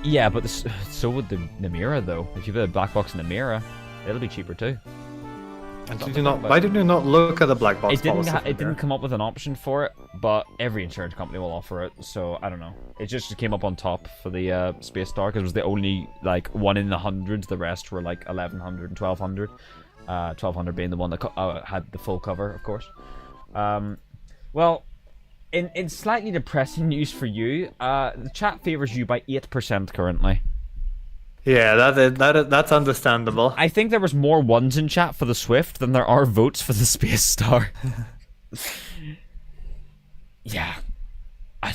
Yeah, but so would the Mira though. If you put a black box in the Mira, it'll be cheaper too. And why did you not look at the black box? It didn't come up with an option for it, but every insurance company will offer it. So I don't know. It just came up on top for the Space Star because it was the only like one in the hundreds. The rest were like 1100 and 1200. 1200 being the one that had the full cover, of course. Well, in slightly depressing news for you, the chat favors you by 8% currently. Yeah, that's understandable. I think there was more ones in chat for the Swift than there are votes for the Space Star. Yeah, I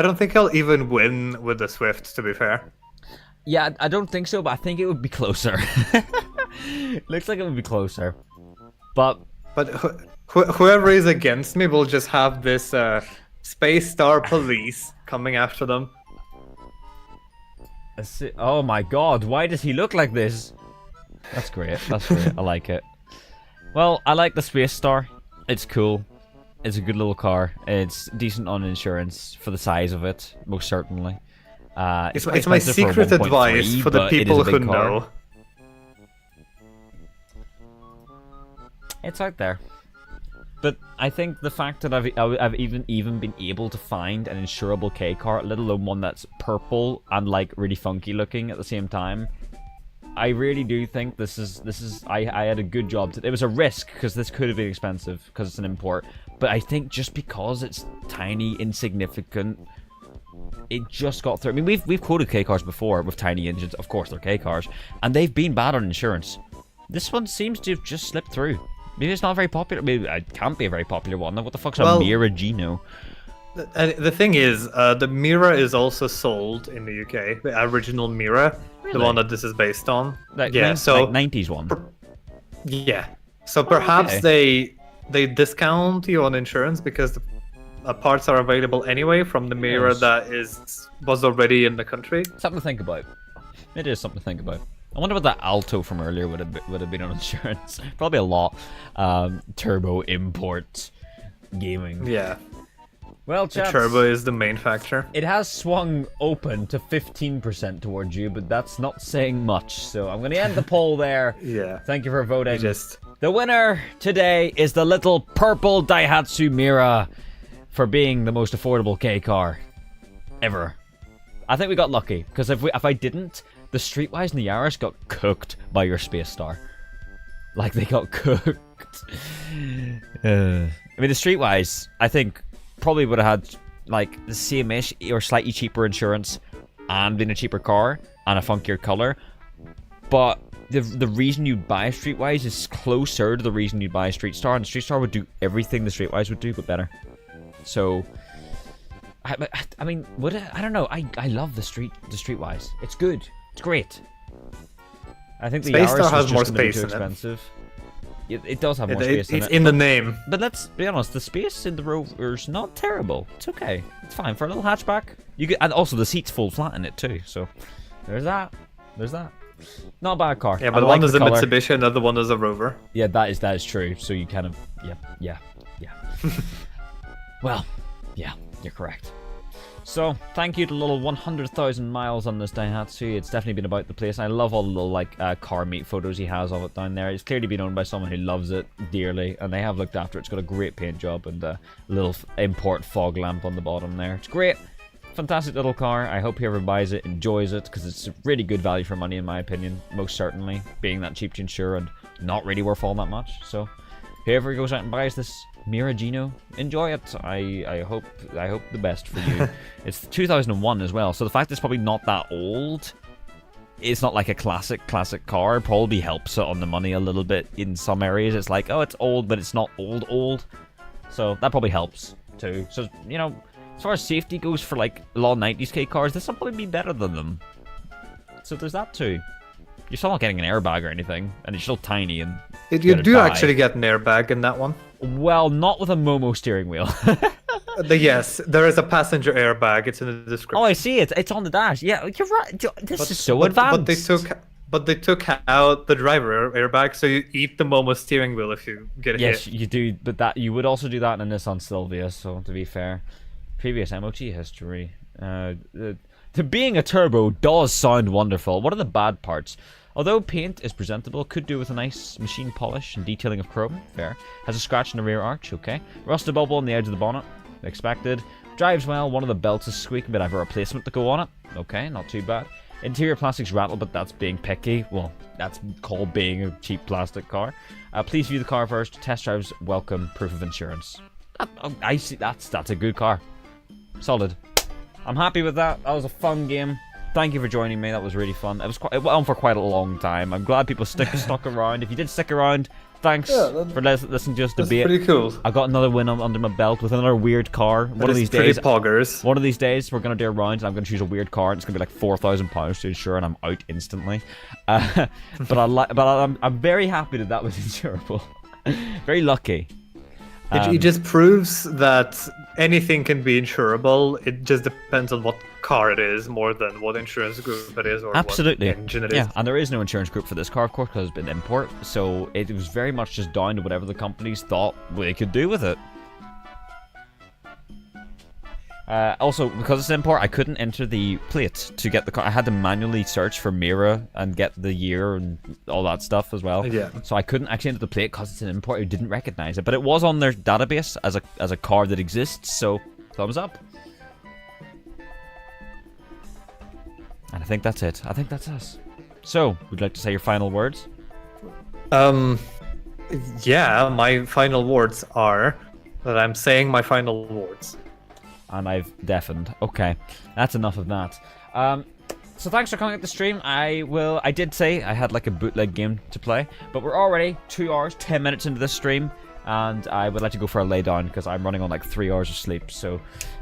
don't think I'll even win with the Swift. To be fair. Yeah, I don't think so, but I think it would be closer. Looks like it would be closer, but whoever is against me will just have this Space Star police coming after them. Oh my god, why does he look like this? That's great, that's great, I like it. Well, I like the Space Star. It's cool. It's a good little car. It's decent on insurance for the size of it, most certainly. It's my secret advice for the people who know. It's out there. But I think the fact that I've even been able to find an insurable K car, let alone one that's purple and like really funky looking at the same time, I really do think this is I had a good job. It was a risk because this could have been expensive because it's an import, but I think just because it's tiny, insignificant, it just got through. I mean, we've quoted K cars before with tiny engines. Of course, they're K cars, and they've been bad on insurance. This one seems to have just slipped through. Maybe it's not very popular. Maybe it can't be a very popular one. What the fuck's a Mira Gino? The thing is, the Mira is also sold in the UK. The original Mira, Really? the one that this is based on. Like, yeah, so like 90s one. Yeah, so perhaps they discount you on insurance because the parts are available anyway from the Mira that was already in the country. Something to think about. It is something to think about. I wonder what that Alto from earlier would have been on insurance. Probably a lot. Turbo import gaming. Yeah. Well, chaps, the turbo is the main factor. It has swung open to 15% towards you, but that's not saying much. So I'm going to end the poll there. Yeah. Thank you for voting. Just The winner today is the little purple Daihatsu Mira for being the most affordable K car ever. I think we got lucky because if I didn't, the Streetwise and the Yaris got cooked by your Space Star. Like, they got cooked. I mean, the Streetwise, I think, probably would have had, like, the same-ish or slightly cheaper insurance and been a cheaper car and a funkier color. But the reason you buy a Streetwise is closer to the reason you buy a Street Star, and the Street Star would do everything the Streetwise would do, but better. So, I mean, would it? I don't know. I love the Streetwise. It's good. It's great. I think the Space Yaris Star has is more just going to be space too in it. expensive. It does have more space in it's it. in the name. But let's be honest, the space in the Rover's not terrible. It's okay. It's fine for a little hatchback. And also the seats fold flat in it too. So there's that. There's that. Not a bad car. Yeah, but one is a Mitsubishi, another one is a Rover. Yeah, that is true. So you kind of yeah. Well, yeah, you're correct. So, thank you to little 100,000 miles on this Daihatsu. It's definitely been about the place. I love all the little, like, car meet photos he has of it down there. It's clearly been owned by someone who loves it dearly, and they have looked after it. It's got a great paint job and a little import fog lamp on the bottom there. It's great. Fantastic little car. I hope whoever buys it enjoys it, because it's a really good value for money, in my opinion. Most certainly, being that cheap to insure and not really worth all that much. So, whoever goes out and buys this Mira Gino, enjoy it. I hope the best for you. It's 2001 as well, so the fact it's probably not that old, it's not like a classic car, probably helps it on the money a little bit in some areas. It's like, oh, it's old, but it's not old. So that probably helps. too. So, you know, as far as safety goes for like a lot of 90s K cars, this will probably be better than them. So there's that too. You're still not getting an airbag or anything, and it's still tiny and You do actually get an airbag in that one. well, not with a Momo steering wheel. Yes, there is a passenger airbag. It's in the description. Oh, I see it. It's on the dash. Yeah, you're right. This is so advanced. But they took out the driver airbag, so you eat the Momo steering wheel if you get Yes, hit. you do, but that you would also do that in a Nissan Silvia. So to be fair, previous MOT history. The being a turbo does sound wonderful. What are the bad parts? Although paint is presentable, could do with a nice machine polish and detailing of chrome. Fair. Has a scratch in the rear arch. Okay. Rusted bubble on the edge of the bonnet. Expected. Drives well. One of the belts is squeaking, but I have a replacement to go on it. Okay, not too bad. Interior plastics rattle, but that's being picky. Well, that's called being a cheap plastic car. Please view the car first. Test drives welcome. Proof of insurance. I see. That's a good car. Solid. I'm happy with that. That was a fun game. Thank you for joining me. That was really fun. It went on for quite a long time. I'm glad people stuck around. If you did stick around, thanks for listening to us debate. That's pretty cool. I got another win under my belt with another weird car. One of these days, poggers. One of these days, we're gonna do a round, and I'm gonna choose a weird car, and it's gonna be like £4,000 to insure, and I'm out instantly. But I'm very happy that was insurable. Very lucky. It just proves that anything can be insurable. It just depends on what car it is more than what insurance group it is or absolutely what engine it is. Yeah, and there is no insurance group for this car, of course, because it's been import. So it was very much just down to whatever the companies thought they could do with it. Also, because it's import, I couldn't enter the plate to get the car. I had to manually search for Mira and get the year and all that stuff as well. Yeah. So I couldn't actually enter the plate because it's an import. I didn't recognize it, but it was on their database as a car that exists. So thumbs up. And I think that's it. I think that's us. So, would you like to say your final words? Yeah, my final words are that I'm saying my final words. And I've deafened. Okay, that's enough of that. So thanks for coming at the stream. I did say I had like a bootleg game to play, but we're already 2 hours, 10 minutes into this stream, and I would like to go for a lay down because I'm running on like 3 hours of sleep. So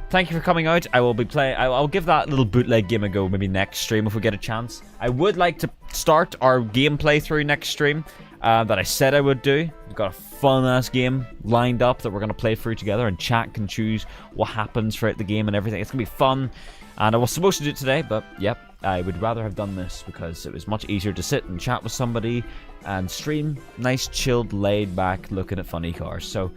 thank you for coming out. I will be playing. I'll give that little bootleg game a go maybe next stream if we get a chance. I would like to start our gameplay through next stream that I said I would do. We've got a fun-ass game lined up that we're going to play through together, and chat can choose what happens throughout the game and everything. It's going to be fun, and I was supposed to do it today, but yep, I would rather have done this because it was much easier to sit and chat with somebody and stream nice, chilled, laid-back, looking at funny cars. So,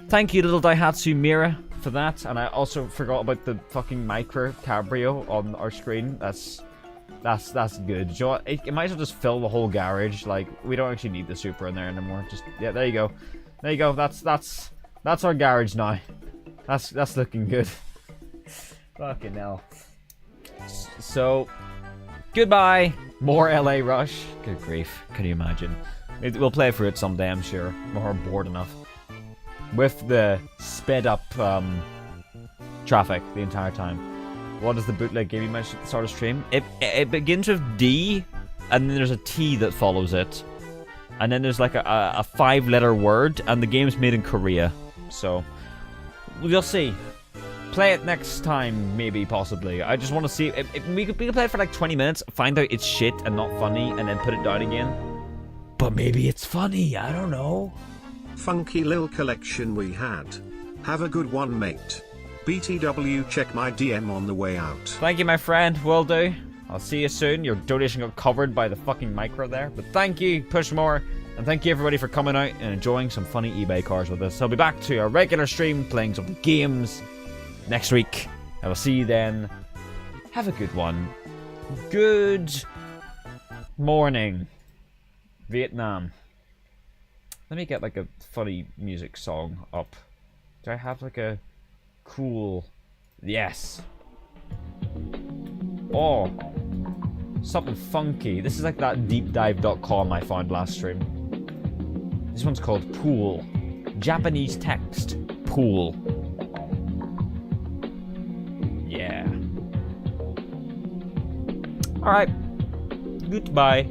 thank you, little Daihatsu Mira, for that, and I also forgot about the fucking micro cabrio on our screen. That's good. You know what? It might as well just fill the whole garage. Like, we don't actually need the Supra in there anymore. Just, yeah, there you go. There you go. That's our garage now. That's looking good. Fucking hell. So, goodbye. More LA Rush. Good grief. Can you imagine? We'll play through it someday, I'm sure. We're bored enough. With the sped up traffic the entire time. What is the bootleg game you mentioned at the start of stream? It begins with D, and then there's a T that follows it. And then there's like a 5-letter word, and the game's made in Korea. So, we'll see. Play it next time, maybe, possibly. I just want to see. We could play it for like 20 minutes, find out it's shit and not funny, and then put it down again. But maybe it's funny, I don't know. Funky lil collection we had. Have a good one, mate. BTW, check my DM on the way out. Thank you, my friend. Will do. I'll see you soon. Your donation got covered by the fucking micro there. But thank you, Push More. And thank you, everybody, for coming out and enjoying some funny eBay cars with us. I'll be back to our regular stream, playing some games next week. I will see you then. Have a good one. Good morning, Vietnam. Let me get like a funny music song up. Do I have like a cool... Yes. Oh. Something funky. This is like that deepdive.com I found last stream. This one's called Pool. Japanese text. Pool. Yeah. Alright. Goodbye.